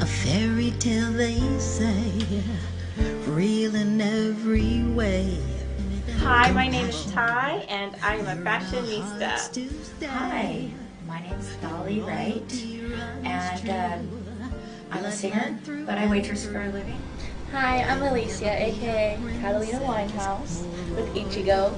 fairy tale they say, real in every way. Hi, my name is Ty, and I am a fashionista. Hi, my name is Dolly Wright, and I'm a singer, but I waitress for a living. Hi, I'm Alicia, aka Catalina Winehouse with Ichigo.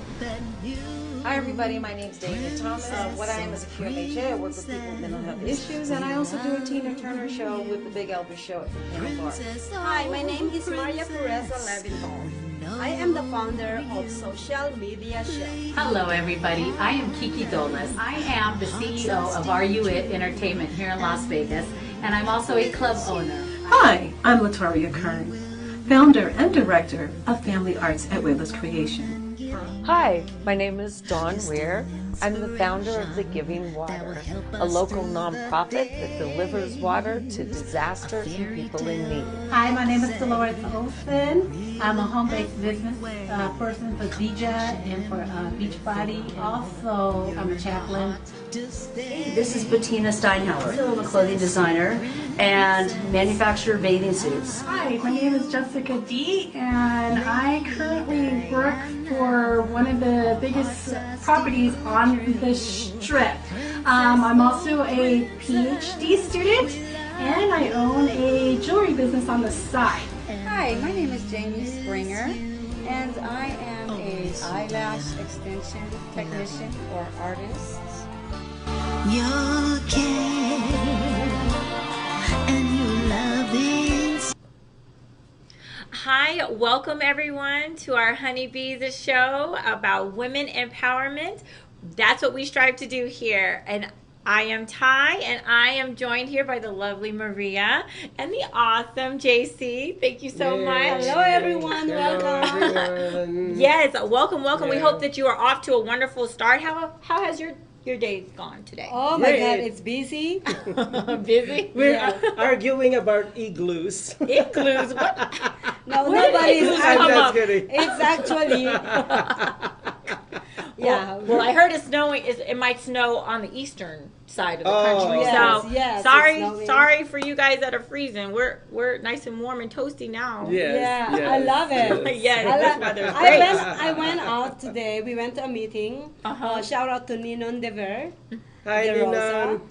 Hi everybody, my name is David Thomas. What I am is a QMHA. I work with people with mental health issues, and I also do a Tina Turner show with the Big Elvis show at the Piano Bar. Hi, my name is Maria Pureza Levinthal. I am the founder of Social Media Show. Hello everybody, I am Kiki Dolas. I am the CEO of Are You It Entertainment here in Las Vegas, and I'm also a club owner. Hi, I'm Latoria Kern, founder and director of Family Arts at Wayla's Creation. Hi, my name is Dawn Weir. I'm the founder of The Giving Water, a local nonprofit that delivers water to disasters and people in need. Hi, my name is Dolores Olson. I'm a home-based business person for DJ and for Beachbody. Also, I'm a chaplain. Hey, this is Bettina Steinhauer. I'm a clothing designer and manufacturer bathing suits. Hi, my name is Jessica D, and I currently work for one of the biggest properties on the Strip. I'm also a PhD student, and I own a jewelry business on the side. Hi, my name is Jamie Springer, and I am a eyelash extension technician for artists. Your care and your loving. Hi, welcome everyone to our Honeybees show about women empowerment. That's what we strive to do here. And I am Ty, and I am joined here by the lovely Maria and the awesome JC. Thank you so much. Hello everyone, welcome. Everyone. Yes, welcome. Yeah. We hope that you are off to a wonderful start. How has your days gone today? Oh my God, it's busy. Busy? We're arguing about igloos. Igloos? What? No, nobody's I'm just kidding. It's actually yeah. Well, I heard it's snowing. It might snow on the eastern side of the country. Yes, so yes, sorry for you guys that are freezing. We're nice and warm and toasty now. Yes, I love it. Yes, I went out today. We went to a meeting. Shout out to Ninon Dever. Hi, Ninon.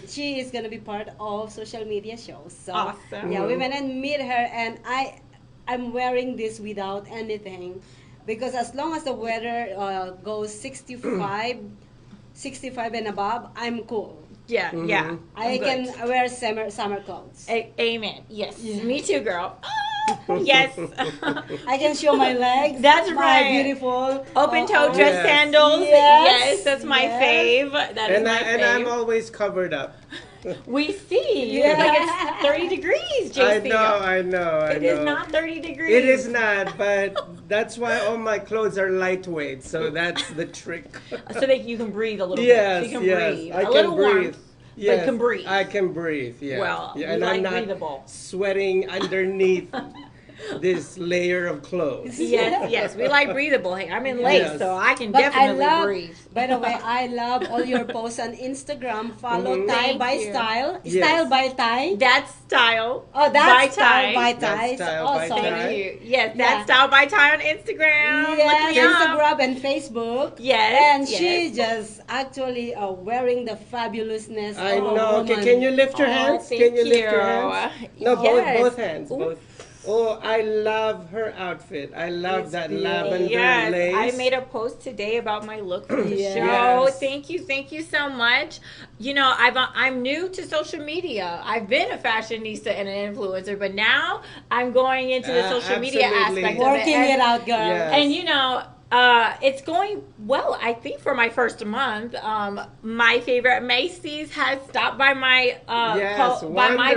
She is gonna be part of social media shows. So awesome. Yeah, we went and meet her, and I'm wearing this without anything, because as long as the weather goes 65 and above, I'm cool. Yeah, yeah. I can wear summer clothes. Amen. Yes. Me too, girl. Yes. I can show my legs. That's my right. Beautiful open-toe dress sandals. Yes, that's my fave. That is my fave. And I'm always covered up. We see. Yeah. Like it's 30 degrees, JC. I know. It is not 30 degrees. It is not, but that's why all my clothes are lightweight, so that's the trick. So that you can breathe a little bit. You can breathe. I can breathe. Yes, but can breathe. I can breathe, yeah. Well, and I'm not breathable. Sweating underneath this layer of clothes. Yes, we like breathable. Hey, I'm in lace, so I can definitely breathe. By the way, I love all your posts on Instagram. Follow Ty by Style. Yes. Style by Ty. That's Style. Oh, that's Style by Ty. Thank you. Yes, that's Style by Ty on Instagram. Yes, Instagram and Facebook. Yes. And she just actually wearing the fabulousness. I know. Can you lift your hands? Can you lift your hands? No, both hands. Both. Oh, I love her outfit. I love that lavender lace. I made a post today about my look for the show. Yes. Thank you so much. You know, I'm new to social media. I've been a fashionista and an influencer, but now I'm going into the social media aspect of it. Working it out, girl. Yes. And you know, it's going well, I think, for my first month. My favorite Macy's has stopped by my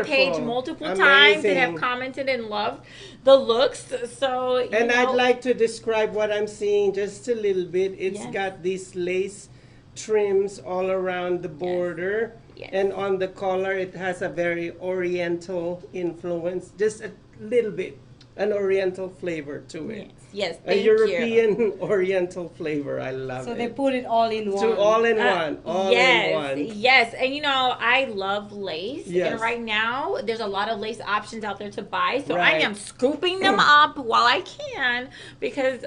page multiple times and have commented and loved the looks. So and I'd like to describe what I'm seeing just a little bit. It's got these lace trims all around the border. Yes. And on the collar, it has a very oriental influence, just a little bit. an Oriental flavor to it. Yes, a European Oriental flavor. I love it. So they put it all in one. So all in one. All yes, in one. Yes, and I love lace. Yes. And right now, there's a lot of lace options out there to buy. So Right. I am scooping them up while I can because,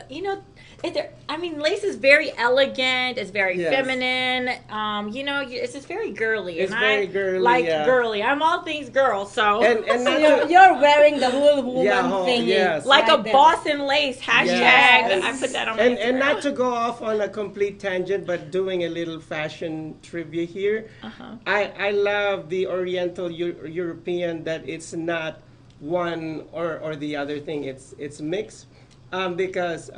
lace is very elegant. It's very Yes. feminine. It's just very girly. It's and very I girly, like yeah. girly. I'm all things girl. So And So you're wearing the whole woman thingy. yes. like right a there. Boston lace hashtag. Yes. I put that on my And Instagram. not to go off on a complete tangent, but doing a little fashion trivia here. I love the Oriental European that it's not one or the other thing. It's mixed because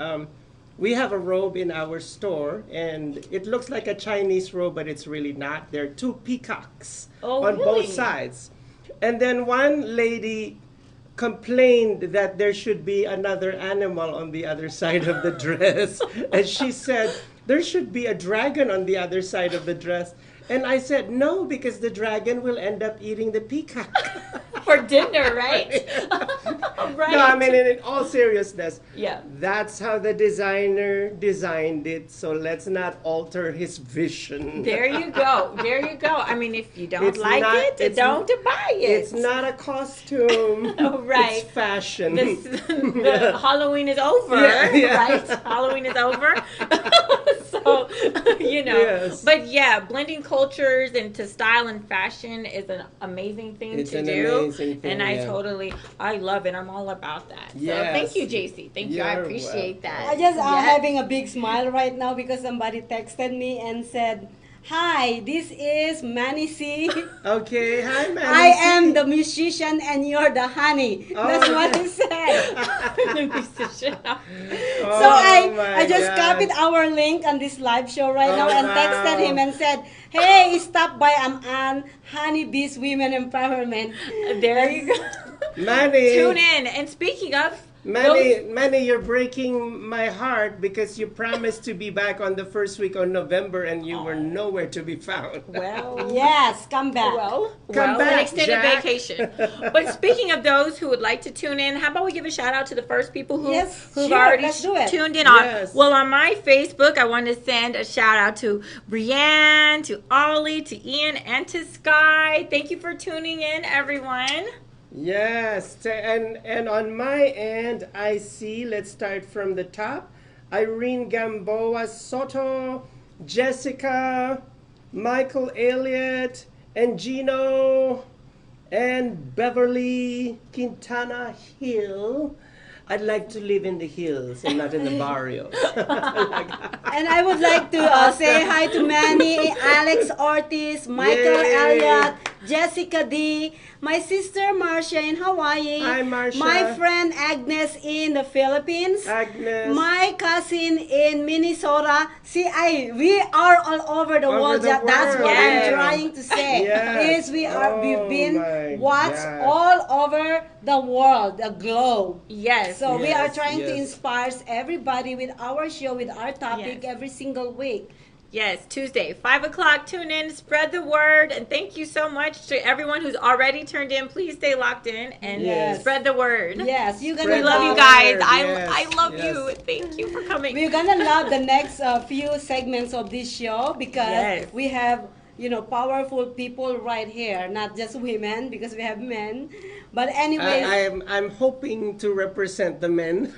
we have a robe in our store and it looks like a Chinese robe, but it's really not. There are two peacocks on both sides. And then one lady complained that there should be another animal on the other side of the dress. And she said, there should be a dragon on the other side of the dress. And I said, no, because the dragon will end up eating the peacock. For dinner, right? Right. No, I mean, in all seriousness, Yeah. that's how the designer designed it. So let's not alter his vision. There you go. There you go. I mean, if you don't It's like not- it, it's- don't buy it. It's not a costume. Right. It's fashion. The Halloween is over, Yeah. right? Halloween is over. So, Yes. But yeah, blending cultures into style and fashion is an amazing thing It's to an do. amazing thing, and yeah. I love it. I'm all about that. So Yes. thank you, JC. Thank you. I You're appreciate that. I just Yes. having a big smile right now because somebody texted me and said, "Hi, this is Manny C. Okay, hi, Manny I C. am the musician and you're the honey." That's Oh, what he said. The musician. So I just copied our link on this live show right now and wow. texted him and said, "Hey, stop by. I'm on Honeybee's Women Empowerment." There you go. Manny. Tune in. And speaking of, Manny, you're breaking my heart because you promised to be back on the first week of November and you were nowhere to be found. well, Yes, come back. Come an back, extended Jack. vacation. But speaking of those who would like to tune in, how about we give a shout out to the first people who've sure, already let's do it. tuned in on. Yes. Well, on my Facebook, I want to send a shout out to Brianne, to Ollie, to Ian, and to Sky. Thank you for tuning in, everyone. Yes, and on my end, I see, let's start from the top, Irene Gamboa Soto, Jessica, Michael Elliott, and Gino, and Beverly Quintana Hill. I'd like to live in the hills and not in the barrios. And I would like to say hi to Manny, Alex Ortiz, Michael Yay. Elliott, Jessica D, my sister Marcia in Hawaii, Hi, Marcia. my friend Agnes in the Philippines, Agnes. my cousin in Minnesota. See, we are all over the world. the That's world. what Yes. I'm trying to say. Yes. Is we've Oh, my been watched gosh. all over the world, the globe. Yes. So we are Yes, trying to yes. inspire everybody with our show, with our topic Yes. every single week. Yes, Tuesday, 5 o'clock. Tune in, spread the word, and thank you so much to everyone who's already turned in. Please stay locked in and Yes. spread the word. Yes, you're gonna We love you love- guys. Yes, I love yes. you. Thank you for coming. We're gonna love the next few segments of this show because Yes. we have powerful people right here, not just women because we have men. But anyways, I'm hoping to represent the men.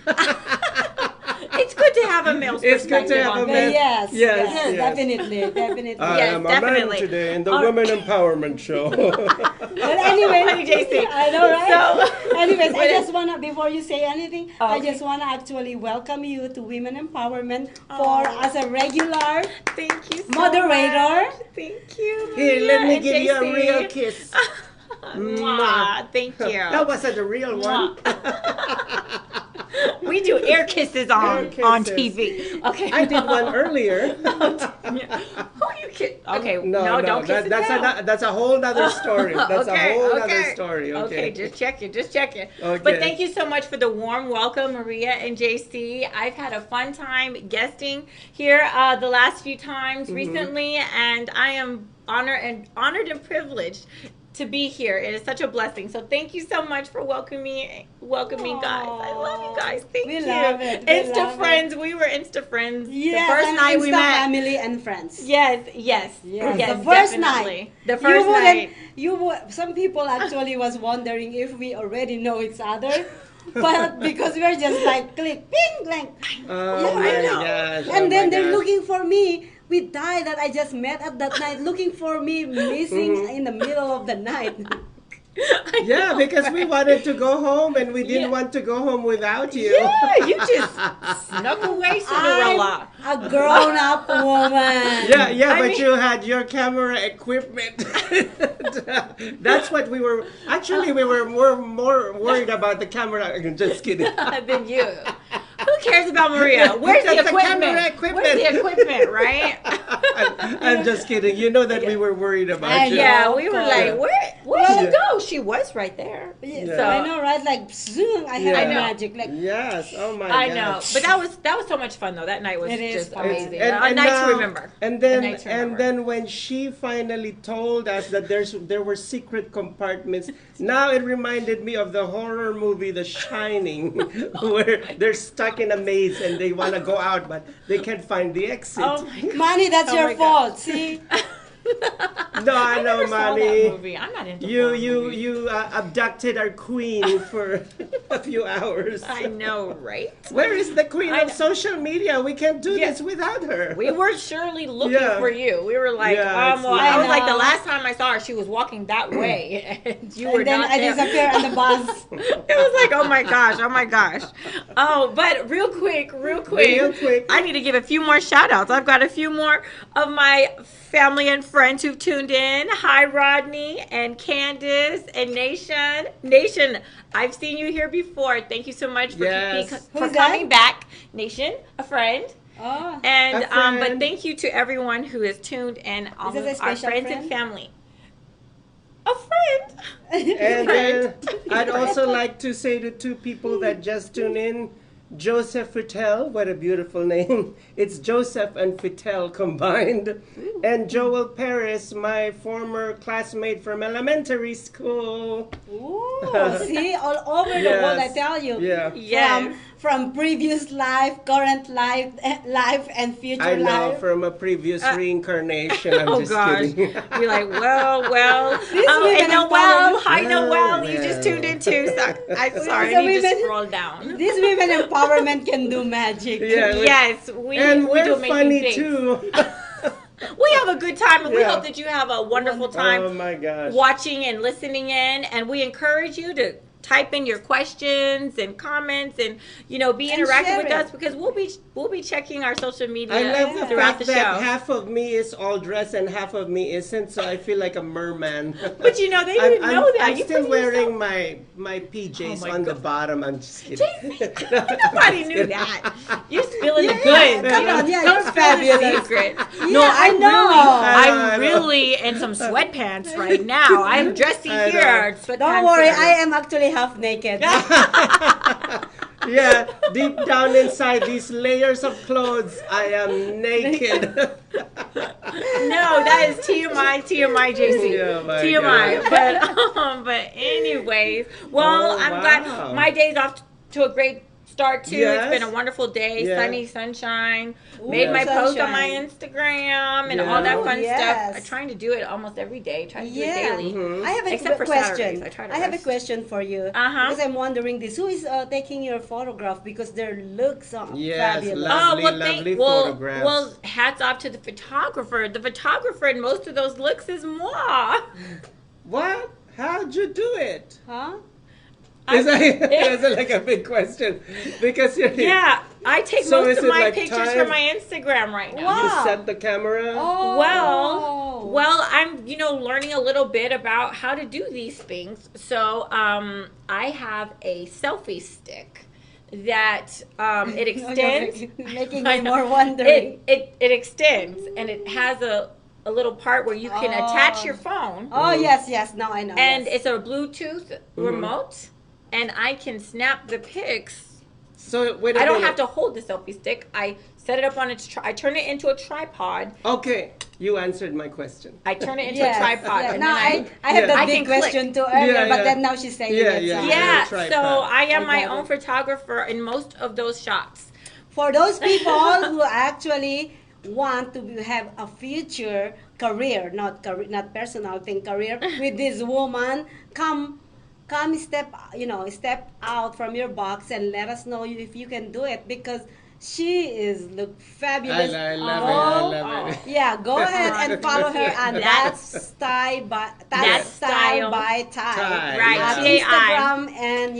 It's good to have a male's It's good to perspective have on a this. man. yes, Yes. definitely. I Yes, am definitely. a man today in the All Women Empowerment Show. But anyway, Honey, JC. I know, right? So- Anyways, I But- just wanna, before you say anything, I Okay. just wanna actually welcome you to Women Empowerment for as a regular Thank you so moderator. much. Thank you. Here, Maria let me and give you a JC. real kiss. Mwah. Thank you. That wasn't a real one. We do air kisses on Air kisses. TV. Okay. I did one earlier. Who you kiss? Okay. No, don't kiss it now. That's a whole nother story. That's a whole other story. Okay, just check it. Okay. But thank you so much for the warm welcome, Maria and JC. I've had a fun time guesting here the last few times recently, and I am honored and privileged to be here. It is such a blessing. So thank you so much for welcoming me, guys. I love you guys. Thank you. Love it. Insta friends. We were Insta friends. Yes, the first night we met. Family and friends. Yes. The first definitely. night. The first night. Some people actually was wondering if we already know each other. But because we're just like click, ping, like, oh my gosh. And then they're looking for me. We died that I just met at that night, looking for me, missing in the middle of the night. Yeah, because we wanted to go home and we didn't want to go home without you. Yeah, you just snuck away, Cinderella. I'm a grown-up woman. Yeah, but you had your camera equipment. That's what we were. Actually, we were more worried about the camera. Just kidding. Than you. Who cares about Maria? Where's the equipment? Where's the equipment, right? I'm just kidding. You know that we were worried about you. Yeah, we were like, where'd she go? She was right there. Yeah. So, I know, right? Like, zoom, I have magic. Like, yes, oh my I know. But that was so much fun, though. That night was just amazing. And a night to remember. And then when she finally told us that there were secret compartments, now it reminded me of the horror movie The Shining, where they're stuck in a maze and they want to go out, but they can't find the exit. Oh my God. Manny, that's your fault. See? No, I know, Manny. I'm not into you abducted our queen for a few hours. I know, right? Where is the queen of social media? We can't do this without her. We were surely looking for you. We were like, I was like, the last time I saw her, she was walking that way, and you were not there. And then I disappeared on the bus. It was like, oh my gosh. Oh, but real quick, I need to give a few more shout outs. I've got a few more of my family and friends who've tuned in. Hi, Rodney and Candace and Nation. Nation, I've seen you here before. Thank you so much for coming back. Nation, a friend. Oh, and a friend. But thank you to everyone who has tuned in, all of our friends and family. A friend. And then I'd also like to say to two people that just tuned in, Joseph Fittel, what a beautiful name. It's Joseph and Fittel combined. Ooh. And Joel Paris, my former classmate from elementary school. Ooh, see, all over the world, I tell you. Yeah. From previous life, current life, and future life. I know, from a previous reincarnation. I'm just kidding. You're like, well. Hi, Noel. You just tuned in too. So, I'm sorry, I need to scroll down. These women empowerment can do magic. Yeah, yes, we do funny things. too. We have a good time, and we hope that you have a wonderful time. Oh my gosh. Watching and listening in, and we encourage you to type in your questions and comments, and be interactive with us, because we'll be checking our social media throughout the show. Half of me is all dressed and half of me isn't, so I feel like a merman. But they didn't know that. I'm still wearing my PJs on the bottom. I'm just kidding. Nobody knew that. You're spilling the goods. Come on, don't spill the secret. No, I know. I'm really in some sweatpants right now. I'm dressy here. Don't worry, I am actually half naked. Yeah, deep down inside these layers of clothes, I am naked. No, that is TMI, JC. TMI. But anyways, I'm glad my day's off to a great start too. Yes. It's been a wonderful day, sunny, sunshine. Made my post on my Instagram and all that fun stuff. I'm trying to do it almost every day. Try to do it daily. I have a question. I have a question for you. Because I'm wondering this: who is taking your photograph? Because their looks are fabulous. Lovely photographs. Well, hats off to the photographer. The photographer in most of those looks is moi. What? How'd you do it? Huh? Is that like a big question? Because I take most of my pictures from my Instagram right now. Wow. You set the camera? Oh. Well, I'm learning a little bit about how to do these things. So I have a selfie stick that it extends. Making me more wondering. It extends, and it has a little part where you can attach your phone. Oh yes, now I know. And it's a Bluetooth remote. And I can snap the pics So wait a I don't minute. have to hold the selfie stick. I set it up on its. I turn it into a tripod. Okay, you answered my question. I turn it into a tripod. Yeah. And Now then I have I that big can click. question to earlier, Yeah, but yeah. then now she's saying Yeah, it. yeah. Yeah, tripod. so I am my got own it. photographer in most of those shots. For those people who actually want to have a future career, not personal thing, career with this woman, come step out from your box and let us know if you can do it, because she look fabulous. I love it. Yeah, go ahead and follow her on That's Style by Ty. Right, yeah. On TAI. Instagram and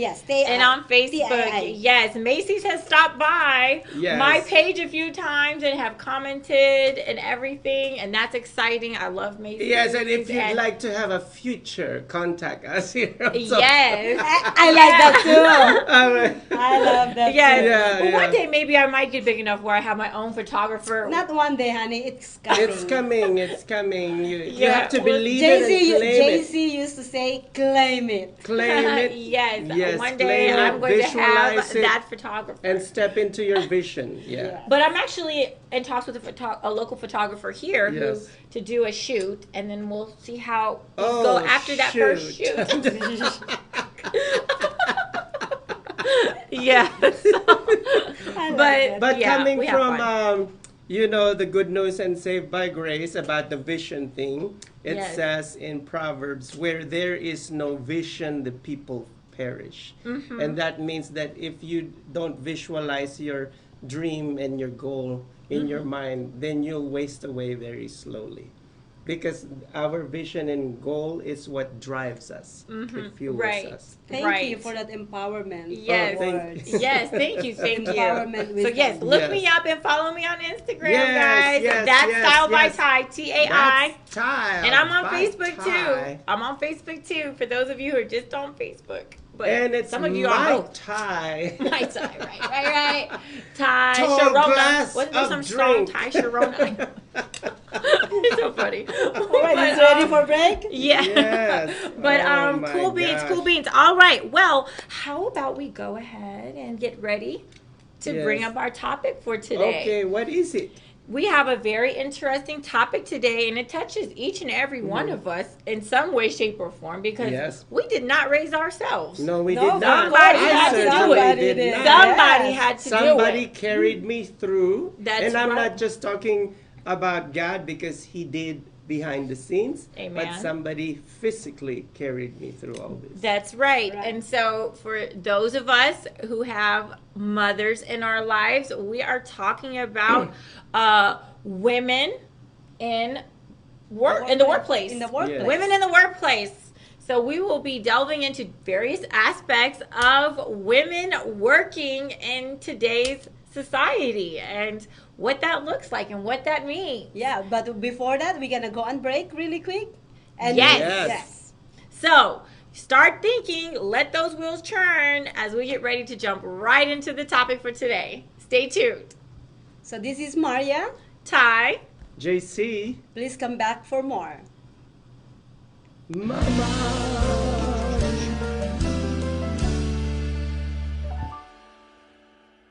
And on Facebook, TAI. yes, Macy's has stopped by Yes. my page a few times and have commented and everything, and that's exciting. I love Macy's. Yes, and if you'd like to have a future, contact us here. Also. Yes, I like that too. All right. I love that yes. too. Yeah, But yeah. one day maybe I might get big enough where I have my own photographer. Not one day, honey. It's coming. It's coming. It's coming. You Yeah, have to well, believe it and claim it. JC used to say, claim it. Claim it. Yes, one day claim I'm it, going to have visualize it, that photographer. and step into your vision. Yeah. But I'm actually in talks with a local photographer here Yes. to do a shoot, and then we'll see how things Oh, go after that first shoot. shoot. Yeah. But yeah, coming we have from fun. the good news and saved by grace about the vision thing, it Yes. says in Proverbs, where there is no vision, the people perish. Mhm. And that means that if you don't visualize your dream and your goal in your mind, then you'll waste away very slowly. Because our vision and goal is what drives us. It fuels Right. us. Thank you for that empowerment. Yes, thank you. yes, thank you. Empowerment So wisdom. yes, look Yes. me up and follow me on Instagram, Yes, guys. yes, That's yes, Style by yes. Ty, TAI. That's Style And I'm on by Facebook Ty. too. I'm on Facebook too. For those of you who are just on Facebook, but And it's some of you are my both. tie. My Ty, right. Ty Tall Sharona. glass Wasn't there of some strong drink. Ty Sharona? It's so funny. All right, is ready for break? Yeah. Yes. But Oh my cool beans, gosh. cool beans. All right. Well, how about we go ahead and get ready to Yes. bring up our topic for today? Okay, what is it? We have a very interesting topic today, and it touches each and every one of us in some way, shape, or form, because Yes. we did not raise ourselves. No, we No, did not. somebody I had to do certainly it. did not. Somebody Yes. had to Somebody do it. carried me through. That's and I'm right. not just talking about God because He did behind the scenes, Amen. but somebody physically carried me through all this. That's right. Right. And so, for those of us who have mothers in our lives, we are talking about women in the workplace. In the workplace. Yes. Women in the workplace. So we will be delving into various aspects of women working in today's society and what that looks like and what that means. Yeah, but before that, we're going to go on break really quick. And Yes. Yes. So start thinking, let those wheels churn as we get ready to jump right into the topic for today. Stay tuned. So this is Maria. Ty. JC, Please come back for more.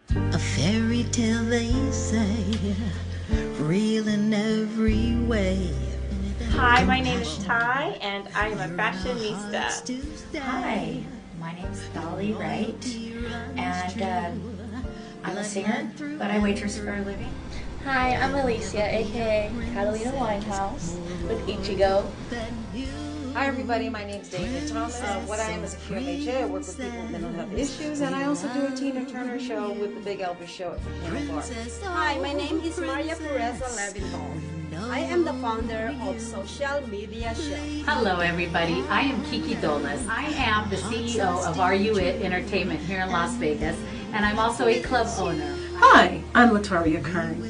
A fairy tale they say, real in every way. Hi, my name is Ty, and I am a fashionista. Hi, my name's Dolly Wright, and I'm a singer, but I waitress for a living. Hi, I'm Alicia, aka Catalina Winehouse with Ichigo. Hi everybody, my name's David Thomas. What I am is a QMHA. I work with people with mental health issues, and I also do a Tina Turner show with the Big Elvis show at the Piano Bar. Hi, my name is Maria Pureza Leviton. I am the founder of Social Media Show. Hello, everybody. I am Kiki Dolas. I am the CEO of Are You It Entertainment here in Las Vegas, and I'm also a club owner. Hi, I'm Latoria Kern,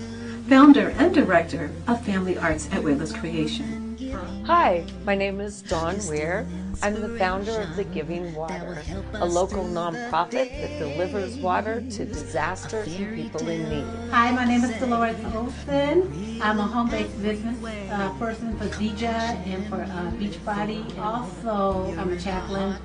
founder and director of Family Arts at Wayla's Creation. Hi, my name is Dawn Weir. I'm the founder of The Giving Water, a local nonprofit that delivers water to disasters and people in need. Hi, my name is Dolores Olson. I'm a home-based business person for DJ and for Beachbody. Also, I'm a chaplain.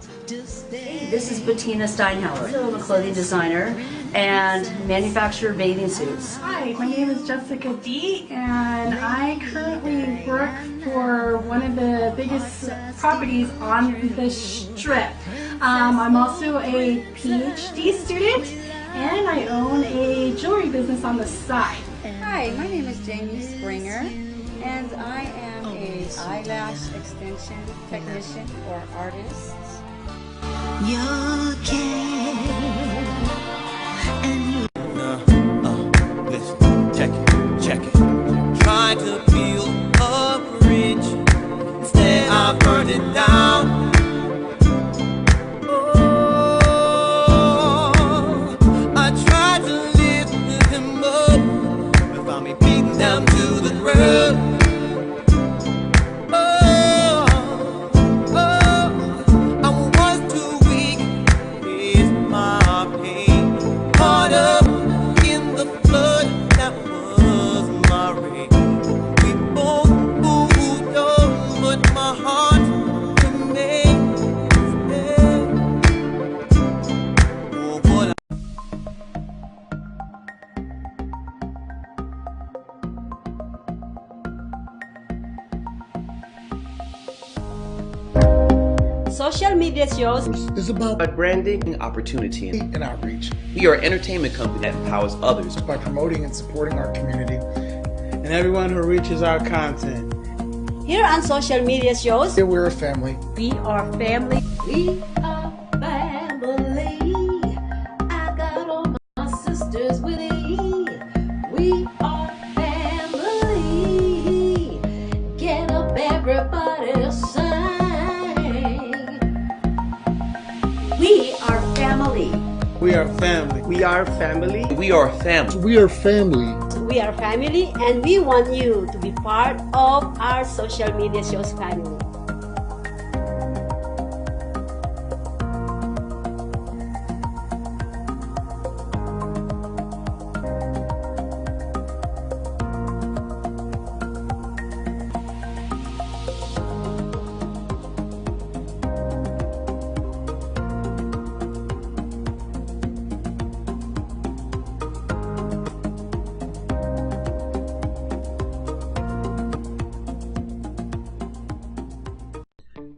Hey, this is Bettina Steinhauer. I'm a clothing designer and manufacturer bathing suits. Hi, my name is Jessica D, and I currently work for one of the biggest properties on the Strip. I'm also a PhD student, and I own a jewelry business on the side. Hi, my name is Jamie Springer, and I am a eyelash extension technician or artist. Your care and listen, check it. Try to build a bridge, instead I burned it down. Oh, I tried to lift them up, but found me beating them to the ground. Social media shows is about branding, opportunity, and outreach. We are an entertainment company that empowers others by promoting and supporting our community and everyone who reaches our content. Here on social media shows, here we're a family. We are family. We are family. I got all my sisters with me. We are family. Get up, everybody, sing. We are family. We are family. We are family. We are family. We are family. We are family, and we want you to be part of our social media shows family.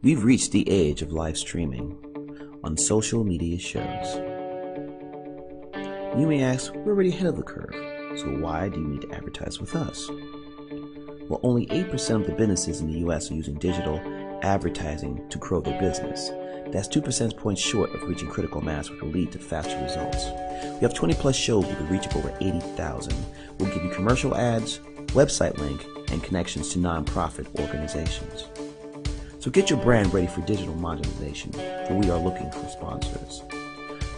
We've reached the age of live streaming on social media shows. You may ask, we're already ahead of the curve, so why do you need to advertise with us? Well, only 8% of the businesses in the US are using digital advertising to grow their business. That's 2 percentage points short of reaching critical mass, which will lead to faster results. We have 20 plus shows with a reach of over 80,000. We'll give you commercial ads, website link, and connections to nonprofit organizations. So get your brand ready for digital monetization, for we are looking for sponsors,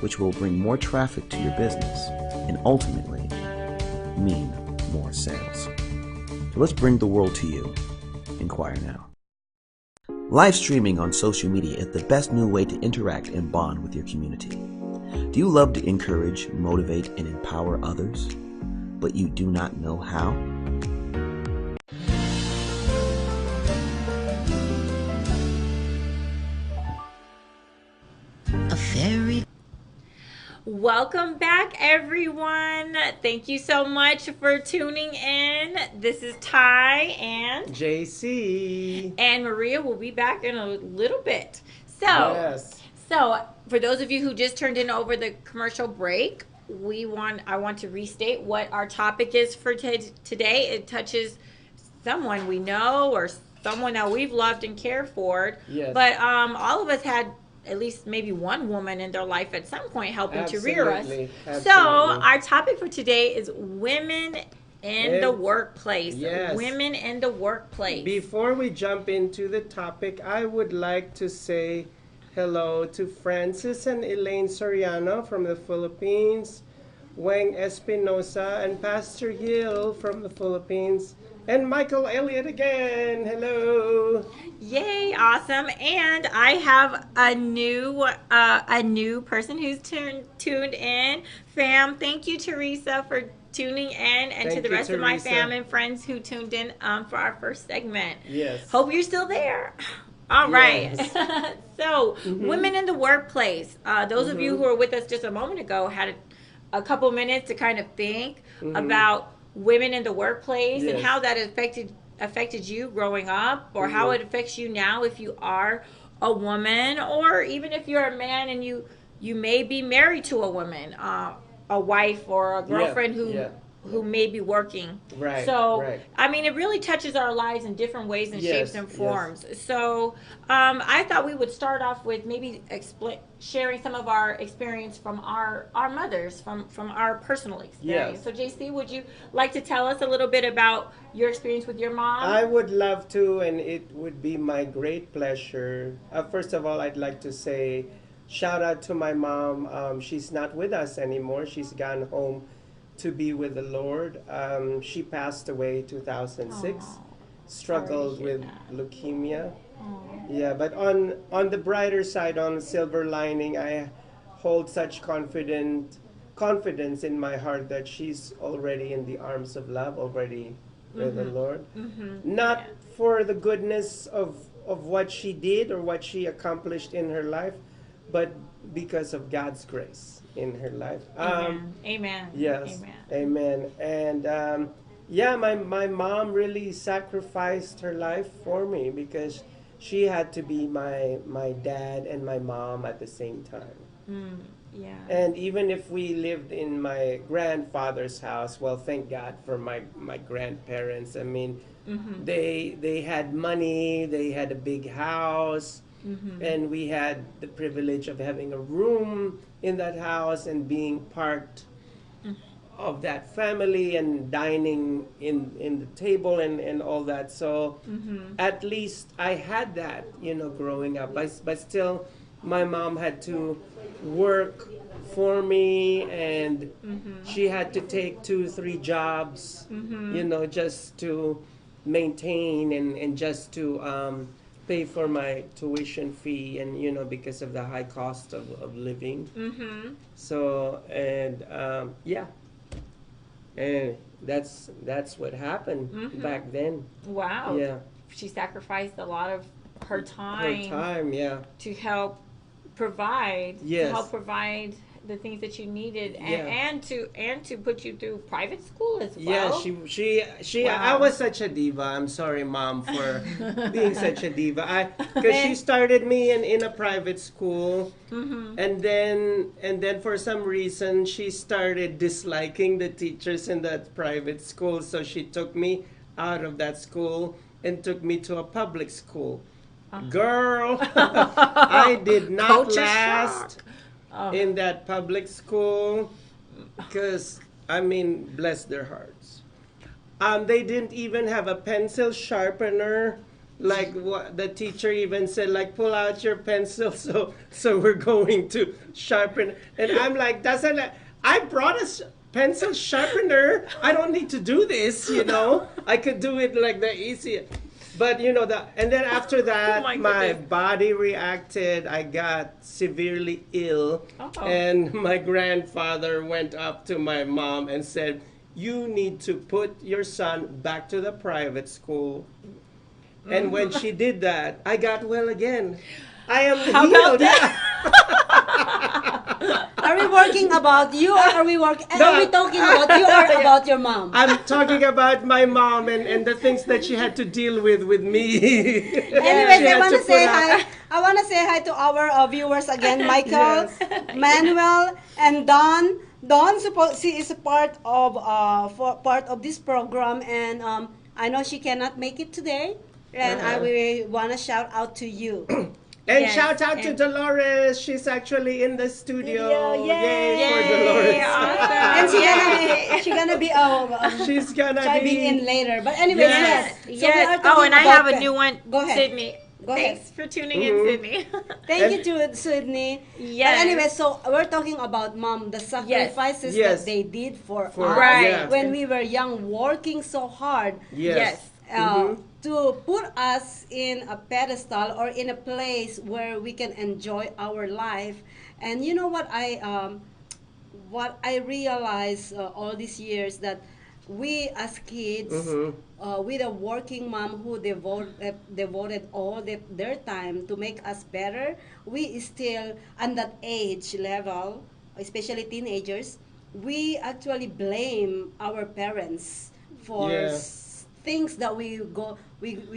which will bring more traffic to your business and ultimately mean more sales. So let's bring the world to you. Inquire now. Live streaming on social media is the best new way to interact and bond with your community. Do you love to encourage, motivate, and empower others, but you do not know how? a fairy. Welcome back, everyone. Thank you so much for tuning in. This is Ty and JC. And Maria will be back in a little bit. So, yes. So for those of you who just turned in over the commercial break, I want to restate what our topic is for today. It touches someone we know or someone that we've loved and cared for. Yes. But all of us had at least maybe one woman in their life at some point helping to rear us. Absolutely. So our topic for today is women in the workplace. Yes. Women in the workplace. Before we jump into the topic, I would like to say hello to Francis and Elaine Soriano from the Philippines, Weng Espinosa and Pastor Hill from the Philippines, And Michael Elliott again. Hello. Yay, awesome. And I have a new person who's tuned in. Fam, thank you, Teresa, for tuning in, and to Thank the you, rest of my Teresa. fam and friends who tuned in for our first segment. Yes. Hope you're still there. All right. Yes. So, women in the workplace. Those of you who were with us just a moment ago had a couple minutes to kind of think about women in the workplace and Yes. how that affected you growing up, or how it affects you now if you are a woman, or even if you're a man and you may be married to a woman, a wife or a girlfriend who may be working. Right. So, right. I mean, it really touches our lives in different ways and Yes, shapes and yes. forms. So, I thought we would start off with maybe sharing some of our experience from our mothers, from our personal experience. Yes. So, JC, would you like to tell us a little bit about your experience with your mom? I would love to, and it would be my great pleasure. First of all, I'd like to say shout out to my mom. She's not with us anymore. She's gone home to be with the Lord. She passed away 2006. Struggled with leukemia. Yeah, but on the brighter side, on the silver lining, I hold such confidence in my heart that she's already in the arms of love, already with the Lord. Not for the goodness of what she did or what she accomplished in her life, but because of God's grace in her life. Amen. Yes. Amen. And my mom really sacrificed her life for me because she had to be my dad and my mom at the same time. Yeah. And even if we lived in my grandfather's house, well, thank God for my grandparents. I mean, they had money, they had a big house, and we had the privilege of having a room in that house and being part of that family and dining in the table and all that. So at least I had that, growing up. But still, my mom had to work for me, and she had to take 2-3 jobs, just to maintain and just to pay for my tuition fee, and because of the high cost of living. So and that's what happened back then. Wow. Yeah. She sacrificed a lot of her time. Her time, yeah. To help provide. Yes. To help provide the things that you needed, Yeah. and to put you through private school as well. Yeah, she Wow. I was such a diva. I'm sorry, Mom, for being such a diva. Because she started me in a private school, and then for some reason she started disliking the teachers in that private school, so she took me out of that school and took me to a public school. Girl, I did not Culture last shock. in that public school because, bless their hearts. They didn't even have a pencil sharpener. Like what the teacher even said, like, pull out your pencil, so we're going to sharpen. And I'm like, I brought a pencil sharpener. I don't need to do this, I could do it like the easy. But and then after that, my body reacted. I got severely ill, and my grandfather went up to my mom and said, "You need to put your son back to the private school." And when she did that, I got well again. I am How healed. about that? Are we working about you, or are we talking about you or about your mom? I'm talking about my mom and the things that she had to deal with me. Anyways, I want to say hi. I want to say hi to our viewers again, Michael, Manuel, and Dawn. Dawn, she is a part of this program, and I know she cannot make it today, and I will want to shout out to you. And shout out to Dolores. She's actually in the studio. Yay for Dolores. And she's gonna be she's gonna chiming be in later. But anyways, yes. Yes. So we are and I about have a new one. Go ahead. Sydney. Go ahead. Thanks for tuning in, Sydney. Thank you to Sydney. Yes. But anyway, so we're talking about mom, the sacrifices that they did for us right. when we were young, working so hard. Yes. To put us in a pedestal or in a place where we can enjoy our life. And you know what I realized all these years, that we as kids, with a working mom who devoted all their time to make us better, we still, on that age level, especially teenagers, we actually blame our parents for things that we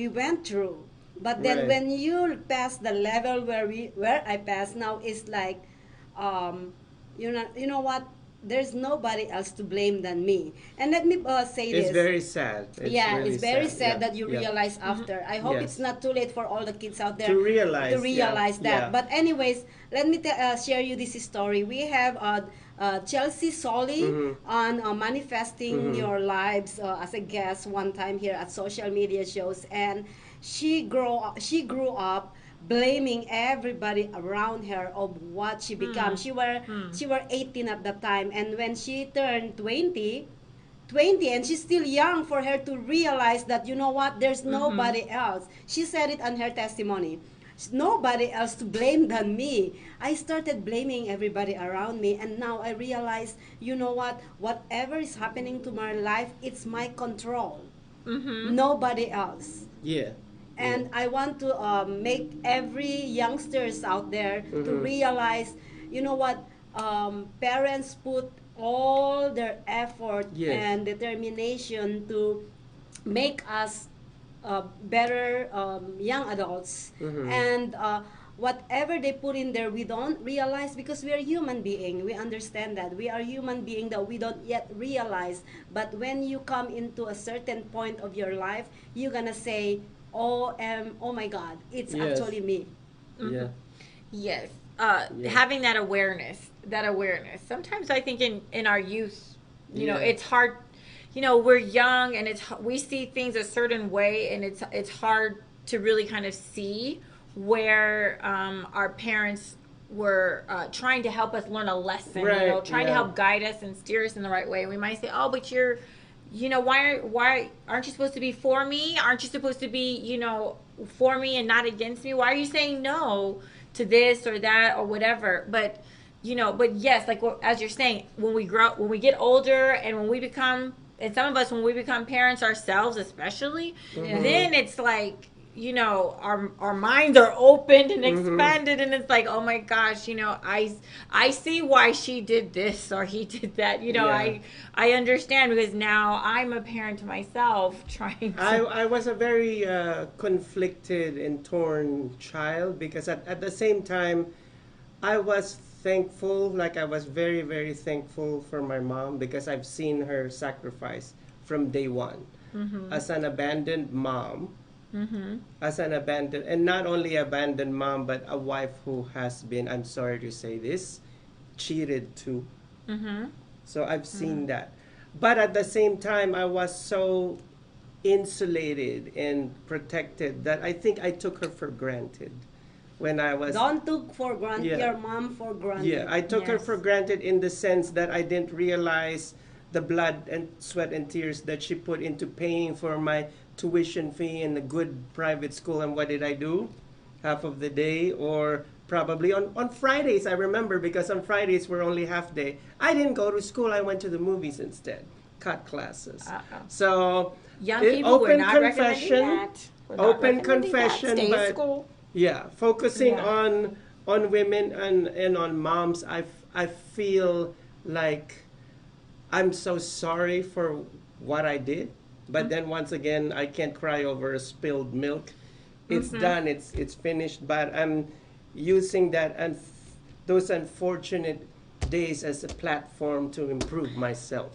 went through. But then when you pass the level where I pass now, is like, you know what? There's nobody else to blame than me. And let me say this. It's very sad. It's very sad that you realize after. I hope it's not too late for all the kids out there to realize that. But anyways, let me share you this story. We have Chelsea Solly on Manifesting Your Lives as a guest one time here at social media shows, and she grew up blaming everybody around her of what she became. She were 18 at that time, and when she turned 20, and she's still young for her to realize that, you know what, there's nobody else. She said it on her testimony. Nobody else to blame than me. I started blaming everybody around me, and now I realize, you know what, whatever is happening to my life, it's my control. Nobody else. And I want to make every youngsters out there to realize, you know what, parents put all their effort and determination to make us better young adults. And whatever they put in there, we don't realize, because we are human being. We understand that we are human being, that we don't yet realize. But when you come into a certain point of your life, you're gonna say, oh my God, it's actually me. Yes. Having that awareness. Sometimes I think in our youth, you know, it's hard. You know, we're young, and we see things a certain way, and it's hard to really kind of see where our parents were trying to help us learn a lesson, you know, trying to help guide us and steer us in the right way. We might say, oh, but you know, why aren't you supposed to be for me? Aren't you supposed to be, you know, for me and not against me? Why are you saying no to this or that or whatever? But, you know, yes, like as you're saying, when we get older, and when we become, and some of us, when we become parents ourselves, especially, then it's like, you know, our minds are opened and expanded, and it's like, oh my gosh, you know, I see why she did this or he did that. You know, I understand, because now I'm a parent myself, trying to. I was a very conflicted and torn child, because at the same time, I was thankful, like I was very, very thankful for my mom, because I've seen her sacrifice from day one as an abandoned mom. As an abandoned, and not only abandoned mom, but a wife who has been, I'm sorry to say this, cheated too. So I've seen that. But at the same time, I was so insulated and protected that I think I took her for granted when I was... Don't took for granted your mom for granted. Yeah, I took her for granted in the sense that I didn't realize the blood and sweat and tears that she put into paying for my tuition fee in a good private school. And what did I do? Half of the day, or probably on Fridays, I remember, because on Fridays we're only half day. I didn't go to school, I went to the movies instead, cut classes. So young people, we're not recommending that. Open confession, Stay but at school. Focusing on women and on moms. I feel like I'm so sorry for what I did. But then once again, I can't cry over a spilled milk. It's done. It's finished. But I'm using that and those unfortunate days as a platform to improve myself.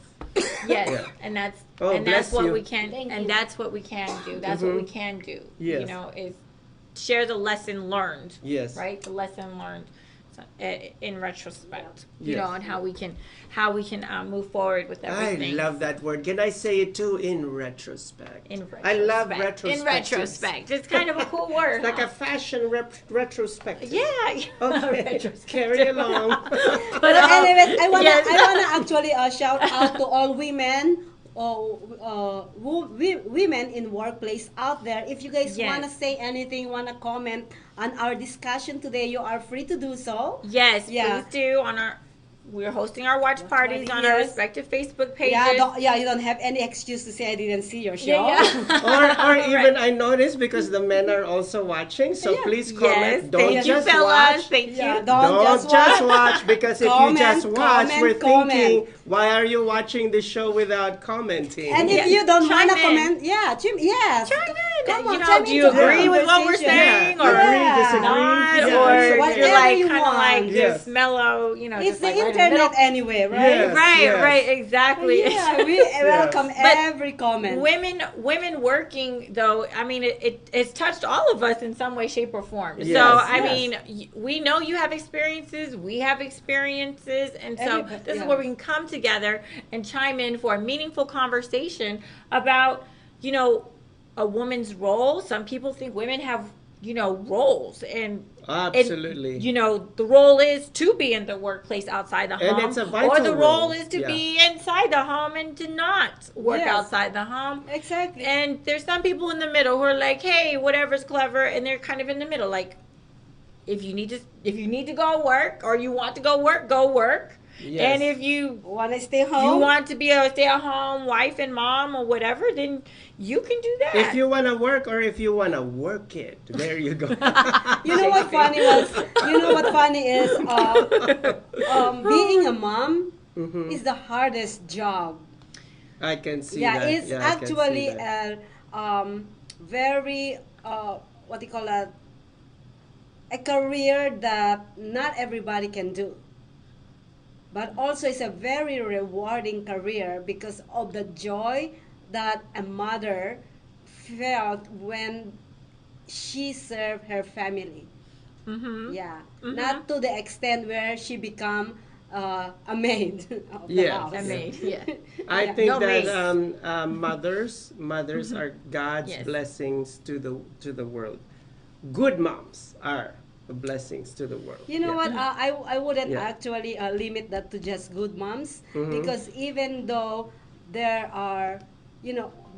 And that's what we can. And that's what we can do. That's what we can do. Yes. You know, is share the lesson learned. Yes. Right. The lesson learned. in retrospect, Yes. and how we can move forward with everything. I love that word. Can I say it too? In retrospect. I love retrospect. In retrospect. It's kind of a cool word. It's like a fashion retrospective. Yeah. Okay. Carry along. But anyways, I wanna actually shout out to all women. Women in workplace out there. If you guys Yes. wanna say anything, wanna comment on our discussion today, you are free to do so. Yes, Yeah. please do. We're hosting our watch parties on our Yes. respective Facebook pages. Yeah, you don't have any excuse to say I didn't see your show. or even I noticed because the men are also watching. So please comment. Yes, Don't thank you, just fellas. watch. Thank you. Yeah, Don't just watch because if Comment, you just watch, we're comment. thinking, why are you watching the show without commenting? And if you don't Chime wanna in. comment, yes. Chime in. Come on, You know, chime do you into the agree with what we're conversation. saying, Yeah. or Agree, disagree? not, Yeah. or Whatever you're like you kind of like want. Yes. just mellow, It's just the like right in internet middle. anyway, right? Yes, Right, yes. right, exactly. Yeah, we welcome But every comment. Women working though, I mean, it's touched all of us in some way, shape, or form. Yes, so I yes. mean, we know you have experiences, we have experiences, and so Everybody- this is yeah. where we can come together and chime in for a meaningful conversation about a woman's role. Some people think women have roles, and Absolutely. the role is to be in the workplace outside the And home, it's a or vital the role role. is to Yeah. be inside the home and to not work Yes. outside the home. Exactly. And there's some people in the middle who are like, hey, whatever's clever, and they're kind of in the middle. Like, if you need to go work, or you want to go work. Yes. And if you wanna stay home, you want to be a stay-at-home wife and mom or whatever, then you can do that. If you want to work or if you want to work it, there you go. You know what funny is? Being a mom is the hardest job. I can see Yeah, that. it's Yeah, I can see actually that. very what do you call that? A career that not everybody can do. But also it's a very rewarding career because of the joy that a mother felt when she served her family. Mm-hmm. Yeah, not to the extent where she become a maid of the Yeah. house. A maid, yeah. I Yeah. think No that race. mothers are God's Yes. blessings to the world. Good moms are blessings to the world. You know Yeah. what? I wouldn't Yeah. actually limit that to just good moms Mhm. because even though there are,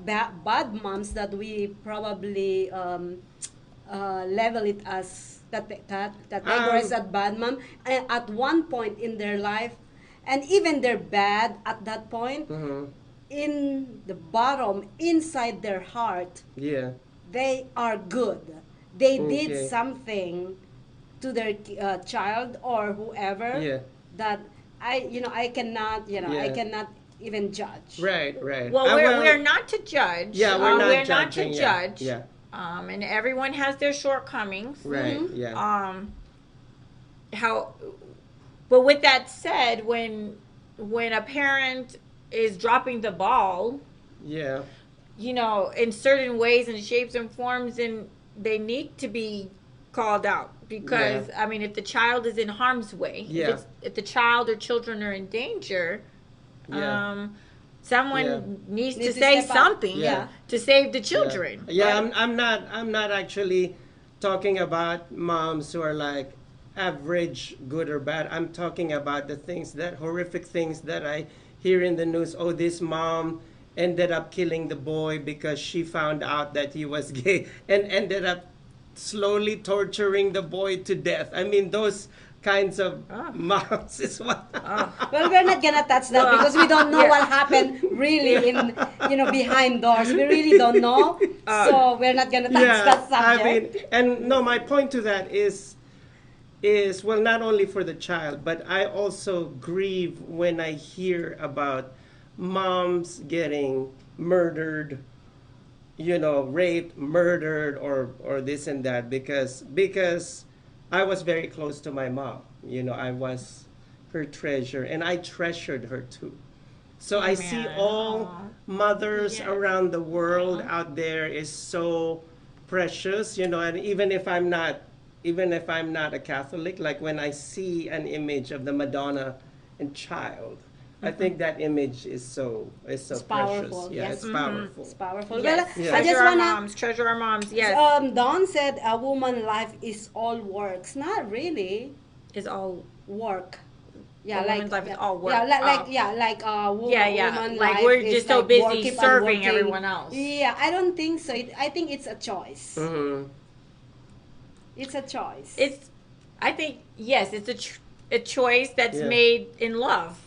bad moms that we probably level it as categorize as bad mom at one point in their life, and even they're bad at that point. In the bottom, inside their heart, Yeah. they are good. They did Okay. something to their child or whoever Yeah. that I cannot I Yeah. cannot even judge. Right. Well, we're not to judge. Yeah, we're not we're not to judging, yeah, judge. yeah. And everyone has their shortcomings. Right. Yeah. But with that said, when a parent is dropping the ball, Yeah. in certain ways and shapes and forms, and they need to be called out because Yeah. I mean, if the child is in harm's way, Yeah. if the child or children are in danger, Yeah. someone Yeah. needs to Needs to say step up. something Yeah. to save the children. Yeah, right? I'm not actually talking about moms who are like average good or bad. I'm talking about the horrific things that I hear in the news. Oh, this mom ended up killing the boy because she found out that he was gay and ended up slowly torturing the boy to death. I mean, those kinds of moms is what. Well, we're not gonna touch that because we don't know what happened really in behind doors. We really don't know, so we're not gonna touch that subject. I mean, and no, my point to that is well, not only for the child, but I also grieve when I hear about moms getting murdered, raped, murdered, or this and that because I was very close to my mom. I was her treasure, and I treasured her too. So I see all mothers around the world out there is so precious, and even if I'm not even if I'm not a Catholic, like when I see an image of the Madonna and child, I think that image is so It's precious. powerful. Yeah, Yes. it's powerful. It's powerful. Yes. Well, Yeah. I just Treasure our wanna. moms. Treasure our moms. Yes. Dawn said a woman life is all works. Not really. Is all work. Yeah, a like woman's life is all work. Yeah, Oh. like Yeah. woman Like life we're is just so like busy keep on serving working. everyone else. Yeah, I don't think so. I think it's a choice. Mm-hmm. It's a choice. I think yes, it's a choice that's Yeah. made in love.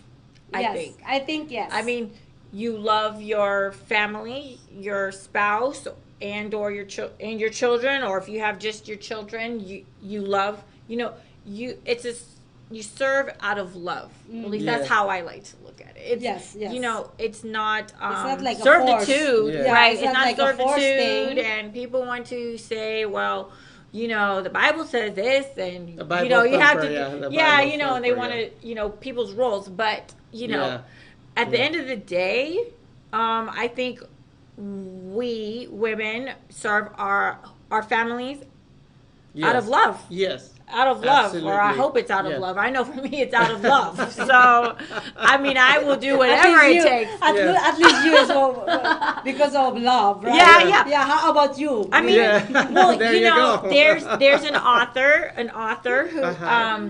Yes, I think yes. I mean, you love your family, your spouse, and or your your children, or if you have just your children, you love. You serve out of love. At least that's how I like to look at it. It's, yes. It's not like a servitude, force. Yeah, right? it's It's not not like a forced servitude, thing. and people want to say, well, the Bible says this, and The Bible you have thumper, to, the yeah, Bible and they thumper, want to, people's roles, but Yeah. at the Yeah. end of the day, I think we women serve our families out of Yes. love. Yes. Out of love, or I Absolutely. hope it's out of Yeah. love. I know for me it's out of love. So, I mean, I will do whatever it takes. At least you as well, because of love, right? Yeah. Yeah, how about you? I mean, well, There you go. there's an author who Uh-huh.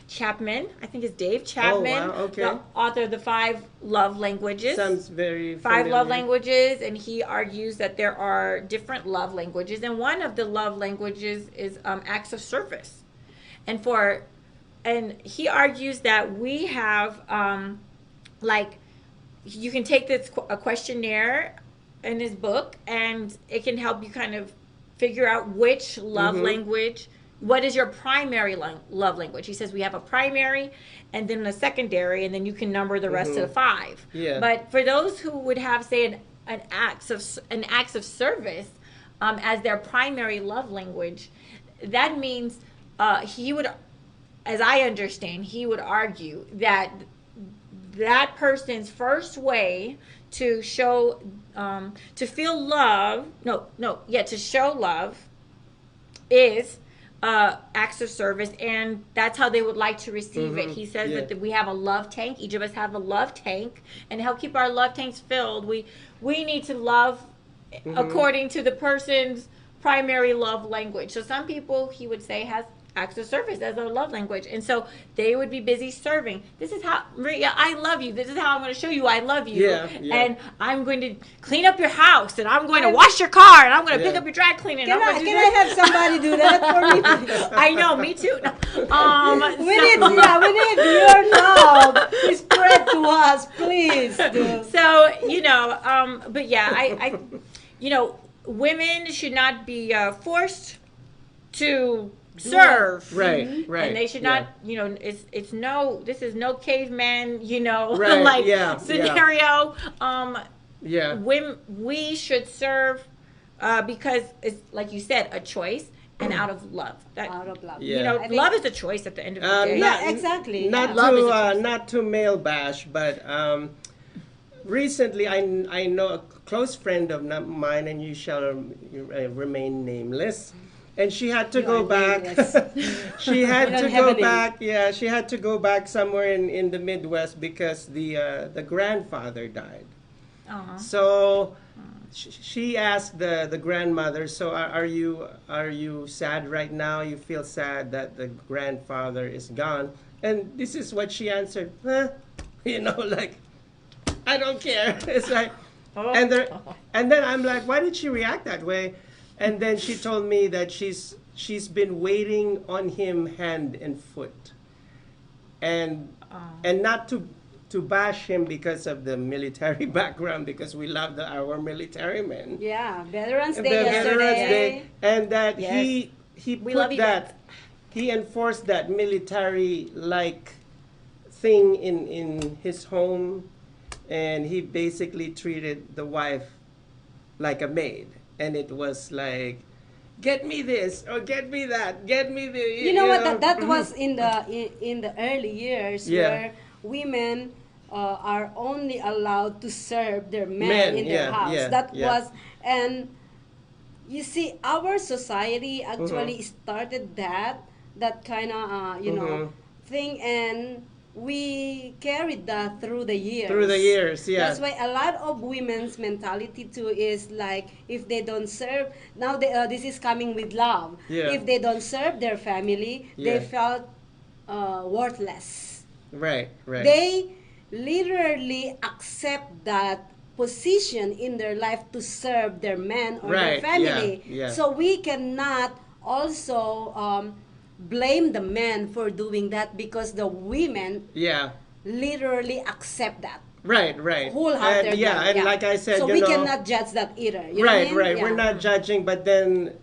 Chapman, I think it's Dave Chapman, wow, okay. the author of the 5 Love Languages. Sounds very 5 love familiar. languages, and he argues that there are different love languages, and one of the love languages is acts of service, and he argues that we have you can take a questionnaire in his book, and it can help you kind of figure out which love language. What is your primary love language? He says we have a primary and then a secondary, and then you can number the rest of the 5. Yeah. But for those who would have, say, an acts of service as their primary love language, that means he would, as I understand, he would argue that that person's first way to show, to feel love, to show love is acts of service, and that's how they would like to receive it. He says that we have a love tank. Each of us have a love tank, and to help keep our love tanks filled, we need to love according to the person's primary love language. So some people, he would say, has acts of service as their love language, and so they would be busy serving. This is how, Maria, I love you. This is how I'm going to show you I love you. And I'm going to clean up your house, and I'm going to wash your car, and I'm going to pick up your dry cleaning. Can I have somebody do that for me, please? I know, me too. We need your love. Spread to us, please. Do. So but yeah, I women should not be forced to serve, right, and they should not, this is no caveman, Right, scenario. Yeah. We should serve because it's, like you said, a choice. And out of love, out of love, love is a choice at the end of the day. Exactly. Not to male bash, but recently I know a close friend of mine, and you shall remain nameless. And she had to go back. She had to go back. Yeah, she had to go back somewhere in the Midwest because the grandfather died. So she asked the grandmother, so are you sad right now? You feel sad that the grandfather is gone? And this is what she answered. Like, I don't care. It's like, and then I'm like, why did she react that way? And then she told me that she's been waiting on him hand and foot, and not to bash him because of the military background, because we love our military men. Yeah, Veterans Day yesterday. And that he put that, he enforced that military like thing in his home, and he basically treated the wife like a maid. And it was like, get me this or get me that, get me the. You know what? That was in the early years where women are only allowed to serve their men in their house. That was, and you see, our society actually started that kind of thing, and we carried that through the years. Through the years, yeah. That's why a lot of women's mentality too is like, if they don't serve, now this is coming with love. Yeah. If they don't serve their family, Yeah. they felt worthless. Right, right. They literally accept that position in their life to serve their man or their Right, family. yeah, yeah. So we cannot also blame the men for doing that, because the women Yeah. literally accept that Right, right. wholeheartedly. And, yeah, and like I said, so you we know, cannot judge that either. You know what I right, mean? right. Yeah. We're not judging, but then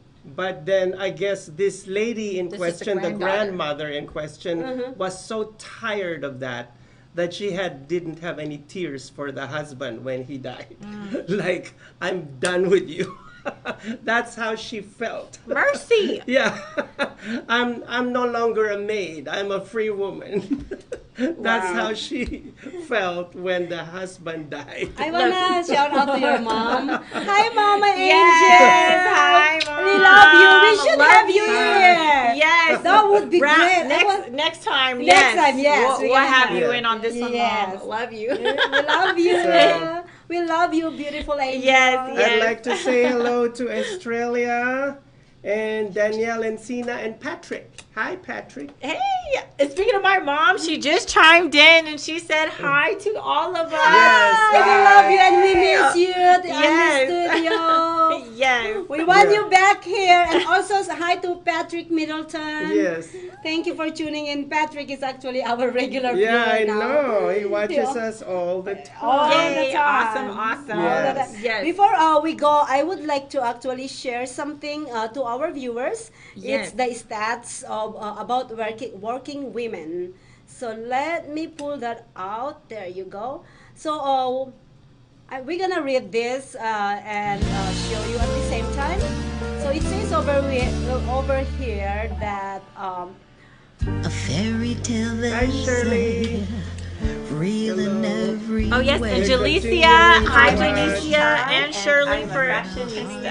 I guess this lady in This is the question, the granddaughter. grandmother in question, was so tired of that she didn't have any tears for the husband when he died. Like, I'm done with you. That's how she felt. Mercy. Yeah. I'm no longer a maid. I'm a free woman. That's Wow. how she felt when the husband died. I wanna shout out to your mom. Hi, Mama Angel. Yes, hi, Mom. We love you. We should Love have you you. here. Yes. That would be great. Next time, Next yes. time, yes, We'll, we're we'll gonna have have you it. in on this one, Yes. Mom. Love you. We love you. So- We love you, beautiful angel. Yes, yes. I'd like to say hello to Australia and Danielle and Sina and Patrick. Hi, Patrick. Hey, and speaking of my mom, she just chimed in and she said hi to all of us. Hi, we love you and we miss you in Yes. the studio. Yes. We want Yeah. you back here. And also hi to Patrick Middleton. Yes. Thank you for tuning in. Patrick is actually our regular Yeah, I viewer now. know. He watches Yeah. us all the time. All Yay, the time. awesome. Yes. Yes. Before we go, I would like to actually share something to our viewers. Yes. It's the stats of about working women. So let me pull that out. There you go. So we're gonna read this and show you at the same time. So it says over here that A fairy tale they Hi, Shirley. say, real in every Oh yes, way. and Jalicia, hi Jalicia, and Shirley for Arcala,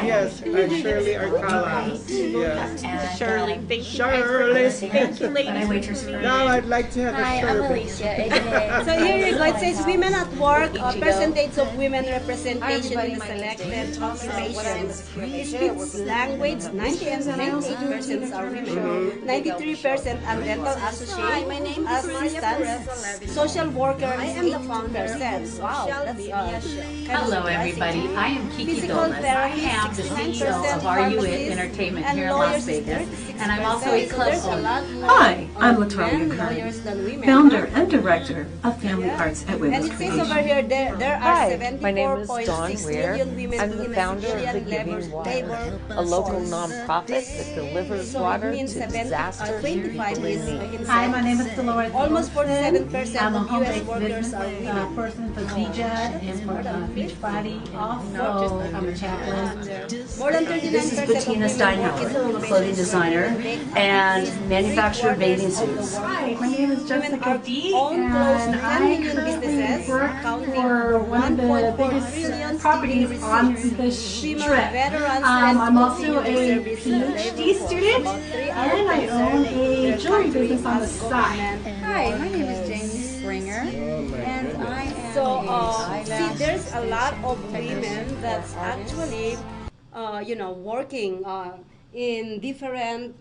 yes, Shirley Arcala. Yes. Shirley. Thank you. Shirley. Thank you, ladies. Now I'd like to have Hi, a I'm sherbet. Alicia, aka. So here you go. It says women at work, percentage of women Hi, representation everybody. in the My name is selected David Thompson. What I am is a occupations. QMHA. I work Speaks with language, 90 and 98% are women. 93% are dental associate, assistants, social workers, 82%. Wow, that's Hello, everybody. I am Kiki Physical Dolas. I therapy, am the 69%, CEO of RU pharmacists, Entertainment and here in Las lawyers is Vegas, 36%. and I'm also a So club there's a owner. lot more Hi, I'm of Latoya men Kern, lawyers than women. founder and director of Family Arts at And Witness it says Creation. over here there are Hi, my name is Dawn 74.6 Weir. million women I'm in the the founder of the civilian Giving Water, labor a local force. nonprofit that delivers So it water means to 25 disaster-people is in need. in Hi, my name is sex. Dolores. Almost 47% I'm a of U.S. home-based workers business are women. person for DJ and for Beachbody. Also, I'm a chaplain. More than 39% This is of Bettina women Steinhauer, work in I'm a clothing designer and manufacturer bathing suits. Hi, my name is Jessica D, own close and to 10 I million currently businesses, work accounting for one of the 1.4 trillion biggest properties TV on receipts. this Female strip. veterans I'm also continue their a service in the labor PhD force. student, About 3 out and of I 10 own serve a their jewelry country business on the as side. government Hi, my name is workers. Jamie Springer, and I am So, a see, there's a lot of women that's actually, working in different,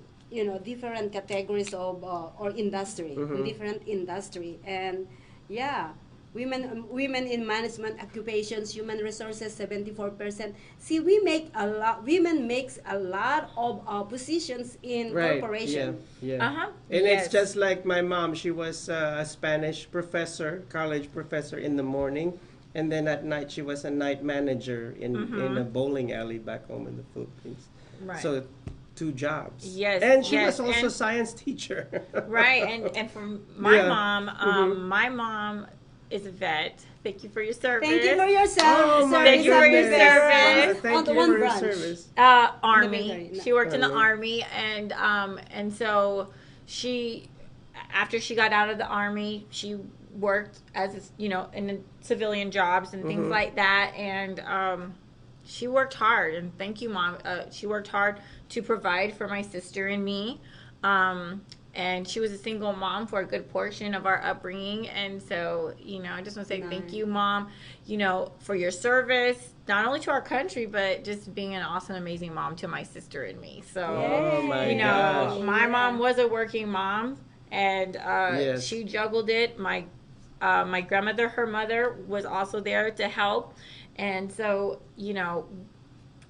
different categories of or industry, in different industry, and yeah. Women in management occupations, human resources, 74%. See, women makes a lot of positions in corporation. Yeah. And it's just like my mom. She was a Spanish professor, college professor in the morning, and then at night she was a night manager in a bowling alley back home in the Philippines. Right. So 2 jobs. Yes, And she yes, was also and- a science teacher. Right, and for my Yeah. mom, my mom is a vet. Thank you for your service. Thank you for your Oh, my Thank you for your goodness. service. Thank On the you one for your branch. service. Army. military. She worked in the Army. army, and so she, after she got out of the army, she worked as in civilian jobs and things like that, and she worked hard, and thank you, Mom. She worked hard to provide for my sister and me. And she was a single mom for a good portion of our upbringing. And so, I just want to say thank you, Mom, for your service, not only to our country, but just being an awesome, amazing mom to my sister and me. So, my mom was a working mom, and she juggled it. My grandmother, her mother, was also there to help. And so,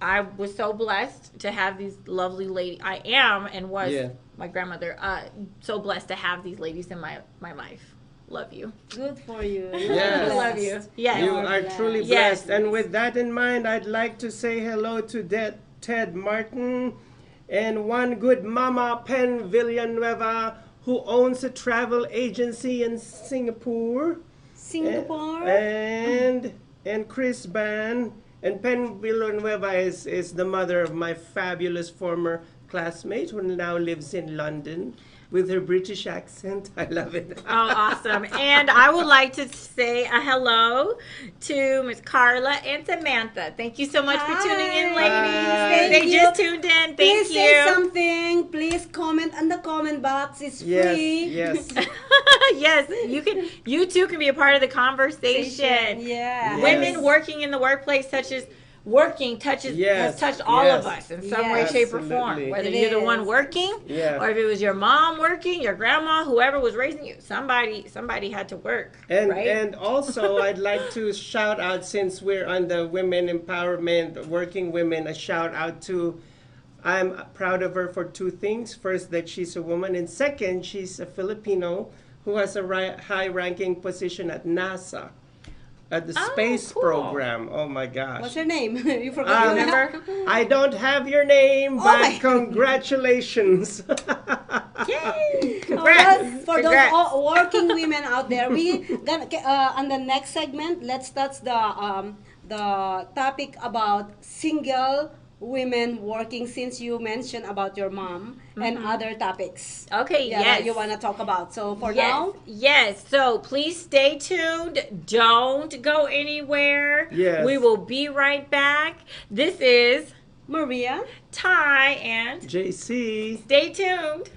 I was so blessed to have these lovely ladies. I am and was my grandmother. So blessed to have these ladies in my life. Love you. Good for you. Yes. Love you. Yes. You are truly blessed. And with that in mind, I'd like to say hello to Ted Martin and one good Mama Pen Villanueva, who owns a travel agency in Singapore. And Chris Ban. And Pen Villanueva is the mother of my fabulous former classmate who now lives in London with her British accent. I love it. Oh, awesome. And I would like to say a hello to Miss Carla and Samantha. Thank you so much for tuning in, ladies. They just tuned in. Thank you. Please say something. Please comment in the comment box. It's free. Yes. Yes, you too can be a part of the conversation. Yeah. Women working in the workplace touches has touched all of us in some way, shape, or form. Whether you're the one working, or if it was your mom working, your grandma, whoever was raising you, somebody had to work. And also, I'd like to shout out, since we're on the women empowerment, working women, a shout out to. I'm proud of her for two things. First, that she's a woman, and second, she's a Filipino who has a high-ranking position at NASA. At the space program. Oh my gosh. What's her name? You forgot your number? I don't have your name, but congratulations. Yay! Congrats. For those working women out there, we gonna on the next segment, let's touch the topic about single women working, since you mentioned about your mom and other topics. Okay, that you want to talk about. So for now, so please stay tuned. Don't go anywhere. Yes. We will be right back. This is Maria, Ty, and JC. Stay tuned.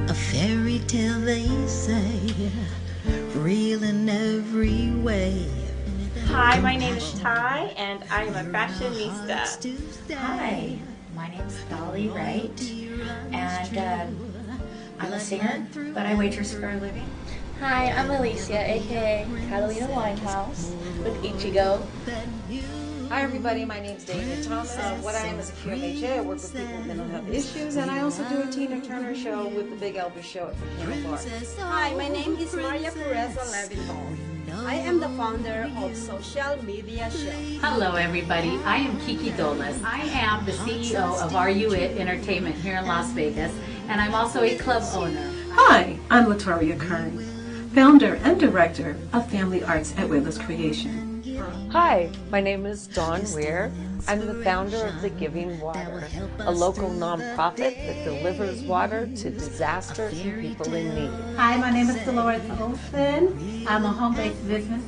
A fairy tale, they say, real in every way. Hi, my name is Ty, and I am a fashionista. Hi, my name is Dolly Wright, and I'm a singer, but I waitress for a living. Hi, I'm Alicia, aka Catalina Winehouse with Ichigo. Hi everybody, my name is David Thomas. What I am is a QMHA. I work with people with mental health issues, and I also do a Tina Turner show with the Big Elvis show at the Piano Bar. Hi, my name is Maria Pureza Leviton. I am the founder of Social Media Show. Hello everybody, I am Kiki Dolas. I am the CEO of Are You It Entertainment here in Las Vegas, and I'm also a club owner. Hi, I'm Latoria Kern, founder and director of Family Arts at Whalers Creation. Hi, my name is Dawn Weir. I'm the founder of The Giving Water, a local nonprofit that delivers water to disasters and people in need. Hi, my name is Dolores Olsen. I'm a home-based business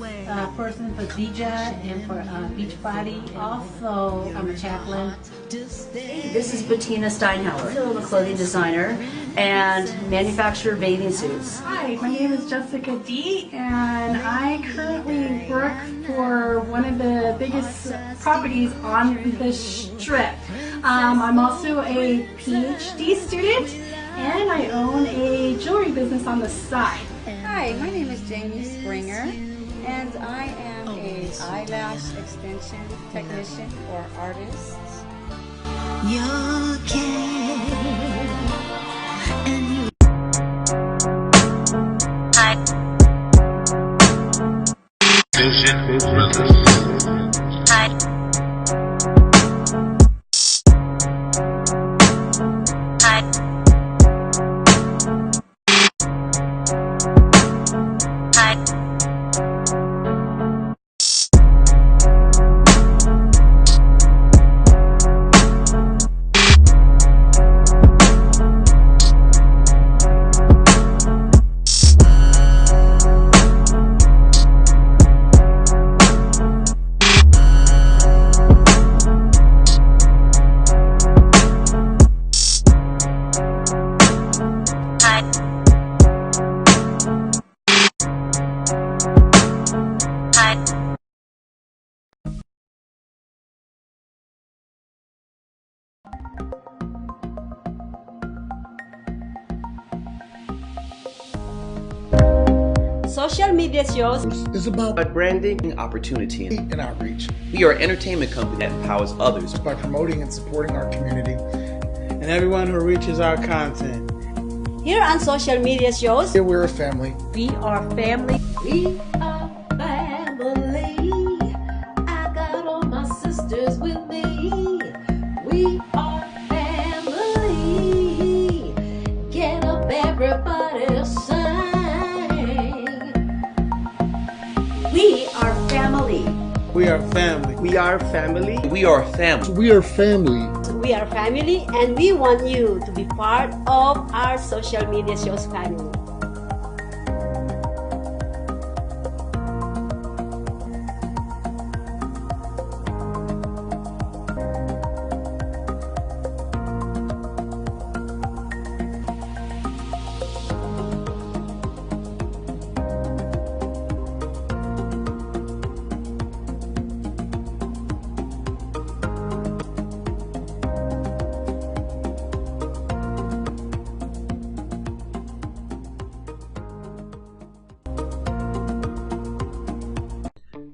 person for DJ and for Beachbody. Also, I'm a chaplain. Hey, this is Bettina Steinhauer. I'm a clothing designer and manufacturer bathing suits. Hi, my name is Jessica D, and I currently work for one of the biggest properties on the Strip. I'm also a PhD student, and I own a jewelry business on the side. Hi, my name is Jamie Springer, and I am a eyelash extension technician or artist. Your care and you. Vision Release. Social media shows is about branding, opportunity, and outreach. We are an entertainment company that empowers others by promoting and supporting our community and everyone who reaches our content. Here on social media shows, here we're a family. We are family. We are family. I got all my sisters with me. We are family. Get up, everybody, sing. We are family. We are family. We are family. We are family. We are family. We are family, and we want you to be part of our social media shows family.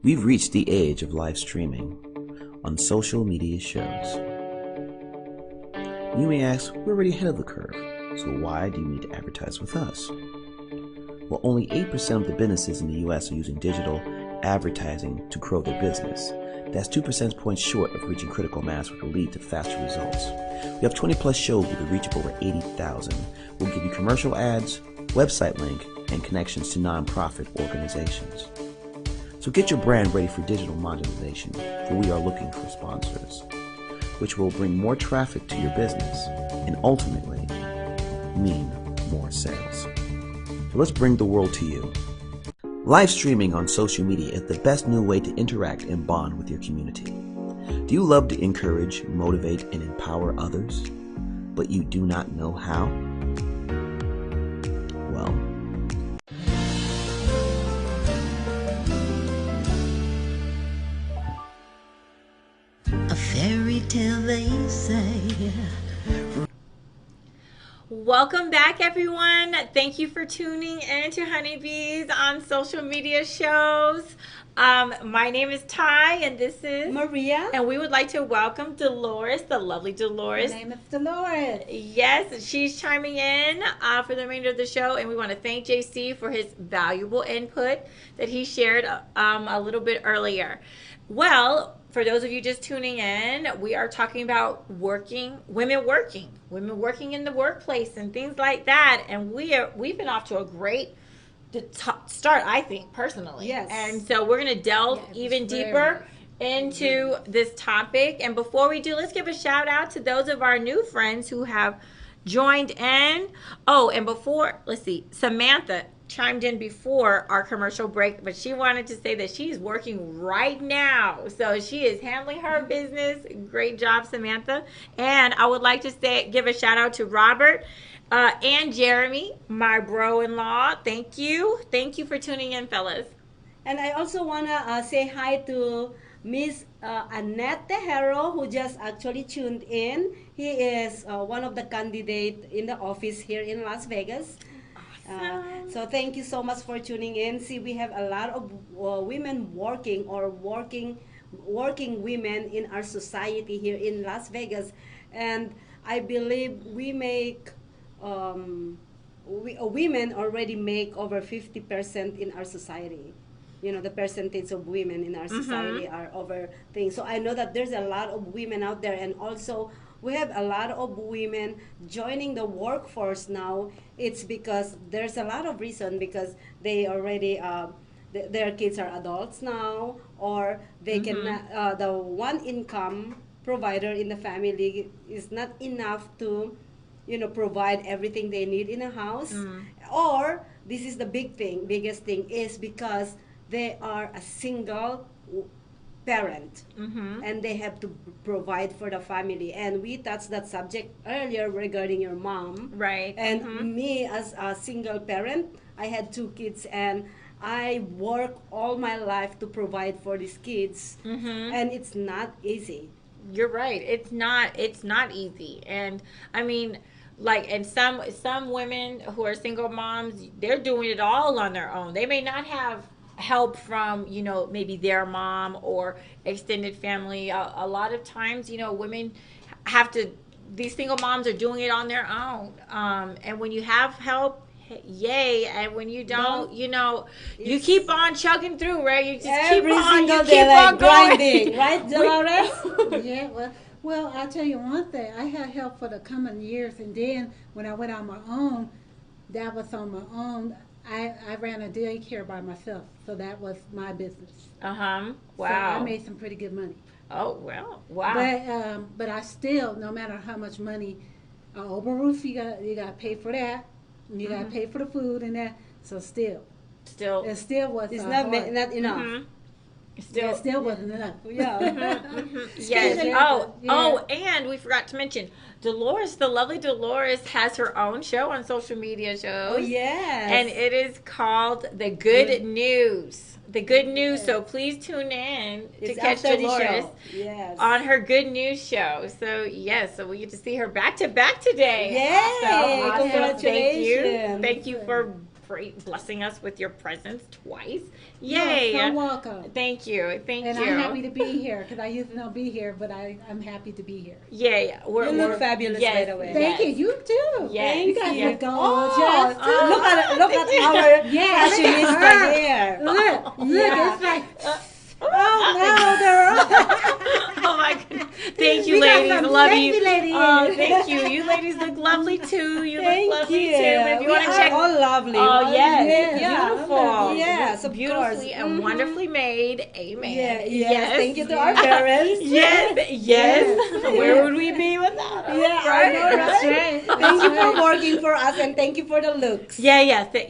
We've reached the age of live streaming on social media shows. You may ask, we're already ahead of the curve, so why do you need to advertise with us? Well, only 8% of the businesses in the US are using digital advertising to grow their business. That's 2 percentage points short of reaching critical mass, which will lead to faster results. We have 20 plus shows with a reach of over 80,000. We'll give you commercial ads, website link, and connections to nonprofit organizations. So get your brand ready for digital monetization, for we are looking for sponsors, which will bring more traffic to your business and ultimately mean more sales. So let's bring the world to you. Live streaming on social media is the best new way to interact and bond with your community. Do you love to encourage, motivate, and empower others, but you do not know how? Well, a fairy tale they say. Welcome back, everyone. Thank you for tuning in to Honeybees on social media shows. My name is Ty, and this is Maria. And we would like to welcome Dolores, the lovely Dolores. My name is Dolores. Yes, she's chiming in for the remainder of the show, and we want to thank JC for his valuable input that he shared a little bit earlier. Well, for those of you just tuning in, we are talking about women working in the workplace and things like that. And we've been off to a great start, I think, personally. Yes. And so we're going to delve even deeper into this topic. And before we do, let's give a shout out to those of our new friends who have joined in. Oh, and before, let's see, Samantha chimed in before our commercial break, but she wanted to say that she's working right now. So she is handling her business. Great job, Samantha. And I would like to give a shout out to Robert and Jeremy, my bro-in-law. Thank you. Thank you for tuning in, fellas. And I also want to say hi to Miss Annette Tejero, who just actually tuned in. He is one of the candidates in the office here in Las Vegas. So thank you so much for tuning in. See, we have a lot of women working women in our society here in Las Vegas, and I believe we make women already make over 50% in our society. You know, the percentage of women in our society are over things. So I know that there's a lot of women out there, and also we have a lot of women joining the workforce now. It's because there's a lot of reason, because they already their kids are adults now, or they can the one income provider in the family is not enough to, you know, provide everything they need in a house. Or this is the biggest thing is because they are a single parent, and they have to provide for the family. And we touched that subject earlier regarding your mom, right? And me as a single parent, I had 2 kids, and I work all my life to provide for these kids, and it's not easy. You're right. It's not easy. And I mean, like, and some women who are single moms, they're doing it all on their own. They may not have help from, you know, maybe their mom or extended family. A lot of times, you know, women have to, these single moms are doing it on their own. And when you have help, yay. And when you don't, you know, you keep on chugging through, right? You just keep on, you keep on grinding, right, Dolores? Yeah, well, I'll tell you one thing. I had help for the coming years, and then when I went on my own, that was on my own. I ran a daycare by myself, so that was my business. Wow. So I made some pretty good money. Oh, well, wow. But I still, no matter how much money, over roof, you got to pay for that. And you got to pay for the food and that. So still, it still was it's not enough. It still wasn't enough. Yeah. Yes. Oh, and we forgot to mention, Dolores, the lovely Dolores, has her own show on social media shows. Oh, yes. And it is called The Good News. The Good News. So please tune in to catch Dolores on her Good News show. So, yes, so we get to see her back to back today. Yay! So awesome. Congratulations. Thank you for blessing us with your presence twice. Yay! You're welcome. Thank you. And I'm happy to be here because I used to not be here, but I'm happy to be here. Yeah, you look fabulous, by the way. Thank you. You too. Yes. You guys look Look gorgeous. at our fashionista here. Look, it's like. Oh my goodness. Thank you, ladies. I love you. Ladies. Oh, thank you. You ladies look lovely too. You look lovely too. If you want to check, all lovely. Oh yes, beautiful. Yes, of beautifully course. and wonderfully made. Amen. Yes. Thank you to our parents. Yes. Where would we be without them? Yeah, right? I know, right? Thank you for working for us, and thank you for the looks. Yes, thank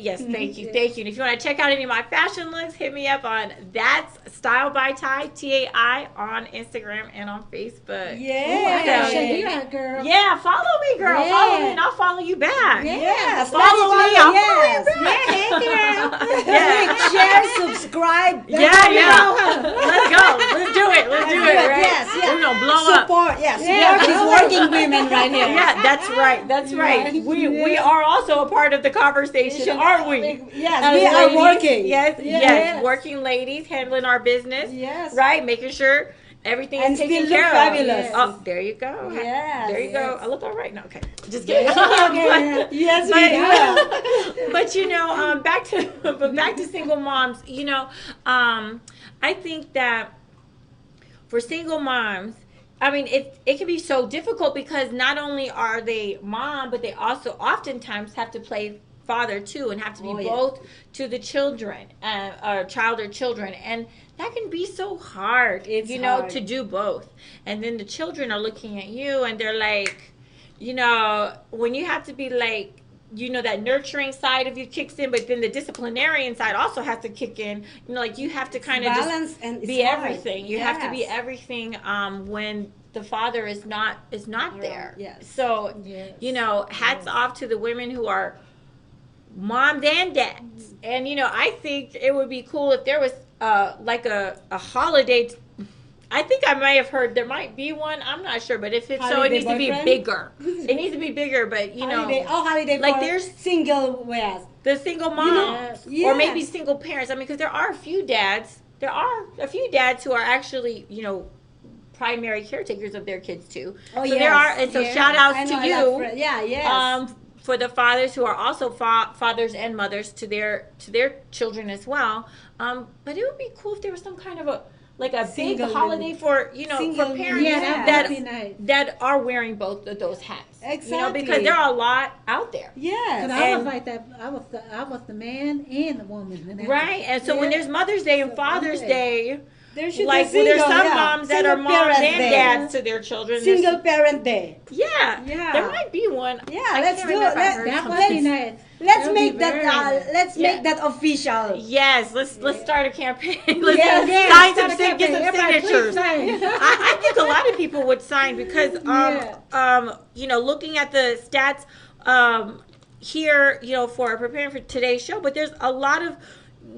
you. And if you want to check out any of my fashion looks, hit me up on That's Style by Ty, TAI, on Instagram and on Facebook. Yeah. Check you out, girl. Yeah, follow me, girl. Yeah. Follow me and I'll follow you back. Yes. Follow me, I'll follow you back. Like, share, subscribe. Yeah. Let's go. Let's do it. Right? Yes. We're going to blow up. Support these working women right here. Yeah, that's right. We are also a part of the conversation, aren't we? Yes, we are working. Yes. Working ladies, handling our business. Yes. Right? Making sure everything is taken care of. Fabulous. Oh, there you go. Yes. There you go. I look all right now. Okay. Just kidding. Yes, we do. But you know, back to single moms. You know, I think that for single moms, I mean, it can be so difficult because not only are they mom, but they also oftentimes have to play father too, and have to be both to the children, or child or children, and that can be so hard. It's hard to do both. And then the children are looking at you, and they're like, you know, when you have to be like, you know, that nurturing side of you kicks in, but then the disciplinarian side also has to kick in. You know, like you have to kind of just be everything. You have to be everything when the father is not there. Yes. So, you know, hats off to the women who are moms and dads. And, you know, I think it would be cool if there was like a holiday. I think I may have heard there might be one. I'm not sure, but if it's so, it needs to be bigger. It needs to be bigger, but you know, holiday like for there's single the single moms, or maybe single parents. I mean, because there are a few dads. There are a few dads who are actually, you know, primary caretakers of their kids too. Oh, so there are, and so shout outs to you. For the fathers who are also fathers and mothers to their children as well. But it would be cool if there was some kind of a big holiday for, you know, for parents that are wearing both of those hats. Exactly. You know, because there are a lot out there. Yes. I was like that. I was the man and the woman. Right. And so when there's Mother's Day and Father's Day, There should like, be single, there's some yeah. moms that Single are moms parent and day. dads to their children. Single parent day. Yeah, Yeah. there might be one. Yeah, I let's can't do remember it. if I heard That something. would be nice. Let's That would make be that. very nice. Let's make that official. Yes, let's start a campaign. Let's Yes, sign start some, a campaign. get some Everybody, please signatures. sign. I think a lot of people would sign because, looking at the stats here, for preparing for today's show, but there's a lot of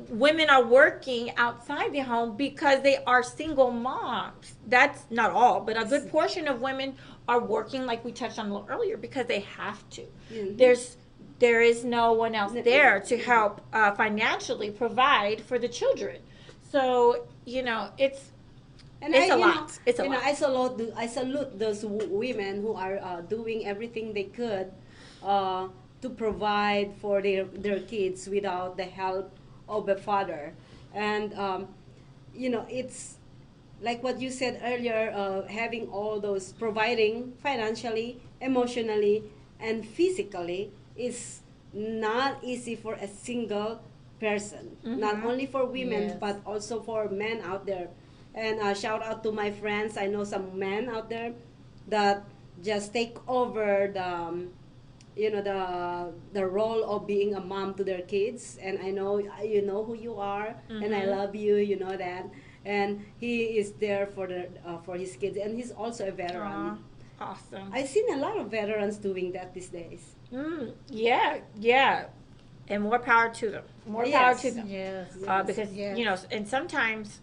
women are working outside the home because they are single moms. That's not all, but a good portion of women are working, like we touched on a little earlier, because they have to. Mm-hmm. There is no one else there to help financially provide for the children. So, it's a lot. It's a lot. I salute those women who are doing everything they could to provide for their kids without the help of a father. And, it's like what you said earlier, having all those, providing financially, emotionally, and physically is not easy for a single person. Mm-hmm. Not only for women, Yes. but also for men out there. And shout out to my friends. I know some men out there that just take over the role of being a mom to their kids. And I know you know who you are, and I Mhm. love you. You know that. And he is there for his kids, and he's also a veteran. Aw, awesome. I've seen a lot of veterans doing that these days. Yeah. And more power to them. More power Yes. to them. Yes. Because, yes. and sometimes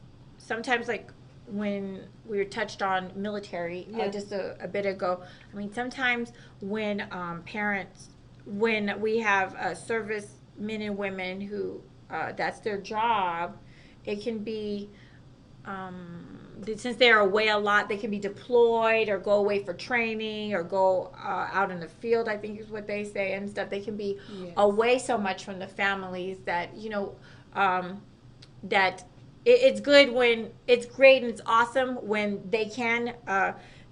like when we were touched on military Yeah. just a bit ago, I mean, sometimes when when we have service men and women who, that's their job, it can be, since they're away a lot, they can be deployed or go away for training or go out in the field, I think is what they say and stuff. They can be Yes. away so much from the families that, that it's good when, it's great and it's awesome when they can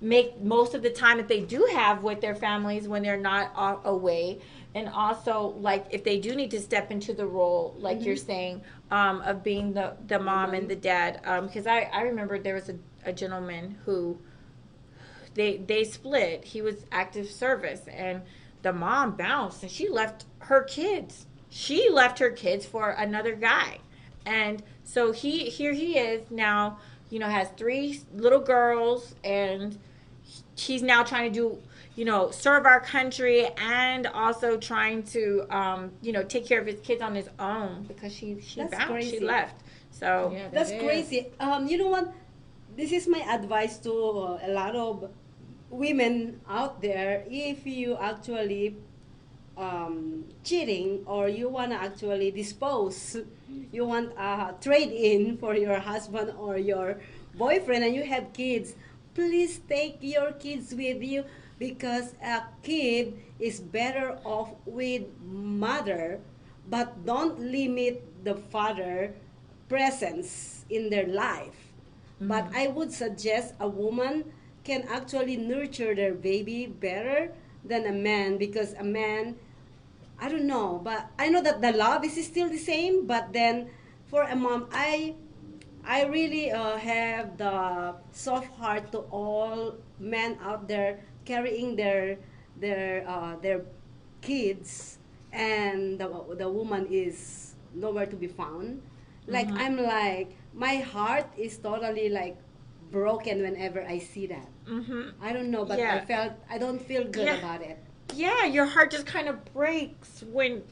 make most of the time that they do have with their families when they're not away. And also, like, if they do need to step into the role, like you're saying, of being the mom and the dad. Because I remember there was a gentleman who, they split. He was active service, and the mom bounced, and she left her kids. She left her kids for another guy. And so here he is now, has 3 little girls, and he's now trying to do, serve our country and also trying to, take care of his kids on his own because she That's bounced, crazy. she left. So Yeah, That's that is. crazy. You know what? This is my advice to a lot of women out there. If you actually cheating, or you want to actually dispose, you want a trade in for your husband or your boyfriend, and you have kids, please take your kids with you, because a kid is better off with mother, but don't limit the father presence in their life. But I would suggest a woman can actually nurture their baby better than a man, because a man, I don't know, but I know that the love is still the same. But then for a mom, I really have the soft heart to all men out there carrying their kids, and the woman is nowhere to be found. Like, Mhm. I'm like, my heart is totally like broken whenever I see that. I don't know, but Yeah. I don't feel good Yeah. about it. yeah, your heart just kind of breaks when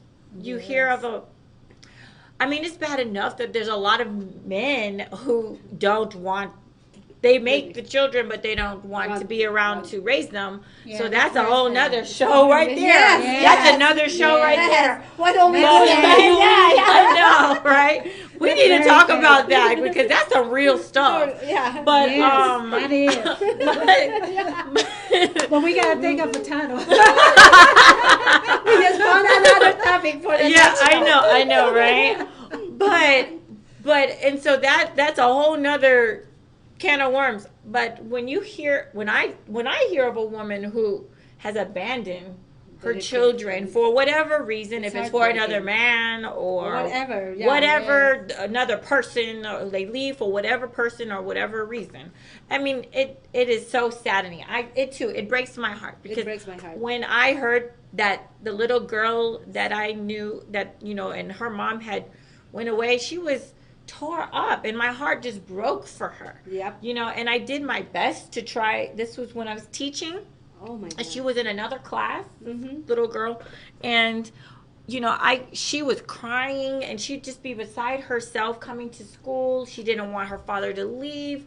you hear of I mean, it's bad enough that there's a lot of men who don't want, they make the children, but they don't want to be around to raise them. Yeah, So that's a that's whole right. nother show right there. Yes, That's yes, another show right yes. there. Why don't we do But- that? I know, right? We That's need to very talk good. about that because that's some real stuff. Yeah. But Yes, that is. but, But we gotta think of a title. We just found another topic for the yeah, next show. I know, right? But and so that's a whole nother can of worms. But when I hear of a woman who has abandoned her children for whatever reason, if it's for another heartbreaking. man or Whatever, yeah. whatever another person, or they leave for whatever person or whatever reason. I mean, it is so saddening. It breaks my heart because It breaks my heart. when I heard that the little girl that I knew that, you know, and her mom had went away, she was tore up and my heart just broke for her. Yep. You know, and I did my best to try. This was when I was teaching. Oh my God. She was in another class, little girl, and you know, she was crying and she'd just be beside herself coming to school. She didn't want her father to leave.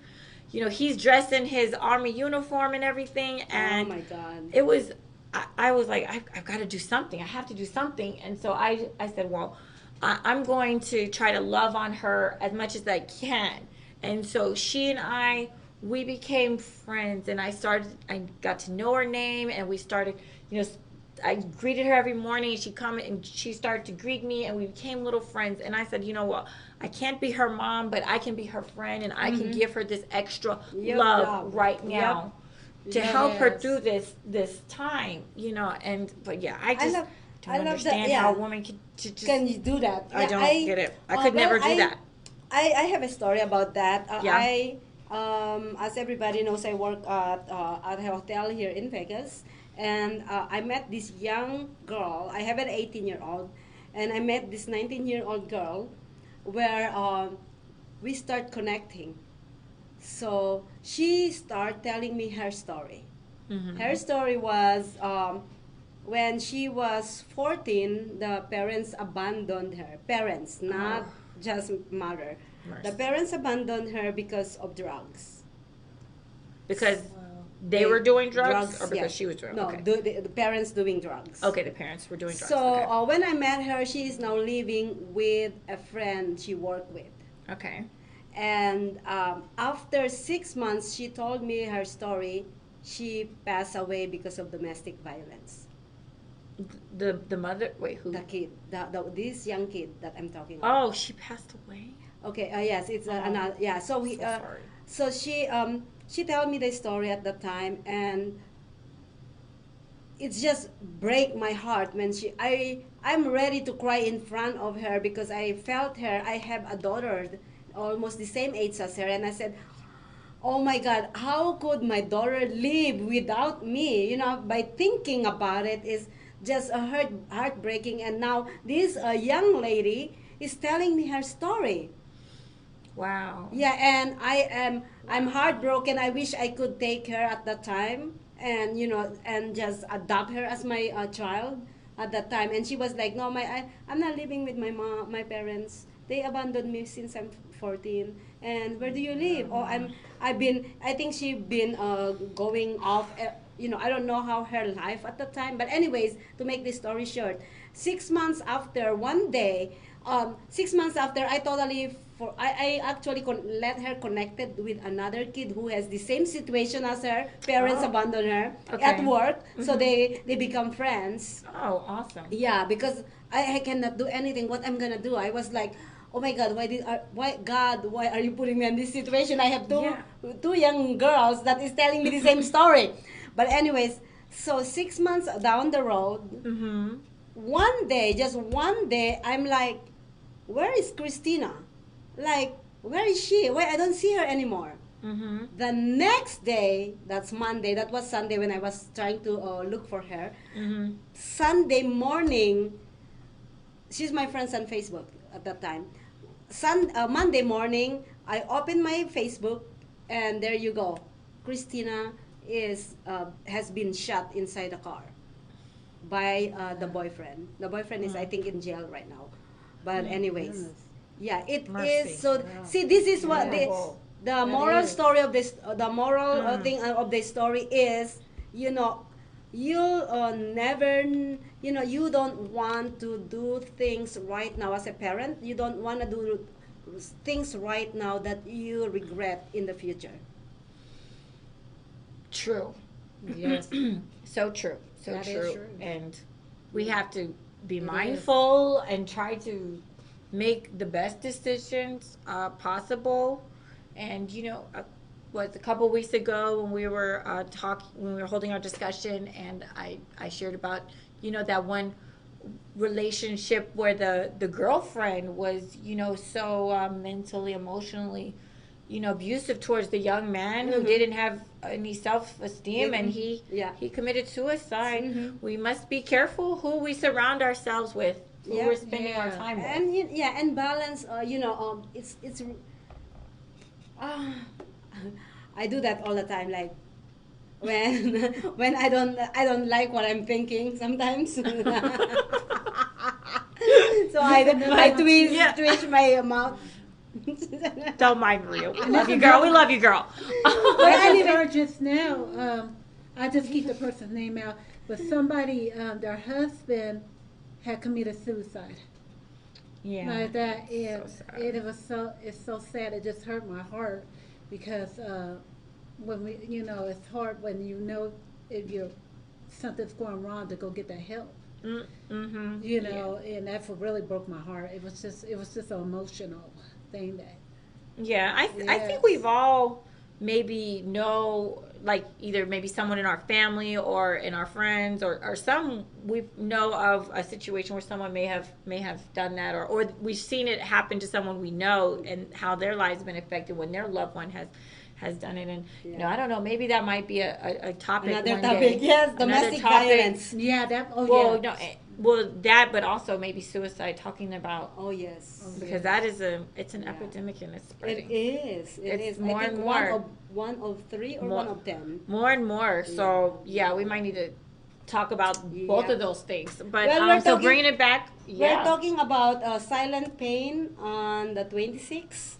You know, he's dressed in his army uniform and everything, and oh my God. it was. I was like, I've got to do something. I have to do something, and so I said, well, I'm going to try to love on her as much as I can, and so she and we became friends, and I got to know her name, and we started, you know, I greeted her every morning, and she'd come and she started to greet me, and we became little friends. And I said, you know what, I can't be her mom, but I can be her friend, and I can give her this extra love right now to help her through this time, you know. And but yeah, I just don't understand how a woman can you do that. I don't get it. I could never do that. I have a story about that. Yeah. As everybody knows, I work at a hotel here in Vegas, and I met this young girl. I have an 18-year-old, and I met this 19-year-old girl, where we start connecting. So she started telling me her story. Her story was when she was 14, the parents abandoned her. Parents, not just mother. The parents abandoned her because of drugs. Because they were doing drugs or because she was doing No, okay. the parents doing drugs. Okay, the parents were doing drugs. So when I met her, she is now living with a friend she worked with. Okay. And after 6 months, she told me her story. She passed away because of domestic violence. The mother, wait, who? The kid, this young kid that I'm talking Oh, about. she passed away. Okay. Yes, it's another. Yeah. So we. Sorry. So she told me the story at the time, and it just break my heart when I'm ready to cry in front of her because I felt her. I have a daughter, almost the same age as her, and I said, oh my God, how could my daughter live without me? You know, by thinking about it is just heartbreaking. And now this young lady is telling me her story. Wow. Yeah, and I'm heartbroken. I wish I could take her at that time, and you know, and just adopt her as my child at that time. And she was like, no, I'm not living with my parents. They abandoned me since I'm 14. And where do you live? Oh, I think she's been going off. You know, I don't know how her life at the time. But anyways, to make this story short, 6 months after, one day, 6 months after, I actually let her connected with another kid who has the same situation as her. Parents abandoned her at work, so they become friends. Oh, awesome. Yeah, because I cannot do anything. What I'm gonna do? I was like, oh my God, why are you putting me in this situation? I have two young girls that is telling me the same story. But anyways, so 6 months down the road, one day, just one day, I'm like, where is Christina? Like, where is she? Why I don't see her anymore? The next day, that's Monday, that was Sunday when I was trying to look for her. Sunday morning, she's my friend on Facebook at that time. Monday morning, I opened my Facebook, and there you go. Christina has been shot inside the car by the boyfriend. The boyfriend is, I think, in jail right now. But anyways, yeah, it is. So see, this is what the moral story of this. The moral thing of the story is, you know, you never, you know, you don't want to do things right now as a parent. You don't want to do things right now that you regret in the future. True. Yes. So true. So That is true. true. And we have to be mindful and try to make the best decisions possible. And you know, was a couple weeks ago when we were when we were holding our discussion, and I shared about, that one relationship where the girlfriend was, so mentally, emotionally, abusive towards the young man who didn't have any self-esteem, and he committed suicide. We must be careful who we surround ourselves with, who we're spending our time with. And balance. It's. I do that all the time. Like when I don't like what I'm thinking sometimes. So I twitch my mouth. Don't mind Maria. We love you, girl. We love you, girl. I heard just now. I just keep the person's name out, but somebody, their husband, had committed suicide. Yeah. Like that. It's so sad. It just hurt my heart because when we, it's hard when if something's going wrong to go get that help. Mm-hmm. And that's what really broke my heart. It was just an emotional thing that. Yeah, I think we've all maybe like either maybe someone in our family or in our friends or some we know of a situation where someone may have done that or we've seen it happen to someone we know and how their lives have been affected when their loved one has done it. And I don't know, maybe that might be a topic. Another topic, yes, domestic violence. Yeah, that. That, but also maybe suicide. Talking about. Oh yes. Because that is it's an epidemic and it's spreading. It is. It's more and more. One of 3 or one of 10. More and more. So we might need to talk about both of those things. But so bringing it back. We're talking about silent pain on the 26th.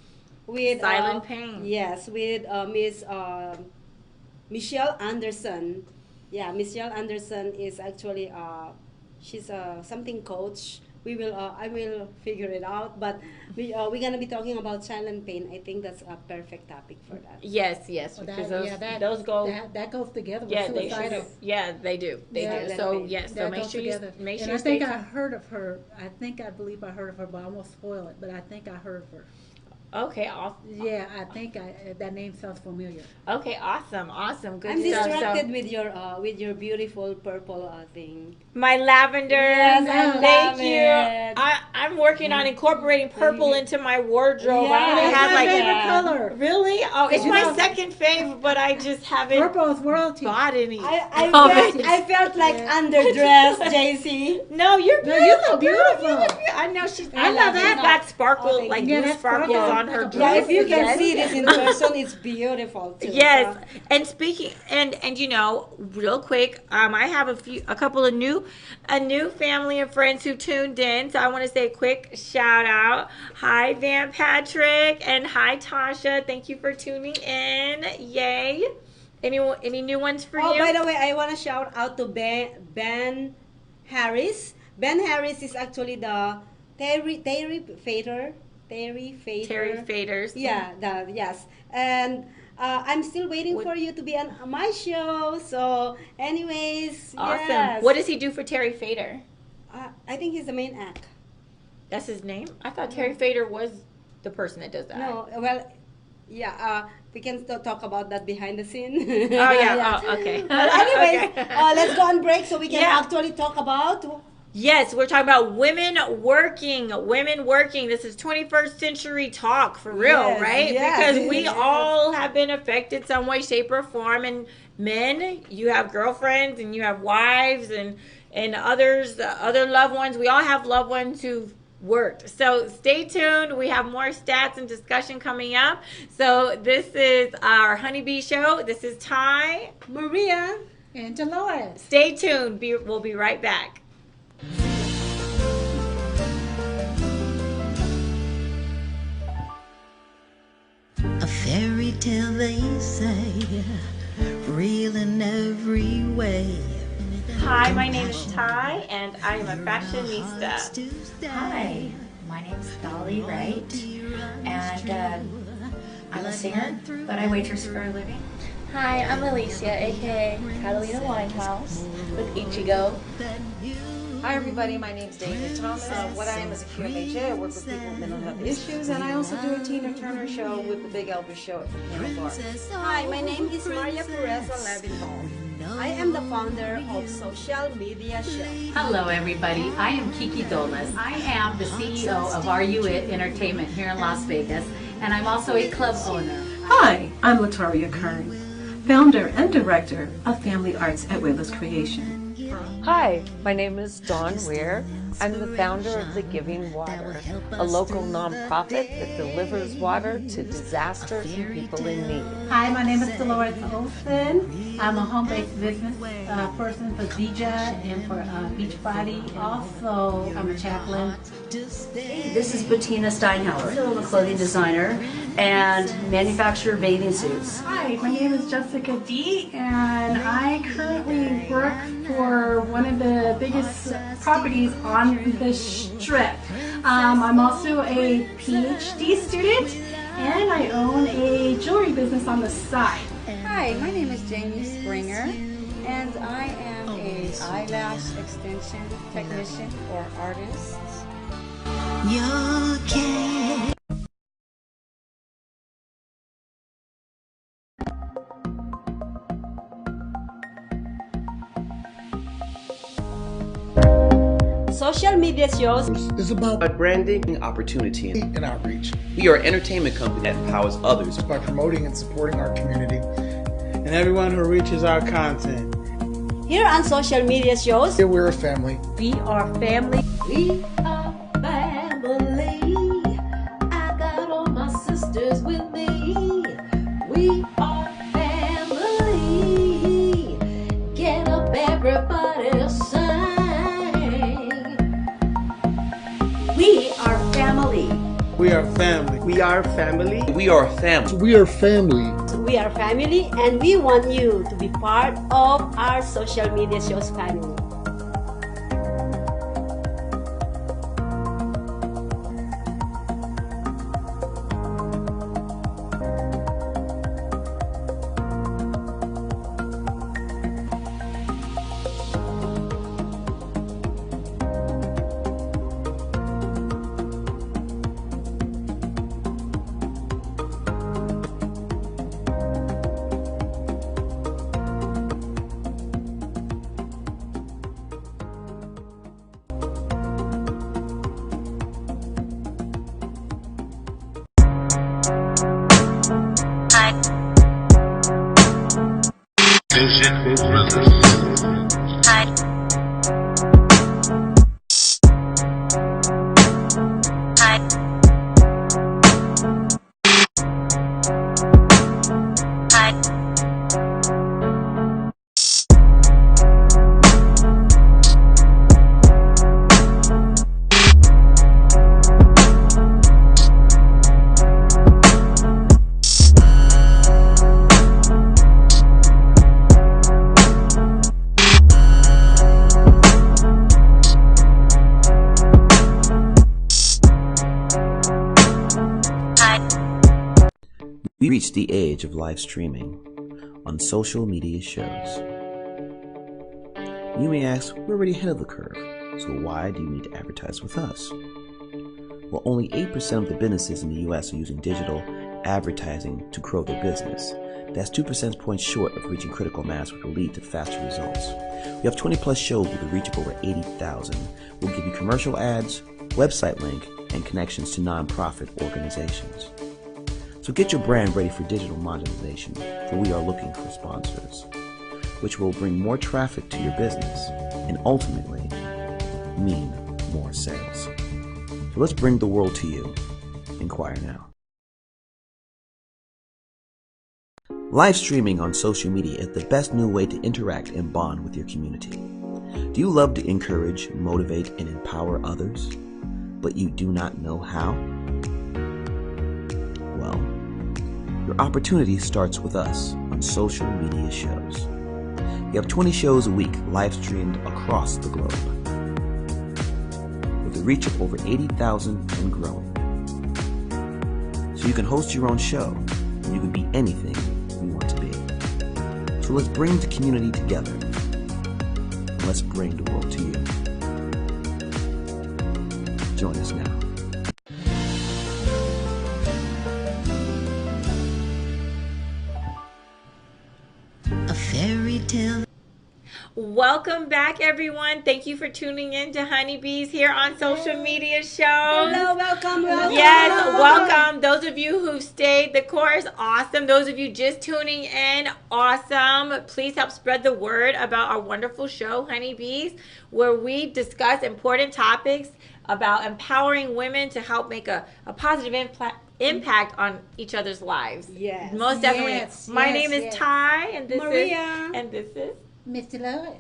With silent pain. Yes, with Miss Michelle Anderson. Yeah, Michelle Anderson is actually she's a something coach. I will figure it out, but we're gonna be talking about silent pain. I think that's a perfect topic for that. Yes, because those go that goes together with suicidal. They do. They do. So so make sure you I think I heard of her. I believe I heard of her, but I won't spoil it. But I think I heard of her. Okay, awesome. Yeah, I think that name sounds familiar. Okay, awesome, good I'm stuff. distracted with your beautiful purple thing. My lavender. Yes, thank you. I'm working on incorporating purple into my wardrobe. Yeah, I have my favorite color. Really? Oh, it's my second favorite, but I just haven't purple is royalty. Bought any. I felt like underdressed, JC. No, you're beautiful. You look beautiful. I know I love that. Black sparkle, like blue sparkles on her dress. Yeah, if you can see this in person, it's beautiful too. Yes, and speaking and real quick, I have a couple of new family and friends who tuned in. So I want to say a quick shout out. Hi, Van Patrick, and hi, Tasha. Thank you for tuning in. Yay! Any new ones for you? Oh, by the way, I want to shout out to Ben Harris. Ben Harris is actually the Terry Faders. Yeah, yes. And I'm still waiting for you to be on my show. So, anyways, awesome. Yes. What does he do for Terry Fader? I think he's the main act. That's his name? I thought Terry Fader was the person that does that. No, well, yeah. We can still talk about that behind the scene. Oh yeah. Oh, okay. But anyways, let's go on break so we can actually talk about. Yes, we're talking about women working. This is 21st century talk for real, right? Yes, because we all have been affected some way, shape, or form. And men, you have girlfriends and you have wives and other loved ones. We all have loved ones who've worked. So stay tuned. We have more stats and discussion coming up. So this is our Honeybee Show. This is Ty, Maria, and Dolores. Stay tuned. We'll be right back. A fairy tale, they say, real in every way. Hi, my name is Ty, and I am a fashionista. Hi, my name is Dolly Wright, and I'm a singer, but I waitress for a living. Hi, I'm Alicia, aka Catalina Winehouse with Ichigo. Hi everybody, my name is David Thomas. What I am is a QMHA. I work with people with mental health issues, and I also do a Tina Turner show with the Big Elvis show at the Piano Bar. Hi, my name is Maria Pureza Levinthal. I am the founder of Social Media Show. Hello everybody, I am Kiki Dolas. I am the CEO of Are You It Entertainment here in Las Vegas, and I'm also a club owner. Hi, I'm Latoria Kern, founder and director of Family Arts at Wayla's Creation. Hi, my name is Dawn Weir. I'm the founder of The Giving Water, a local nonprofit that delivers water to disasters and people in need. Hi, my name is Dolores Olson. I'm a home-based business person for Zija and for Beachbody. Also, I'm a chaplain. This is Bettina Steinhauer. I'm a clothing designer and manufacture bathing suits. Hi, my name is Jessica D, and I currently work for one of the biggest properties on the Strip. I'm also a PhD student, and I own a jewelry business on the side. Hi, my name is Jamie Springer, and I am a eyelash extension technician or artist. You can. Social media shows is about branding, opportunity, and outreach. We are an entertainment company that empowers others by promoting and supporting our community and everyone who reaches our content. Here on social media shows, here we're a family. We are family. We are family. I got all my sisters with me. We are family. Get up, everybody, sing. We are family. We are family. We are family. We are family. We are family. We are family, and we want you to be part of our social media shows family. Vision Brothers. Hi. Hi. Hi. We reached the age of live streaming on social media shows. You may ask, we're already ahead of the curve, so why do you need to advertise with us? Well, only 8% of the businesses in the US are using digital advertising to grow their business. That's 2 percentage points short of reaching critical mass, which will lead to faster results. We have 20 plus shows with a reach of over 80,000. We'll give you commercial ads, website link, and connections to nonprofit organizations. So get your brand ready for digital monetization, for we are looking for sponsors, which will bring more traffic to your business and ultimately mean more sales. So let's bring the world to you. Inquire now. Live streaming on social media is the best new way to interact and bond with your community. Do you love to encourage, motivate, and empower others, but you do not know how? Well, your opportunity starts with us on social media shows. We have 20 shows a week live streamed across the globe with a reach of over 80,000 and growing. So you can host your own show and you can be anything you want to be. So let's bring the community together and let's bring the world to you. Join us now. A fairy tale. welcome back, everyone. Thank you for tuning in to Honeybees here on social media shows. Hello, welcome. Yes, welcome. Those of you who've stayed the course, awesome. Those of you just tuning in, awesome. Please help spread the word about our wonderful show, Honeybees, where we discuss important topics about empowering women to help make a positive impact on each other's lives. Yes. Most definitely. Yes, My yes, name is yes. Ty, and this Maria. is Mr. Lloyd.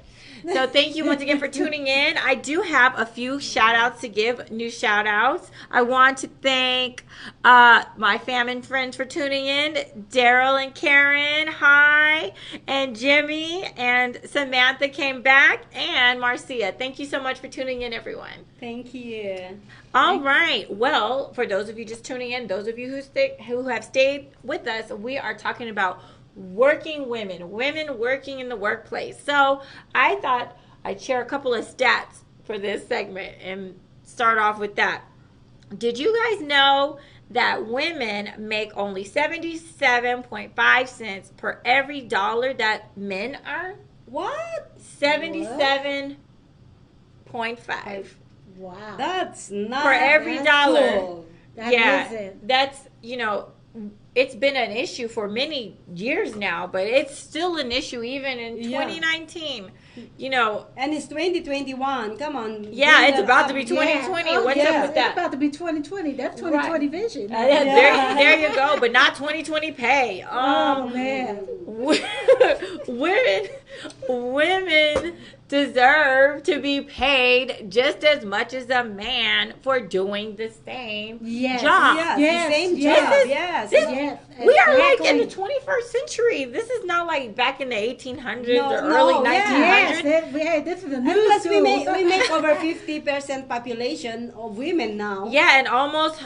So thank you once again for tuning in. I do have a few shout outs to give, new shout outs. I want to thank my fam and friends for tuning in. Daryl and Karen, hi. And Jimmy and Samantha came back. And Marcia, thank you so much for tuning in, everyone. Thank you. All right. Well, for those of you just tuning in, those of you who have stayed with us, we are talking about working women working in the workplace. So I thought I'd share a couple of stats for this segment and start off with that. Did you guys know that women make only 77.5 cents per every dollar that men earn? What? 77.5. Wow. That's not For every dollar. cool. That Yeah, isn't. that's, it's been an issue for many years now, but it's still an issue even in Yeah. 2019. And it's 2021. Come on. Yeah, bring it's that about up. to be 2020. Yeah. Oh, What's yeah. up with It's that? about to be 2020. That's 2020 vision. There you go, but not 2020 pay. Oh, man. Women deserve to be paid just as much as a man for doing the same Yes. job. Yes, Yes, the same yes. job. Yes. Yes. We are like in the exactly. 21st century. This is not like back in the 1800s No, or no, early yeah. 1900s. Yes, this is a And new plus, we school. make over 50% population of women now. Yeah, and almost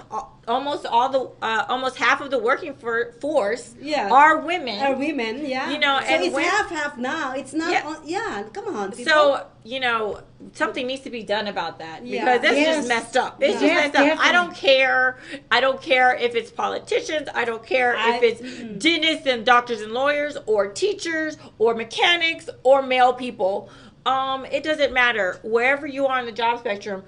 half of the working force Yeah. are women. Are women, yeah. You know, so and it's when- half now. It's not. Yeah. Come on. People. So, something needs to be done about that Yeah. because that's Yes. just messed up. It's just Yes, messed up. I definitely. don't care. I don't care if it's politicians. I don't care if it's dentists and doctors and lawyers or teachers or mechanics or male people. It doesn't matter. Wherever you are on the job spectrum,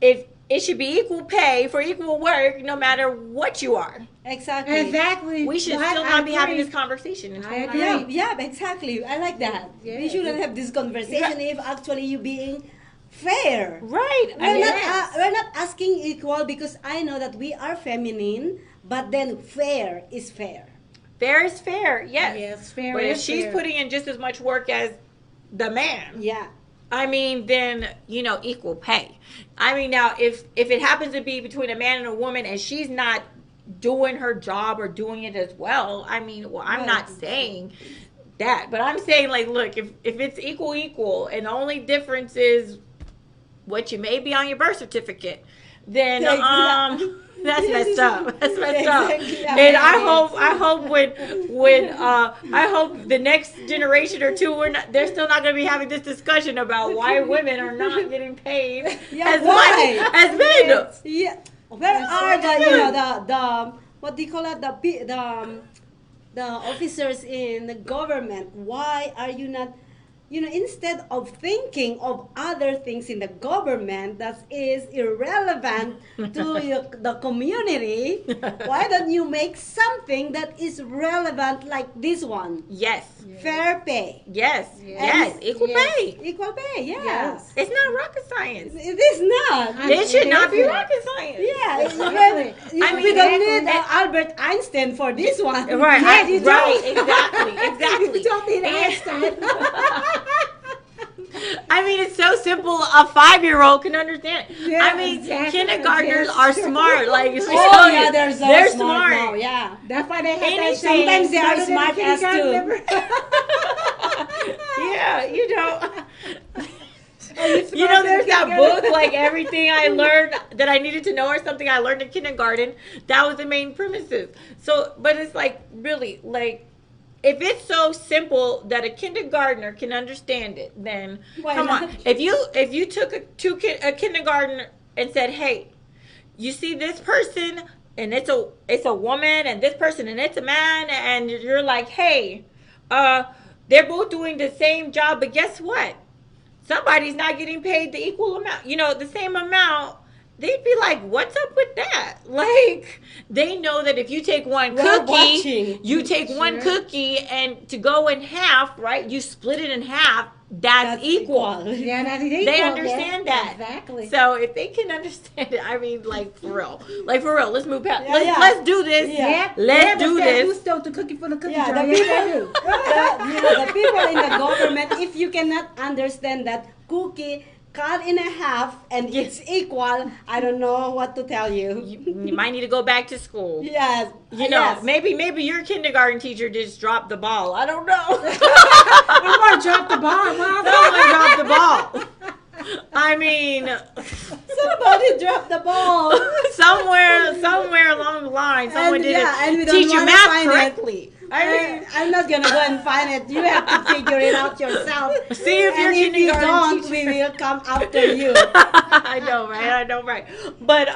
if it should be equal pay for equal work, no matter what you are. Exactly. Exactly. We should I still not be having agree. this conversation. In I agree. 2019. Yeah, exactly. I like that. Yeah. We shouldn't have this conversation if actually you being fair. Right. We're not asking equal because I know that we are feminine, but then fair is fair. Fair is fair. Yes. Yes, fair But if is she's fair. putting in just as much work as the man, Yeah. I mean, then equal pay. I mean, now if it happens to be between a man and a woman, and she's not doing her job or doing it as well, I mean, I'm not saying that, but I'm saying like, look, if it's equal, and the only difference is what you may be on your birth certificate, then that's messed up. That's messed up. Exactly. And I hope I hope the next generation or two, they're still not going to be having this discussion about why women are not getting paid as much as men. Yeah. Where are the what do you call it, the officers in the government? Why are you not, instead of thinking of other things in the government that is irrelevant to the community, why don't you make something that is relevant like this one? Yes. Fair pay. Yes. Yes. Equal pay. Equal pay, yes. Yes. It's not rocket science. It is not. It should not be rocket science. Yeah, Exactly. we don't need Albert Einstein for this one. Right. Yes, you don't. Exactly. You don't need Einstein. I mean, it's so simple. A 5-year-old can understand. Yeah, I mean, exactly. kindergartners Yes. are smart. Like, Oh yeah, they're so smart now. Yeah. That's why they have that. Anything. Sometimes they are Smarter than smart as kindergarten too. Yeah, You there's that book, like everything I learned that I needed to know or something I learned in kindergarten. That was the main premises. So, but it's like, really, like, if it's so simple that a kindergartner can understand it, then Why come not? on. If you took a kindergartner and said, "Hey, you see this person, and it's a woman, and this person, and it's a man," and you're like, "Hey, they're both doing the same job, but guess what? somebody's not getting paid the equal amount, the same amount, they'd be like, what's up with that? Like, they know that if you take one cookie, and to go in half, right? You split it in half, that's equal. Yeah, that's equal. They understand that. Exactly. So if they can understand it, I mean, like for real, let's move past. Let's do this. Yeah. Let's do this. Who stole the cookie from the cookie Yeah, jar? the people, the people in the government, if you cannot understand that cookie cut in a half and it's equal, I don't know what to tell you. You might need to go back to school. Yes. Maybe your kindergarten teacher just dropped the ball. I don't know. Someone dropped the ball. Someone dropped the ball. I mean, somebody dropped the ball. somewhere along the line, someone didn't teach you math correctly. I'm not gonna go and find it. You have to figure it out yourself. See if you're if you don't, we will come after you. I know, right? But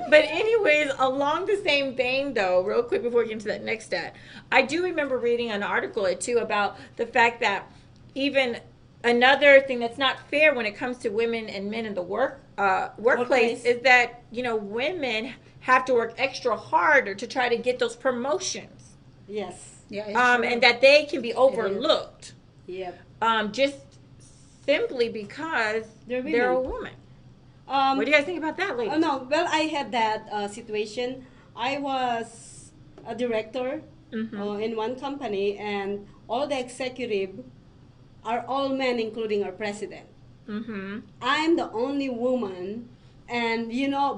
but anyways, along the same vein, though, real quick before we get into that next stat, I do remember reading an article or two about the fact that even another thing that's not fair when it comes to women and men in the workplace is that women have to work extra harder to try to get those promotions. Yes. Yeah. And that they can be overlooked. Yep. Just simply because they're a woman. What do you guys think about that, ladies? No. Well, I had that situation. I was a director in one company, and all the executive are all men, including our president. I'm the only woman. And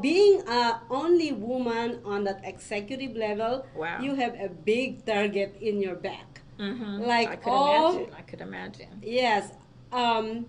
being a only woman on that executive level, you have a big target in your back. Like I could imagine. Yes, I'm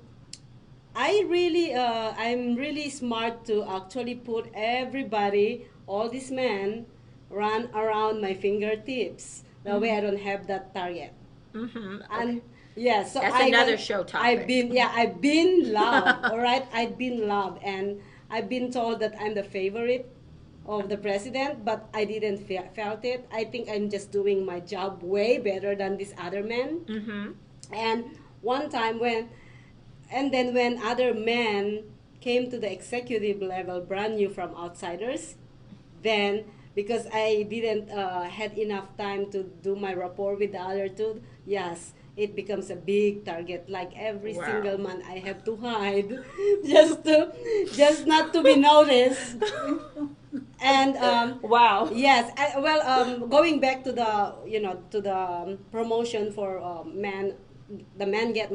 really smart to actually put everybody, all these men, run around my fingertips. That way, I don't have that target. And yeah, so that's another show topic. I've been loved. All right, I've been loved, and I've been told that I'm the favorite of the president, but I didn't felt it. I think I'm just doing my job way better than these other men. And one time when other men came to the executive level, brand new from outsiders, then because I didn't had enough time to do my rapport with the other two, yes, it becomes a big target. Like every single month, I have to hide just not to be noticed. And yes. Going back to the promotion for men, the men get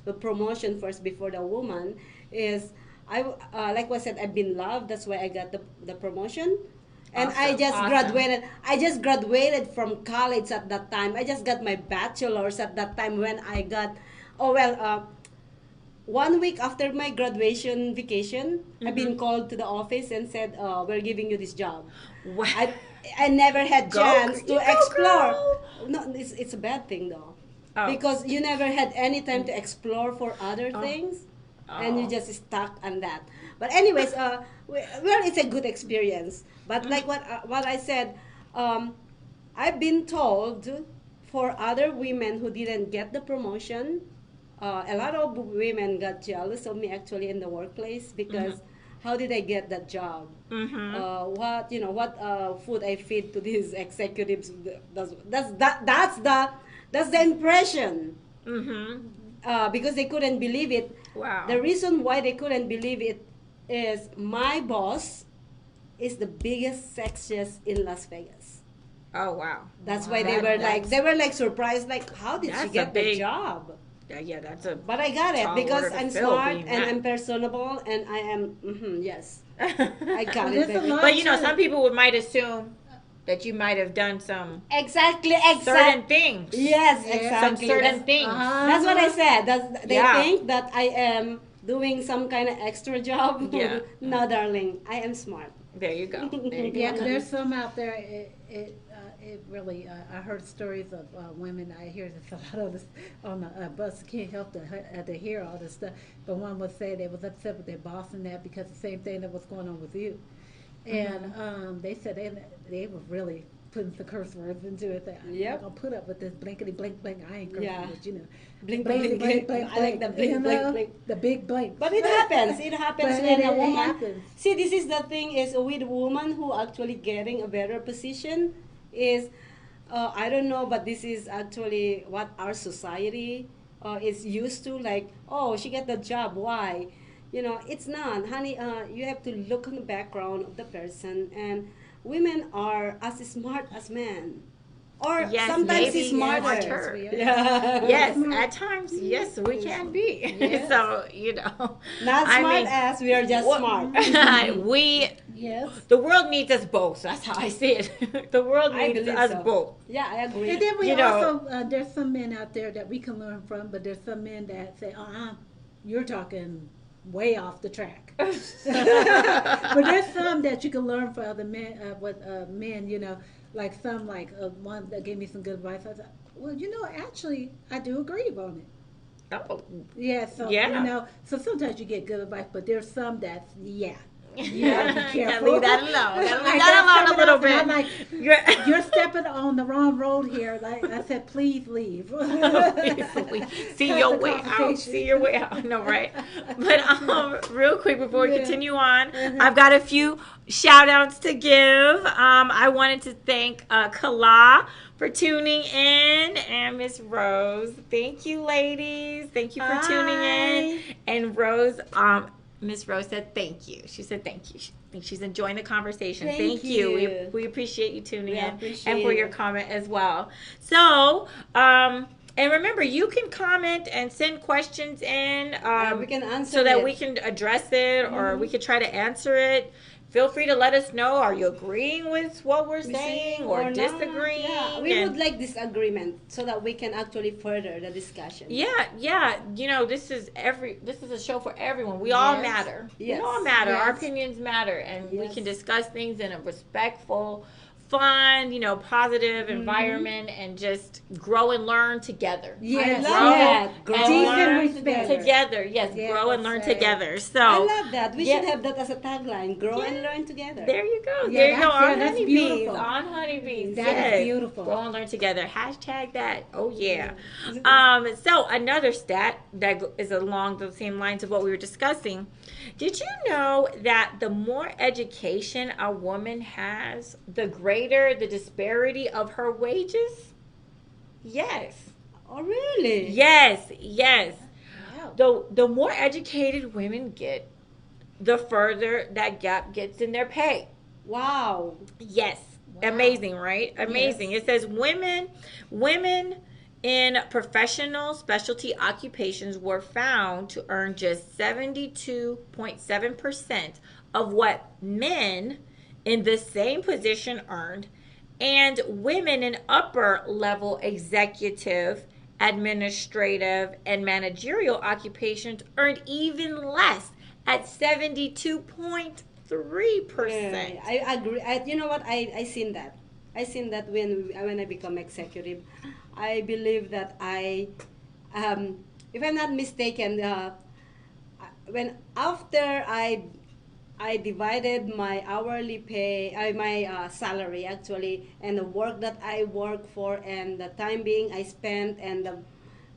the promotion first before the woman. Is like I said, I've been loved. That's why I got the promotion. And Awesome. I just graduated from college at that time. I just got my bachelor's at that time when I got, 1 week after my graduation vacation, I've been called to the office and said, we're giving you this job. Wow. I never had chance to explore. No, it's a bad thing though. Because you never had any time to explore for other things. And you just stuck on that. But anyways, it's a good experience. But like what I said, I've been told for other women who didn't get the promotion, a lot of women got jealous of me actually in the workplace because how did I get that job? What food I feed to these executives? That's the impression. Because they couldn't believe it. Wow. The reason why they couldn't believe it is my boss is the biggest sexiest in Las Vegas. Oh wow. That's why they were like surprised, like how did she get the job? Yeah, that's a. But I got it tall because order to I'm fill, smart being and that. I'm personable and I am yes. I got it. Baby. But some people might assume that you might have done some exactly certain things. Yes, exactly. Some certain things. That's what I said. They think that I am doing some kind of extra job. Yeah. No, darling, I am smart. There you go. Yeah, there's some out there. It really. I heard stories of women. I hear this a lot of this on the bus. Can't help to hear all this stuff. But one would say they was upset with their boss and that because the same thing that was going on with you. And they said they were really putting the curse words into it. That I'm Yep. not gonna put up with this blinkety blink blink. I ain't cursing, Yeah. but you know, Blink, basic blink, blink. I like the blink, you blink, know, blink. the big blink. But it happens. It happens But when it a woman. happens. See, this is the thing is with woman who actually getting a better position is, I don't know, but this is actually what our society is used to. Like, oh, she get the job. Why? You know, it's not, honey. You have to look on the background of the person, and women are as smart as men. Or Yes, sometimes maybe he's smarter. smarter. Yeah. Yes, at times, yes, we can be. Yes. So, you know. Not I smart mean, as we are just what- smart. we, Yes. the world needs us both. That's how I see it. The world I needs believe us so. both. Yeah, I agree. And then we You know- also there's some men out there that we can learn from, but there's some men that say, you're talking way off the track. But there's some that you can learn from other men, men, you know, like some, like one that gave me some good advice. I said, well, you know, actually, I do agree on it. Oh, Yeah, so, Yeah. you know, so sometimes you get good advice, but there's some that's, you gotta be Gotta careful. leave that alone. Gotta leave I that got alone a little someone else, and bit. I'm You're- like, you're stepping on the wrong road here. Like I said, please leave. See your way out. See your way out. No, right? But real quick before we Yeah. continue on, I've got a few shout outs to give. I wanted to thank Kala for tuning in and Miss Rose. Thank you, ladies. Thank you for tuning in. And Rose, Miss Rose said thank you. She said thank you. She thinks she's enjoying the conversation. Thank We you. appreciate you tuning We in appreciate and for your it. comment as well. So, and remember, you can comment and send questions in we can answer so that it. we can address it or we can try to answer it. Feel free to let us know. Are you agreeing with what we're saying or not. disagreeing? Yeah, we And- would like disagreement so that we can actually further the discussion. Yeah. You know, this is a show for everyone. We all Yes. matter. Yes. We all matter. Our Yes. opinions matter, and we Yes. can discuss things in a respectful, fun, positive environment, and just grow and learn together. Yes. I grow love that. Grow and and learn learn together. together. Yes, Yeah, grow and that's learn right. together. So I love that. We yeah. should have that as a tagline. Grow and learn together. There you go. Yeah, There you go. that's- yeah, On that's honeybees. beautiful. On honeybees. That is Yes. beautiful. Grow and learn together. Hashtag that. Oh yeah. So another stat that is along the same lines of what we were discussing. Did you know that the more education a woman has, the greater the disparity of her wages? Yes. Oh really? Yes. The more educated women get, the further that gap gets in their pay. Wow. Yes. Amazing, right? Amazing. It says women in professional specialty occupations were found to earn just 72.7% of what men in the same position earned, and women in upper level executive, administrative, and managerial occupations earned even less at 72.3%. I agree. You know what? I seen that. I seen that when I become executive. I believe that if I'm not mistaken, when after I divided my hourly pay, my salary actually, and the work that I work for, and the time being I spent, and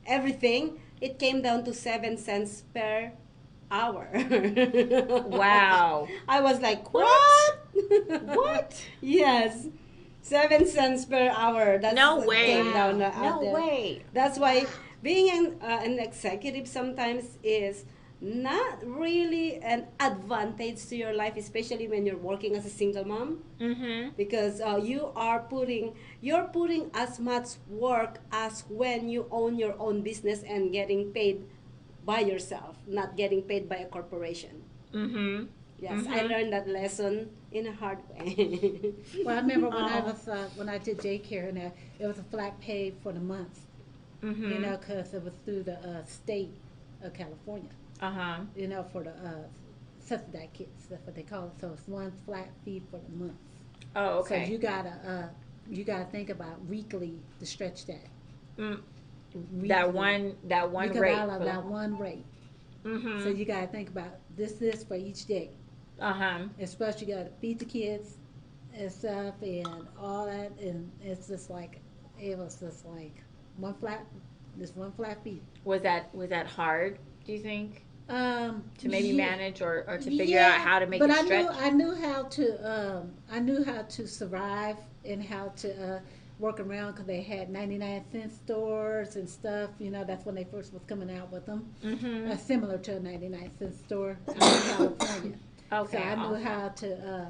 everything, it came down to 7 cents per hour. Wow. I was like, what? What? Yes. 7 cents per hour. That's No way. Came down No out there. way. That's why being an executive sometimes is not really an advantage to your life, especially when you're working as a single mom. Mm-hmm. Because you're putting as much work as when you own your own business and getting paid by yourself, not getting paid by a corporation. Mm-hmm. Yes, I learned that lesson in a hard way. Well, I remember when I did daycare, and it was a flat pay for the month. Mm-hmm. You know, because it was through the state of California. You know, for the subsidized kids. That's what they call it. So it's one flat fee for the month. Oh, okay. So you gotta think about weekly to stretch that. That one because rate. out of that one rate. Mm-hmm. So you gotta think about this for each day. And plus you gotta feed the kids, and stuff and all that, and it's just like it was just like one flat, just one flat feet. Was that hard? Do you think to maybe Yeah. manage or to figure out how to make but it I stretch? I knew how to survive and how to work around because they had 99-cent stores and stuff. You know, that's when they first was coming out with them. Mm-hmm. Similar to a 99-cent store out in California. Okay. So I knew awesome. how to,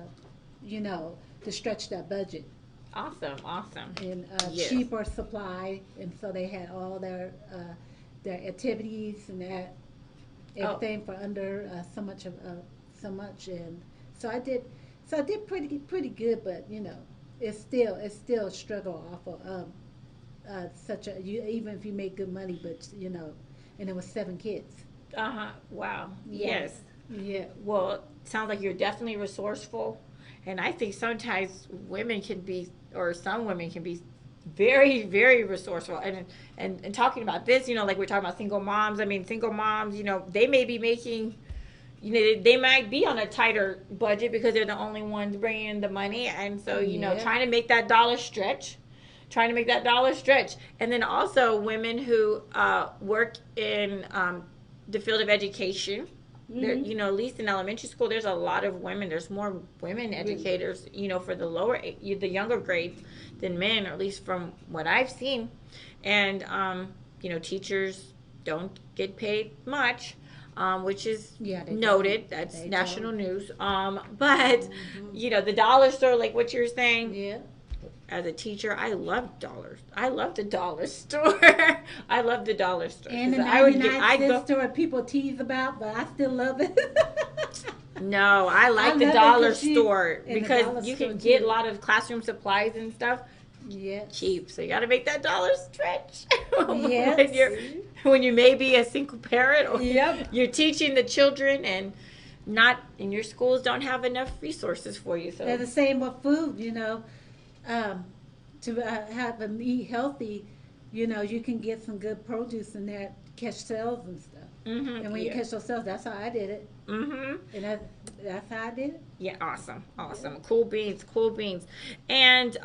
you know, to stretch that budget. Awesome. And Yes. cheaper supply, and so they had all their activities and that everything for under so much, and so I did pretty good, but you know, it's still a struggle off of even if you make good money, but you know, and it was 7 kids. Wow. Yeah. Yes. Yeah. Well, it sounds like you're definitely resourceful, and I think sometimes women can be, or some women can be, very, very resourceful. And talking about this, you know, like we're talking about single moms. I mean, single moms, you know, they may be making, you know, they might be on a tighter budget because they're the only ones bringing in the money, and so you know, Yeah. trying to make that dollar stretch. And then also women who work in the field of education. There, you know, at least in elementary school, there's a lot of women. There's more women educators, you know, for the the younger grades than men, or at least from what I've seen. And you know, teachers don't get paid much, which is noted. That's national news. But you know, the dollar store, like what you're saying. Yeah. As a teacher, I love dollars. I love the dollar store. I love the dollar store. And the 'Cause 99-cent store people tease about, but I still love it. No, I like the love it dollar 'cause store in the because dollar you store, can get too. a lot of classroom supplies and stuff cheap. So you got to make that dollar stretch Yes. when you may be a single parent or Yep. you're teaching the children and your schools don't have enough resources for you. So They're the same with food, you know. To have them eat healthy, you know, you can get some good produce in there, catch sales and stuff. Mhm, And when you yeah. catch those sales, that's how I did it. Mhm. And that's how I did it. Yeah, awesome. Cool beans. And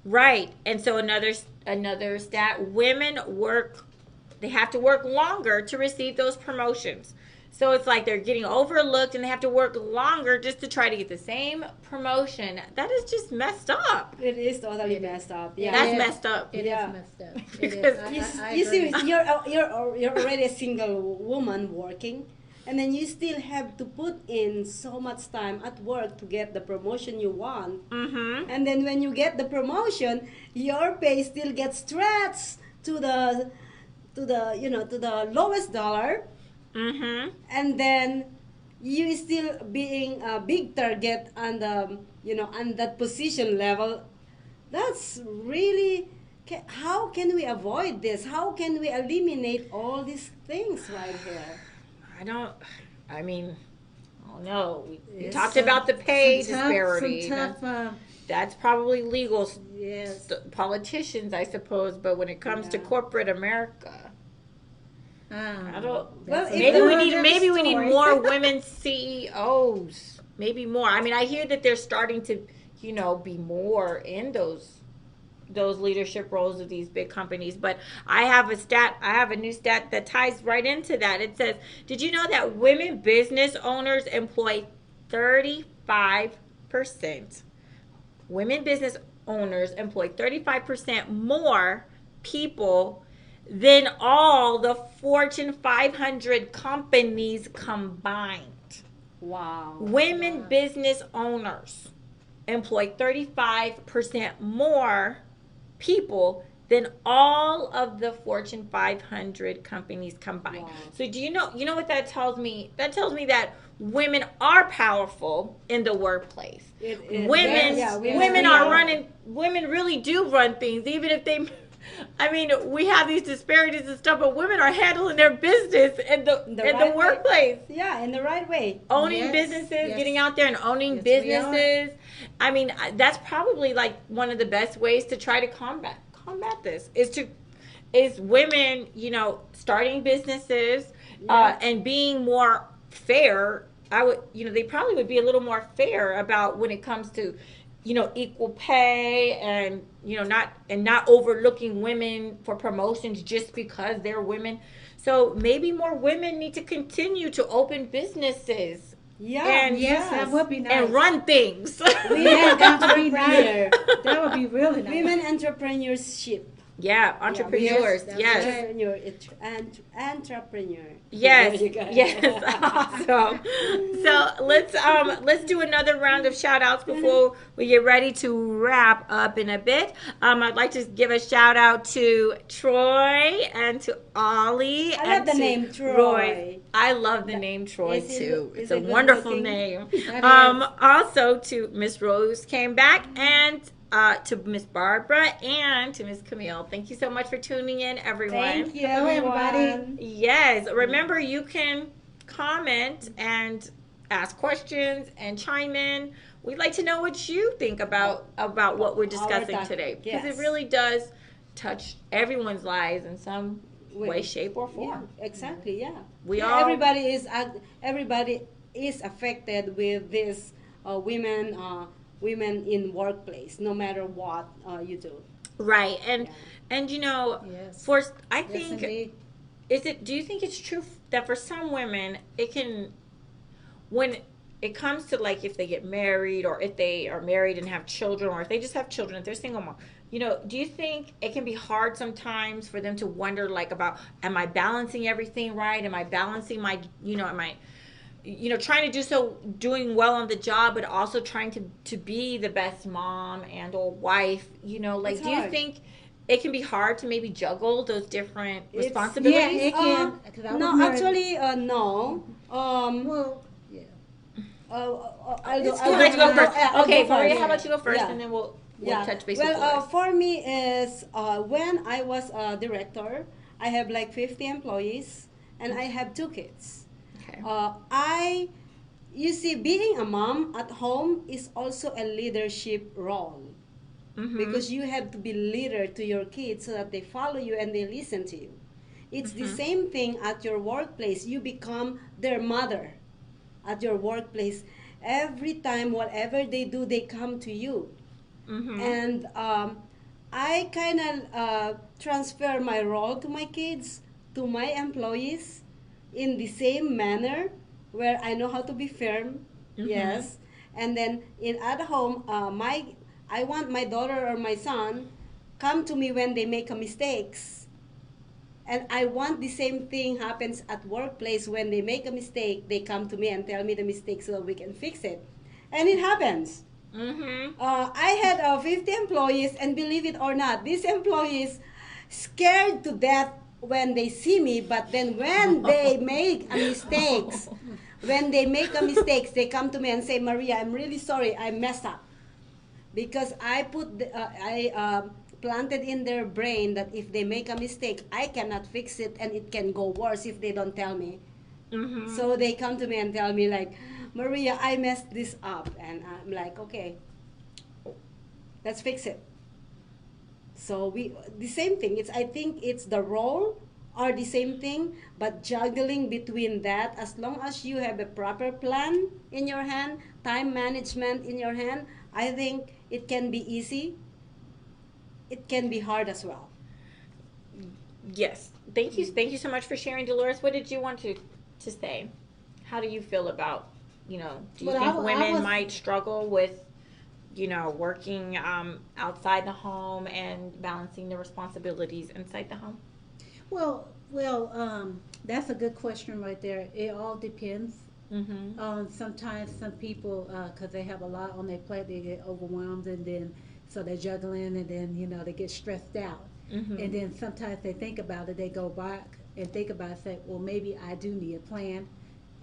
right. And so another stat, women they have to work longer to receive those promotions. So it's like they're getting overlooked and they have to work longer just to try to get the same promotion. That is just messed up. It is totally messed up. Yeah. That's messed up. It is messed up. It Because is. You see, you're already a single woman working, and then you still have to put in so much time at work to get the promotion you want. Mm-hmm. And then when you get the promotion, your pay still gets stretched to the lowest dollar. Mm-hmm. And then you still being a big target on the on that position level. That's really, how can we avoid this? How can we eliminate all these things right here? I don't know. We It's talked some- about the pay some tough- disparity. some tough, That's probably legal Yes. politicians, I suppose. But when it comes to corporate America, I don't. Well, if maybe the- we need more women CEOs. Maybe more. I mean, I hear that they're starting to, be more in those leadership roles of these big companies. But I have a new stat that ties right into that. It says, did you know that women business owners employ 35%? Women business owners employ 35% more people than all the Fortune 500 companies combined. Wow. Women business owners employ 35% more people than all of the Fortune 500 companies combined. Wow. So do you know what that tells me? That tells me that women are powerful in the workplace. Women women really do run things, even if they we have these disparities and stuff, but women are handling their business in the right workplace. Way. Yeah, in the right way. Owning businesses, getting out there and owning businesses. That's probably like one of the best ways to try to combat this is women, starting businesses and being more fair. They probably would be a little more fair about when it comes to equal pay, and not overlooking women for promotions just because they're women. So maybe more women need to continue to open businesses. Yeah, and Yes, that would be nice. and run things. Women entrepreneur. That would be really nice. Women entrepreneurship. Yeah, entrepreneurs. Yes. Entrepreneur. Entrepreneur. Yes. There you go. Yes. Awesome. So let's do another round of shout outs before we get ready to wrap up in a bit. I'd like to give a shout out to Troy and to Ollie. I love the name Troy. Roy. I love the name Troy too. It's a wonderful name. That Also to Miss Rose came back, and to Miss Barbara and to Miss Camille. Thank you so much for tuning in, everyone. Thank you, everybody. Yes. Remember, you can comment and ask questions and chime in. We'd like to know what you think about what we're discussing today, because it really does touch everyone's lives in some way, shape, or form. Yeah, exactly. Yeah. Everybody is affected with this women in workplace, no matter what you do. Right. And for I think do you think it's true that for some women it can, when it comes to like if they get married, or if they are married and have children, or if they just have children, if they're single mom, do you think it can be hard sometimes for them to wonder like about, am I balancing everything right? Am I balancing my, am I trying to doing well on the job, but also trying to be the best mom and or wife, do you think it can be hard to maybe juggle those different responsibilities? Yeah, it can. No, actually, no. Well, yeah. I'll let you go first. Okay, Maria, how about you go first, and then we'll touch base with Doris. For me is when I was a director, I have like 50 employees, and I have 2 kids. You see, being a mom at home is also a leadership role, because you have to be leader to your kids so that they follow you and they listen to you. It's the same thing at your workplace. You become their mother at your workplace. Every time, whatever they do, they come to you. And I kind of transfer my role to my kids, to my employees, in the same manner, where I know how to be firm, yes, and then at home, I want my daughter or my son come to me when they make a mistakes, and I want the same thing happens at workplace. When they make a mistake, they come to me and tell me the mistake so that we can fix it, and it happens. I had 50 employees, and believe it or not, these employees scared to death when they see me, but then when they make a mistakes, they come to me and say, Maria, I'm really sorry, I messed up. Because I planted in their brain that if they make a mistake, I cannot fix it, and it can go worse if they don't tell me. So they come to me and tell me like, Maria, I messed this up. And I'm like, okay, let's fix it. So the same thing. I think it's the role are the same thing, but juggling between that, as long as you have a proper plan in your hand, time management in your hand, I think it can be easy. It can be hard as well. Yes. Thank you so much for sharing, Dolores. What did you want to say? How do you feel about, do you think women might struggle with working outside the home and balancing the responsibilities inside the home? Well, that's a good question right there. It all depends. Sometimes some people, because they have a lot on their plate, they get overwhelmed, and then so they're juggling, and then they get stressed out. And then sometimes they think about it, they go back and think about it, say, well, maybe I do need a plan,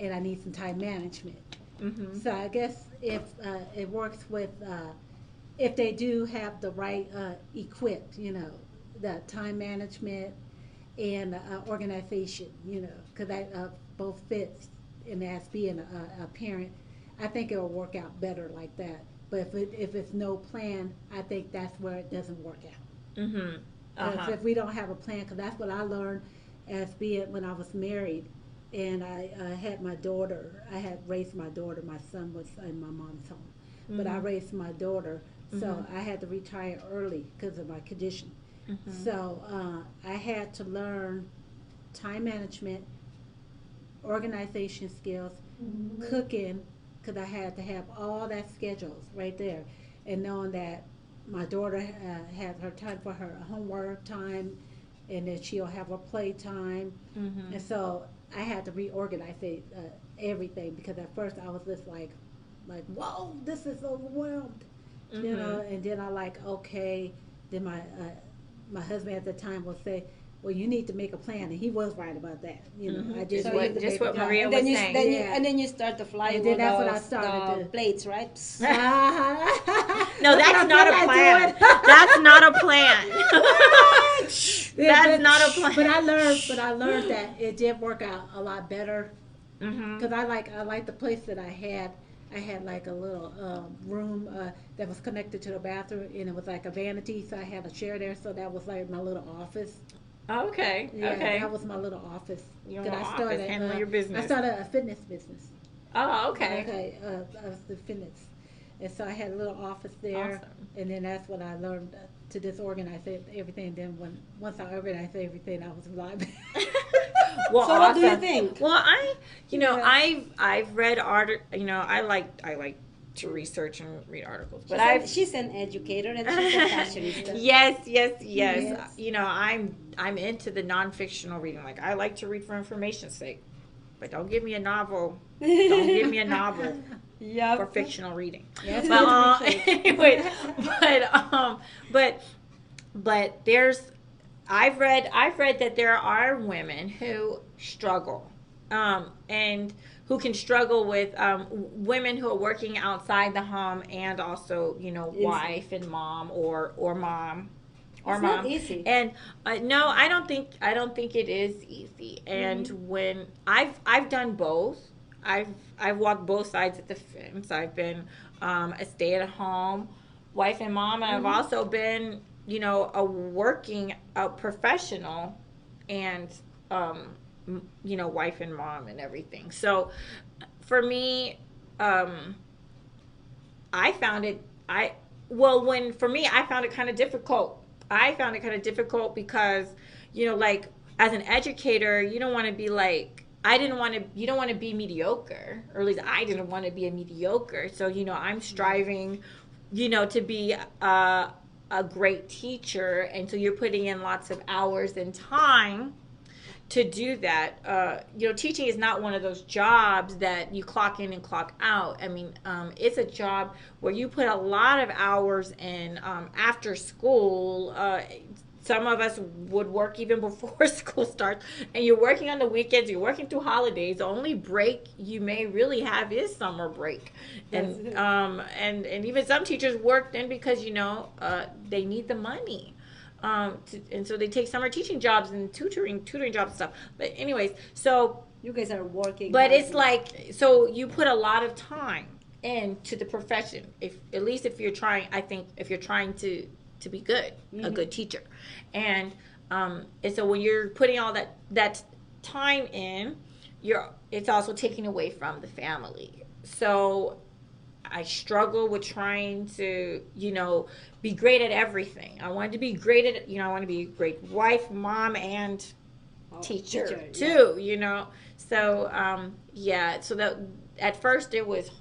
and I need some time management. So I guess if it works with, if they do have the right equipped, the time management and organization, because that both fits, and as being a parent, I think it'll work out better like that. But if it's no plan, I think that's where it doesn't work out. If we don't have a plan, because that's what I learned as being when I was married, and I had my daughter. I had raised my daughter. My son was in my mom's home. but I raised my daughter, so I had to retire early because of my condition. So I had to learn time management, organization skills, cooking, because I had to have all that schedules right there, and knowing that my daughter has her time for her homework time, and then she'll have her play time, and so I had to reorganize everything, because at first I was just like, whoa, this is overwhelmed, you know. And then I like, okay. Then my husband at the time would say, well, you need to make a plan, and he was right about that. You know, I just So need to just make what a plan. Maria And was then you, saying. then you, and then you start to fly And with then that's what I those, started to- plates, right? No, that's not a plan. That's not a plan. That's not a plan. But I learned that it did work out a lot better, because I like the place that I had. I had like a little room that was connected to the bathroom, and it was like a vanity, so I had a chair there, so that was like my little office. Okay. Yeah, Okay. that was my little office. Your 'Cause little office, handling your business. I started a fitness business. Oh, okay. Okay, the fitness. And so I had a little office there, Awesome. and then that's what I learned to disorganize everything. Then once I organized everything, I was a lot better. Well, So what do you awesome. think? Well, I've read art. You know, I like to research and read articles, but She's an educator and she's a fashionista. Yes. You know, I'm into the non-fictional reading. Like, I like to read for information's sake, but don't give me a novel. Don't give me a novel for fictional reading. Yes, But anyway, but there's I've read that there are women who struggle, and who can struggle with women who are working outside the home, and also, you know, wife and mom or mom. It's not easy. And no, I don't think it is easy. And when I've done both, I've walked both sides of the fence. I've been a stay-at-home wife and mom, and I've also been, you know, a professional, and you know, wife and mom and everything. So for me, I found it kind of difficult. I found it kind of difficult because, you know, like, as an educator, you don't want to be like, you don't want to be mediocre, or at least I didn't want to be a mediocre. So, you know, I'm striving, you know, to be a great teacher. And so you're putting in lots of hours and time to do that. You know, teaching is not one of those jobs that you clock in and clock out. I mean, it's a job where you put a lot of hours in after school. Some of us would work even before school starts, and you're working on the weekends, you're working through holidays. The only break you may really have is summer break. And and even some teachers work then because, you know, they need the money. And so they take summer teaching jobs and tutoring jobs and stuff. But anyways, so you guys are working. But it's like, so you put a lot of time into the profession. At least if you're trying to be good, a good teacher, and so when you're putting all that time in, it's also taking away from the family. So I struggle with trying to, you know, be great at everything. I wanted to be great at, you know, I want to be a great wife, mom, and teacher too, you know. So so that at first it was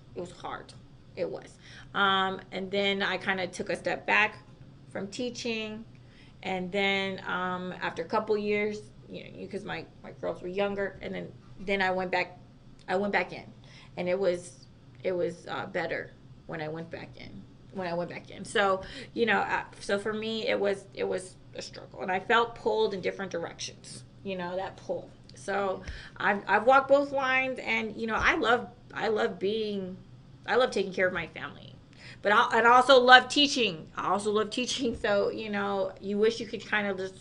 hard. It was. And then I kind of took a step back from teaching, and then after a couple years, you know, because my girls were younger, and then I went back in, and it was better when I went back in. So, you know, so for me it was a struggle, and I felt pulled in different directions, you know, that pull. So I've walked both lines, and, you know, I love taking care of my family, but I also love teaching. So, you know, you wish you could kind of just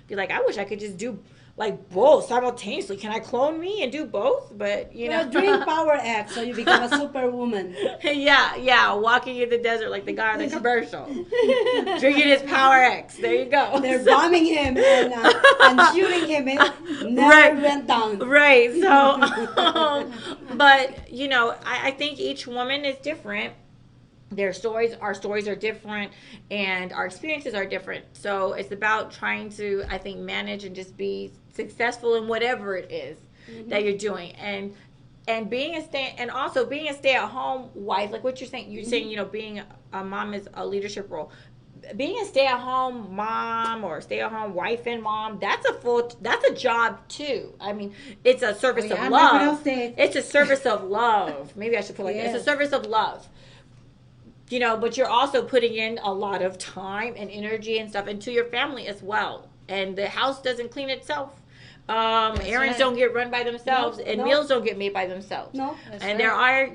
be like, I wish I could just do like both simultaneously. Can I clone me and do both? But, you know, drink Power X so you become a superwoman. Yeah, walking in the desert like the guy in the commercial, drinking his Power X. There you go. They're bombing him and shooting him. It never went down. Right. So, but, you know, I think each woman is different. our stories are different, and our experiences are different. So it's about trying to, I think, manage and just be successful in whatever it is that you're doing, and being also being a stay-at-home wife, like what you're saying. You're saying, being a mom is a leadership role. Being a stay-at-home mom or stay-at-home wife and mom, that's a job too. I mean, it's a service of love. It's a service of love. Maybe I should put it's a service of love. But you're also putting in a lot of time and energy and stuff into your family as well. And the house doesn't clean itself. Errands don't get run by themselves, and meals don't get made by themselves. No, and there are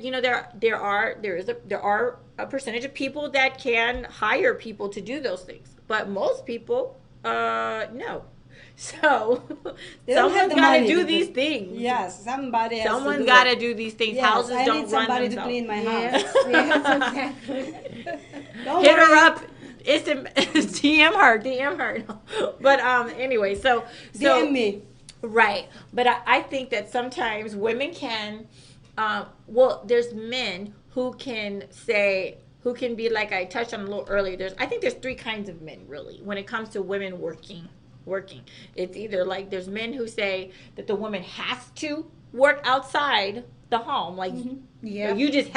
a percentage of people that can hire people to do those things, but most people, no. So someone's got to do these things. Yes, someone's got to do these things. Yes, Houses don't run somebody themselves. to clean my house. Yes, exactly. Hit her up. DM her. But anyway, so DM me. Right, but I think that sometimes women can. There's men who can be like I touched on a little earlier. I think there's three kinds of men really when it comes to women working. It's either like there's men who say that the woman has to work outside the home, like you just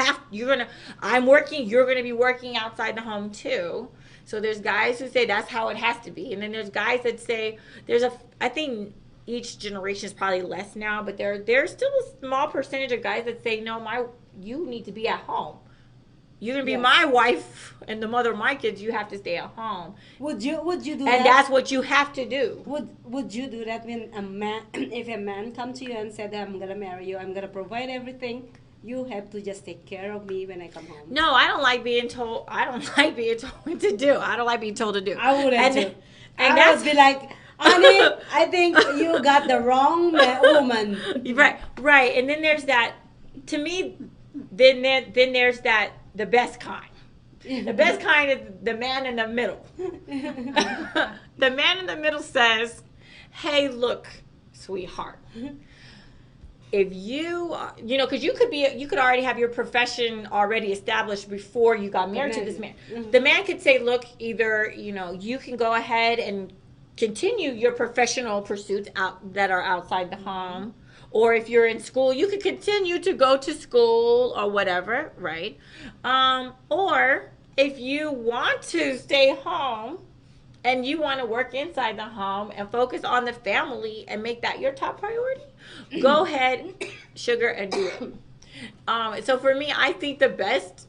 I'm working, you're gonna be working outside the home too. So there's guys who say that's how it has to be, and then there's guys that say I think each generation is probably less now, but there's still a small percentage of guys that say no, you need to be at home. You're gonna be my wife and the mother of my kids. You have to stay at home. Would you do that? And that's what you have to do. Would you do that when a man, if a man come to you and said, "I'm gonna marry you, I'm gonna provide everything. You have to just take care of me when I come home"? No, I don't like being told. I don't like being told what to do. I don't like being told to do. I wouldn't too. And I would be like, honey, I think you got the wrong woman. Right. And then there's that. To me, then there's that. The best kind. The best kind is the man in the middle. The man in the middle says, "Hey, look, sweetheart. If because you could already have your profession already established before you got married to this man. The man could say, look, either you can go ahead and continue your professional pursuits that are outside the home." Or if you're in school, you could continue to go to school or whatever, right? Or if you want to stay home and you want to work inside the home and focus on the family and make that your top priority, go ahead, sugar, and do it. So for me, I think the best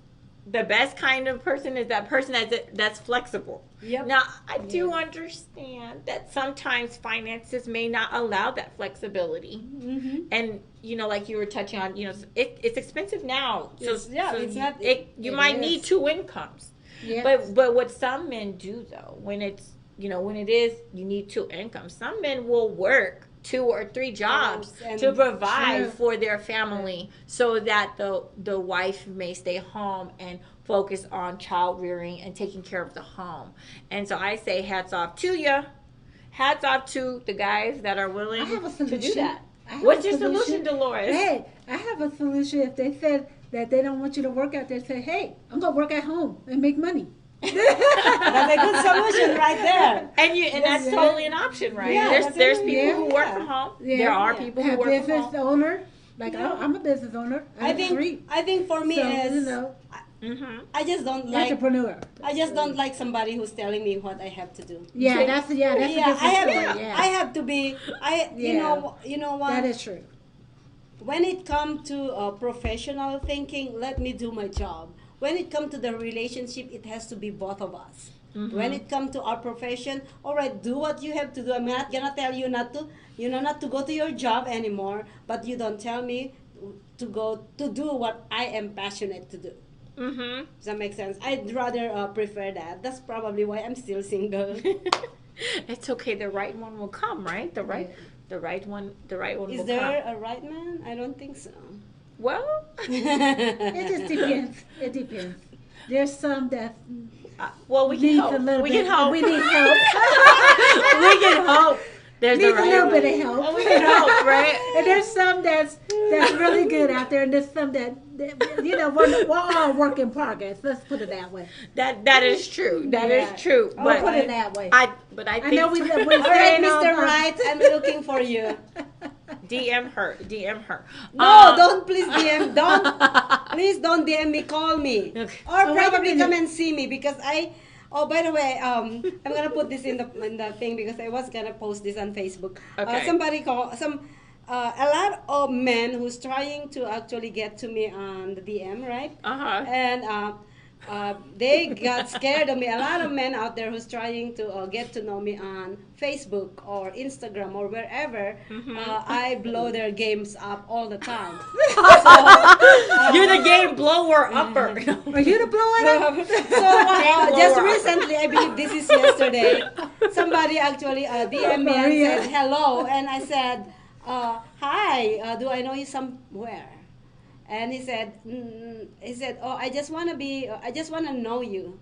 kind of person is that person that's flexible. Yep. Now, I do understand that sometimes finances may not allow that flexibility. Mm-hmm. And, like you were touching on, it's expensive now. You might need two incomes. Yes. But what some men do, though, when it is you need two incomes, some men will work 2 or 3 jobs to provide for their family so that the wife may stay home and focus on child rearing and taking care of the home. And so I say hats off to you. Hats off to the guys that are willing to do that. What's your solution, Dolores? Hey, I have a solution. If they said that they don't want you to work out, they say, hey, I'm going to work at home and make money. That's a good solution right there. And that's totally an option, right? Yeah, there's people who work from home. Yeah. There are people who work from home. Business owner. Like I'm a business owner. I think for me I just don't like entrepreneur. I just don't like somebody who's telling me what I have to do. That's a different story. I have to be. You know what? That is true. When it comes to professional thinking, let me do my job. When it comes to the relationship, it has to be both of us. Mm-hmm. When it comes to our profession, all right, do what you have to do. I'm not gonna tell you not to go to your job anymore, but you don't tell me to go to do what I am passionate to do. Mm-hmm. Does that make sense? I'd rather prefer that. That's probably why I'm still single. It's okay. The right one will come, right? The right one will come. Is there a right man? I don't think so. Well, it just depends. It depends. There's some that we can help. We can help. We need help. We can help. There's needs a little bit of help. We can help, right? And there's some that's really good out there, and there's some that you know, we're all work in progress. Let's put it that way. That is true. That is true. I'll But put it that way. I think know we're All right, saying all Mr. about- Wright, I'm looking for you. DM her. DM her. No, don't please DM. Please don't DM me. Call me, or So wait a probably minute. come and see me because I. Oh, by the way, I'm gonna put this in the thing because I was gonna post this on Facebook. Okay. A lot of men who's trying to actually get to me on the DM, right? And they got scared of me. A lot of men out there who's trying to get to know me on Facebook or Instagram or wherever. I blow their games up all the time. You're the game blower upper. Are you the blower up? So just recently, I believe this is yesterday, somebody actually DM me and said hello, and I said, hi, do I know you somewhere? And he said, oh, I just want to know you.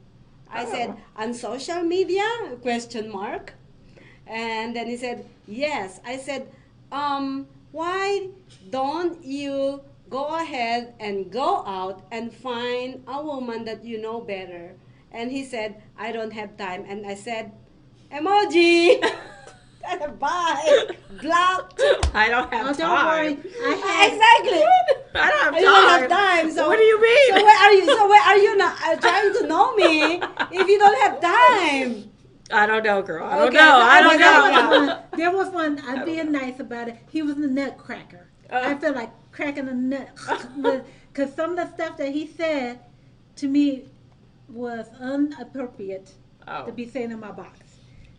I said, on social media? Question mark. And then he said, yes. I said, why don't you go ahead and go out and find a woman that you know better? And he said, I don't have time. And I said, emoji. Bye. Blocked. I don't have time. Don't worry. Exactly. I don't have time. I don't have time. So what do you mean? So where are you not trying to know me if you don't have time? I don't know, girl. I don't Okay, know. I don't okay, know. There was one, I'm being nice about it. He was a nutcracker. I feel like cracking a nut. Because some of the stuff that he said to me was inappropriate to be saying in my box.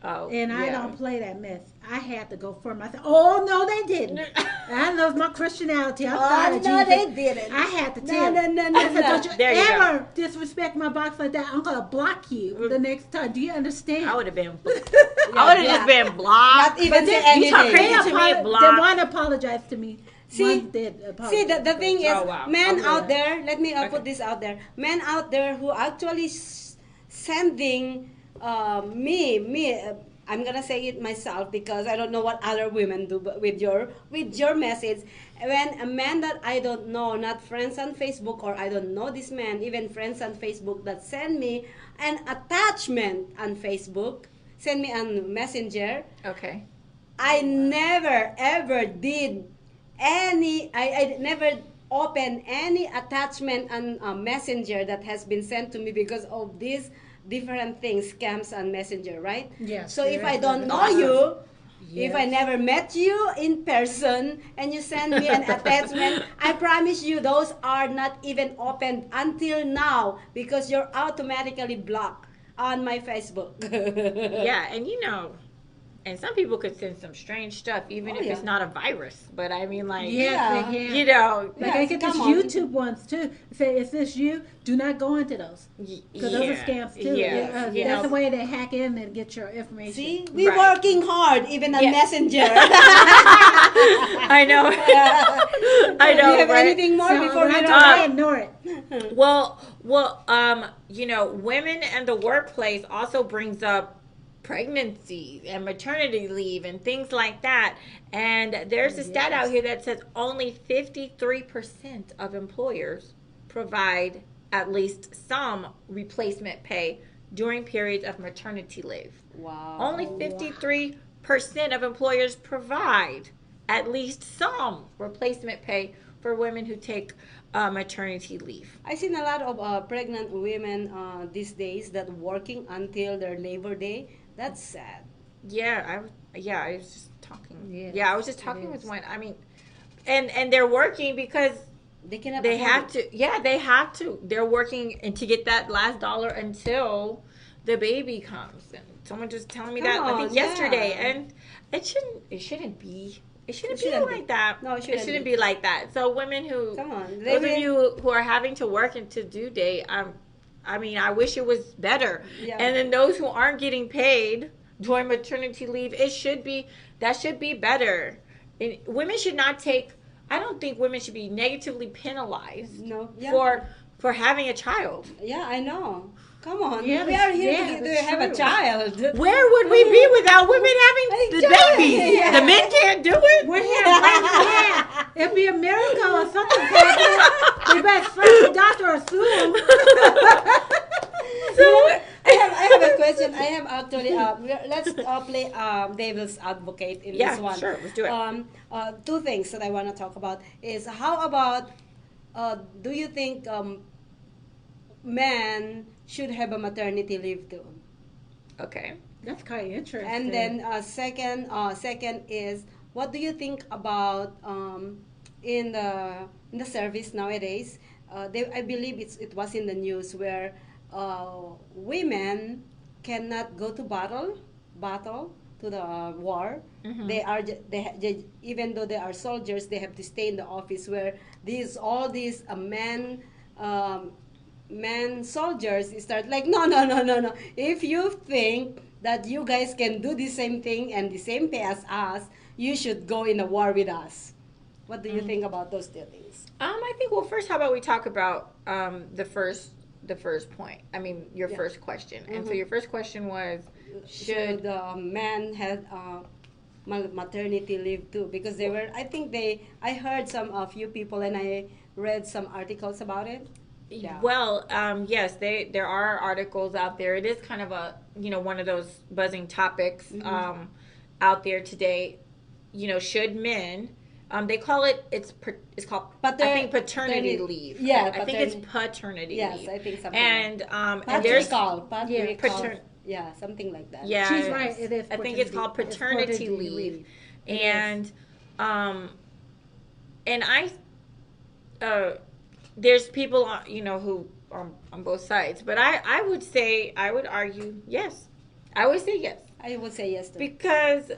And I don't play that mess. I had to go for myself. Oh, no, they didn't. I love my Christianity. I'm sorry, no, Jesus. they didn't. I had to tell No. I said, don't you There you ever disrespect my box like that. I'm going to block you the next time. Do you understand? I would have been I would have just been blocked. Not even say You anything. talk crazy to me, They blocked. want to apologize to me. See, One did apologize. the thing is, Oh, wow. men Okay. out there, let me put this out there. Men out there who actually sending I'm gonna say it myself because I don't know what other women do but with your message. When a man that I don't know, not friends on Facebook, or I don't know this man, even friends on Facebook that send me an attachment on Facebook, send me on Messenger. Okay. I never ever did I never opened any attachment on Messenger that has been sent to me because of these different things, scams on Messenger, right? Yes. So if I don't know you, if I never met you in person and you send me an attachment, I promise you those are not even opened until now because you're automatically blocked on my Facebook. Yeah, and and some people could send some strange stuff, even if it's not a virus. But I mean, like, Yeah. you know, Like I get these YouTube ones too. Say, is this you? Do not go into those. Because those are scams too. Yeah. That's the way they hack in and get your information. See, we're working hard even on Messenger. I know. I know. Do you have right? anything more before we I ignore it. Well, women and the workplace also brings up pregnancy and maternity leave and things like that. And there's a stat out here that says only 53% of employers provide at least some replacement pay during periods of maternity leave. Wow. Only 53% of employers provide at least some replacement pay for women who take maternity leave. I've seen a lot of pregnant women these days that working until their Labor Day. That's sad. Yeah, I was just talking. I was just talking with one. I mean, and they're working because they cannot. They have to. Yeah, they have to. They're working and to get that last dollar until the baby comes. And someone just telling me that I think yesterday, and it shouldn't be. It shouldn't be like that. No, it shouldn't be like that. So women who, those of you who are having to work into due date, I mean, I wish it was better. Yeah. And then those who aren't getting paid during maternity leave, that should be better. Women should not take. I don't think women should be negatively penalized for having a child. Yeah, I know. Come on, Yeah, we are here yeah, to that's have a true. child. Where would we be without women having the babies? Yeah. The men can't do it. We're here, yeah. It'd be a miracle or something happen. We better find the doctor or sue him. I have a question. I have actually. Let's play devil's advocate in Yeah, this one. sure, let's do it. Two things that I want to talk about is how about do you think men should have a maternity leave too? Okay. That's quite interesting. And then second is what do you think about in the service nowadays? I believe it was in the news where women cannot go to battle to the war. Mhm. They even though they are soldiers, they have to stay in the office where all these men soldiers start like no. If you think that you guys can do the same thing and the same pay as us, you should go in a war with us. What do you think about those two things? I think, well, first, how about we talk about the first point? I mean, your first question. And so Mhm. your first question was, Should men have maternity leave too? Because they were, I heard a few people and I read some articles about it. Yeah. Well, yes, there are articles out there. It is kind of a, one of those buzzing topics Mhm. out there today. Should men, they call it's called, I think, paternity leave. Yeah, I think it's paternity Yes, leave. I think something. And there's patriarchal, yeah, something like that. Yeah, She's right. It is. I think it's called paternity leave. And there's people who are on both sides, but I would argue yes. I would say yes. I would say yes too. Because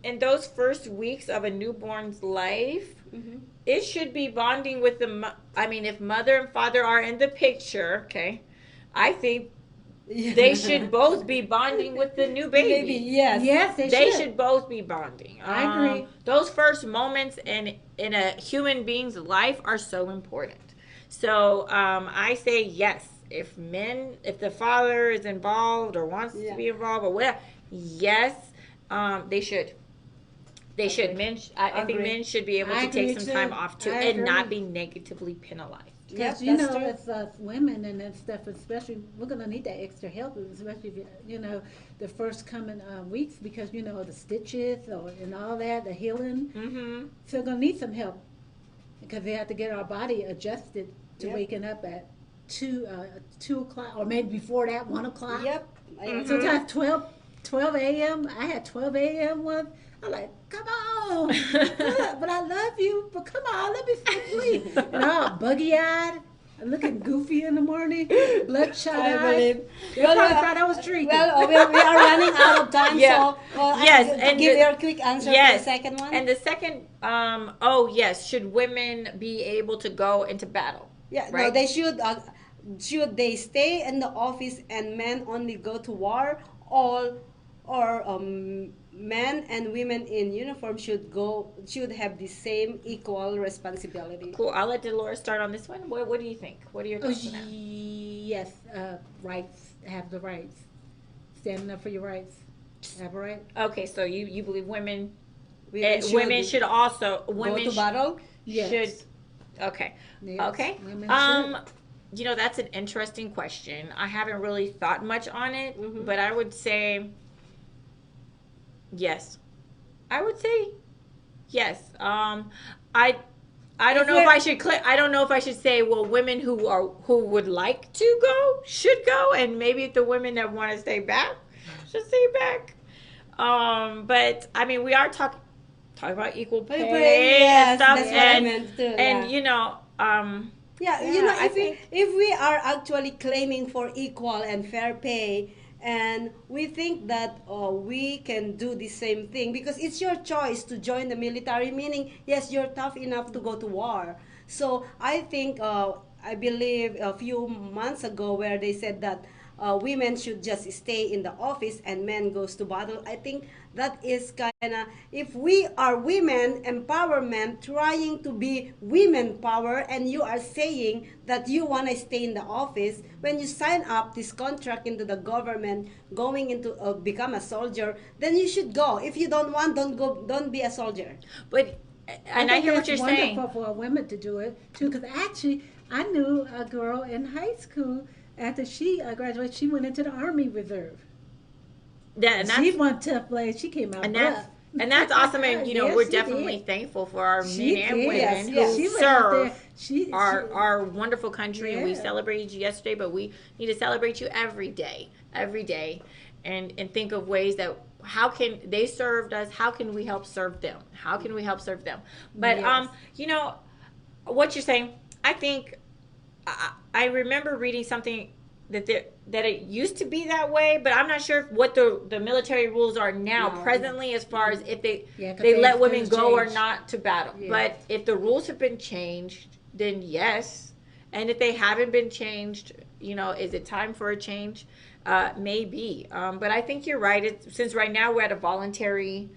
in those first weeks of a newborn's life, Mhm. it should be bonding with if mother and father are in the picture, okay, I think they should both be bonding with the new baby. Yes. Yes, They should both be bonding. I agree. Those first moments in a human being's life are so important. So I say yes. If the father is involved or wants to be involved or whatever, yes, they should. They should. Men, I think men should be able to take some time off too and not be negatively penalized. Because as us women and that stuff, especially, we're gonna need that extra help, especially if the first coming weeks, because the stitches and all that, the healing. Mm-hmm. So we're gonna need some help because we have to get our body adjusted to waking up at 2 o'clock or maybe before that 1 o'clock. Yep. Sometimes 12 a.m. I had 12 a.m. once. I'm like, come on, but I love you, but come on, let me sleep. And I'm all buggy-eyed, I'm looking goofy in the morning, bloodshot eyed. I believe. They probably thought I was drinking. Well, we are running out of time, Yeah. so Yes, and give your quick answer to the second one. And the second, yes, should women be able to go into battle? Yeah, right? no, they should. Should they stay in the office and men only go to war, or men and women in uniform should have the same equal responsibility? Cool. I'll let Dolores start on this one. What do you think? What are your thoughts on that? Yes, rights, have the rights. Standing up for your rights. Have a right. Okay, so you believe women should go to battle? Yes. Should. Okay. Yes, Okay. women That's an interesting question. I haven't really thought much on it, Mm-hmm. but I would say yes. I would say yes. I don't know if I should I don't know if I should say, well, women who would like to go should go, and maybe the women that want to stay back should stay back. But I mean, we are talking about equal pay and stuff, that's what I meant too, if we are actually claiming for equal and fair pay, and we think that we can do the same thing because it's your choice to join the military, meaning yes, you're tough enough to go to war. So I think I believe a few months ago where they said that women should just stay in the office and men goes to battle. I think that is kind of, if we are women empowerment trying to be women power, and you are saying that you want to stay in the office, when you sign up this contract into the government going into become a soldier, then you should go. If you don't want, don't go, don't be a soldier. But and I hear what you're saying. It's wonderful for women to do it too, because actually I knew a girl in high school. After she graduated, she went into the Army Reserve. Yeah, and she won tough place. She came out and that's awesome. And you know, yeah, we're definitely thankful for our men and women who serve our wonderful country. And we celebrated you yesterday, but we need to celebrate you every day, and think of ways that how can they served us? How can we help serve them? How can we help serve them? But you know what you're saying. I think I remember reading something that it used to be that way, but I'm not sure what the military rules are now presently, as far as if they let women go or not to battle. Yeah. But if the rules have been changed, then yes. And if they haven't been changed, you know, is it time for a change? Maybe. But I think you're right. Since right now we're a voluntary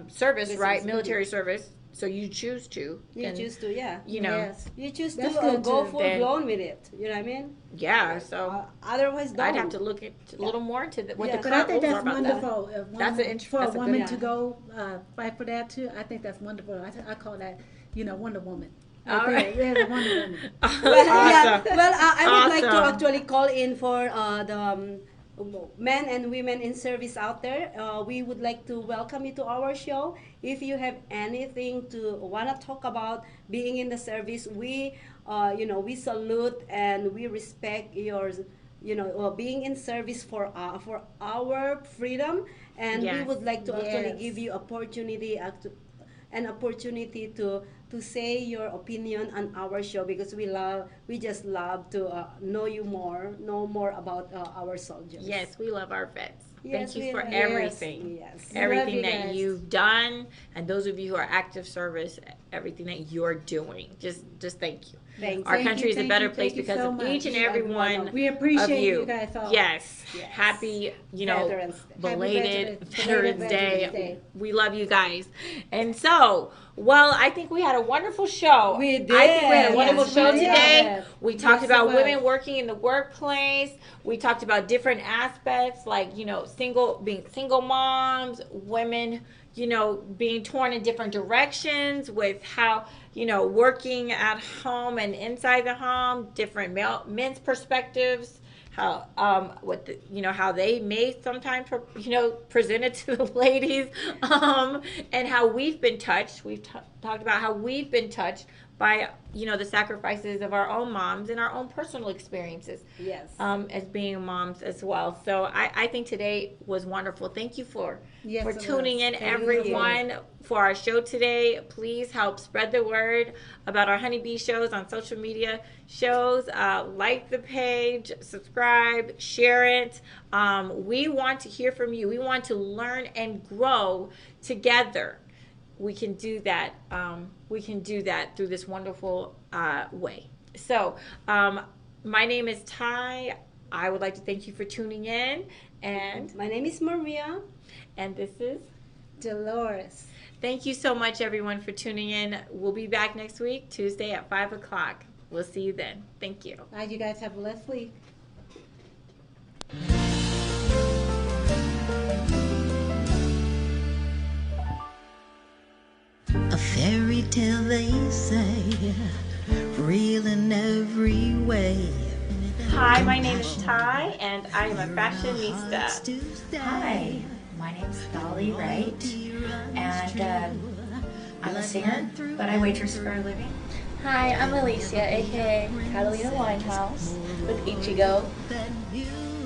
service, right? Military service. So you choose to. You choose to, You know. You choose to go full blown with it. You know what I mean? Yeah. So otherwise, don't. I'd have to look a little more into what the But I think that's wonderful. For a woman to go fight for that too. I think that's wonderful. I call that, you know, Wonder Woman. All right. Wonder Woman. I would like to actually call in for the men and women in service out there. We would like to welcome you to our show. If you have anything to want to talk about being in the service, we we salute and we respect your being in service for our freedom, and we would like to actually give you an opportunity to say your opinion on our show, because we just love to know more about our soldiers. Yes, we love our vets. Thank you for everything. Everything that you've done, and those of you who are active service, everything that you're doing. Just thank you. Our country is a better place because of each and every one we appreciate of you. You guys all. Yes. Happy, belated Veterans Day. We love you guys. And so, I think we had a wonderful show. We did. I think we had a wonderful show today. We talked about women working in the workplace. We talked about different aspects, like, being single moms, women, being torn in different directions with how, working at home and inside the home, different men's perspectives, how how they may sometimes present it to the ladies, and how we've been touched. We've talked about how we've been touched by the sacrifices of our own moms and our own personal experiences. Yes. As being moms as well. So I think today was wonderful. Thank you for tuning in, everyone, for our show today. Please help spread the word about our Honeybee shows on social media shows. Like the page, subscribe, share it. We want to hear from you. We want to learn and grow together. We can do that. We can do that through this wonderful way. So, my name is Ty. I would like to thank you for tuning in. And my name is Maria. And this is Dolores. Thank you so much, everyone, for tuning in. We'll be back next week, Tuesday at 5 o'clock. We'll see you then. Thank you. Bye, you guys have a blessed week. A fairy tale, they say, real in every way. Hi, my name is Ty, and I am a fashionista. Hi, my name is Dolly Wright, and I'm a singer, but I waitress for a living. Hi, I'm Alicia, aka Catalina Winehouse with Ichigo.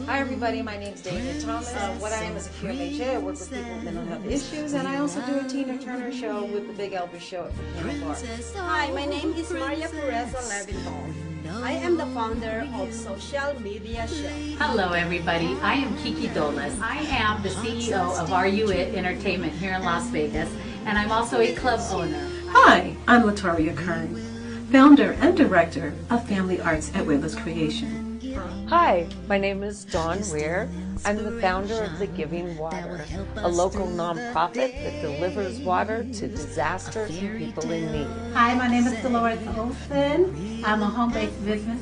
Hi everybody, my name is David Thomas. What I am is a QMHA. I work with people with mental health issues, and I also do a Tina Turner show with the Big Elvis show at the Piano Bar. Hi, my name is Maria Pureza Leviton. I am the founder of Social Media Show. Hello everybody, I am Kiki Dolas. I am the CEO of RU It Entertainment here in Las Vegas, and I'm also a club owner. Hi, I'm Latoria Kern, founder and director of Family Arts at Wayla's Creation. Hi, my name is Dawn Weir. I'm the founder of The Giving Water, a local nonprofit that delivers water to disaster and people in need. Hi, my name is Dolores Olson. I'm a home-based business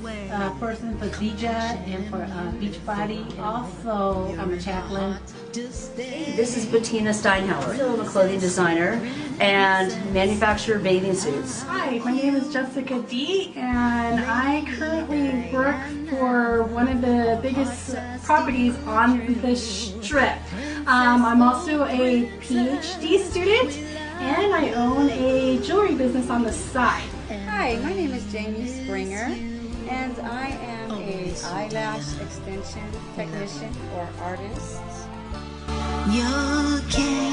person for Zija and for Beachbody. Also, I'm a chaplain. This is Bettina Steinhauer. I'm a clothing designer and manufacture bathing suits. Hi, my name is Jessica D, and I currently work for one of the biggest properties on the Strip. I'm also a PhD student, and I own a jewelry business on the side. Hi, my name is Jamie Springer, and I am a eyelash extension technician or artist. You can't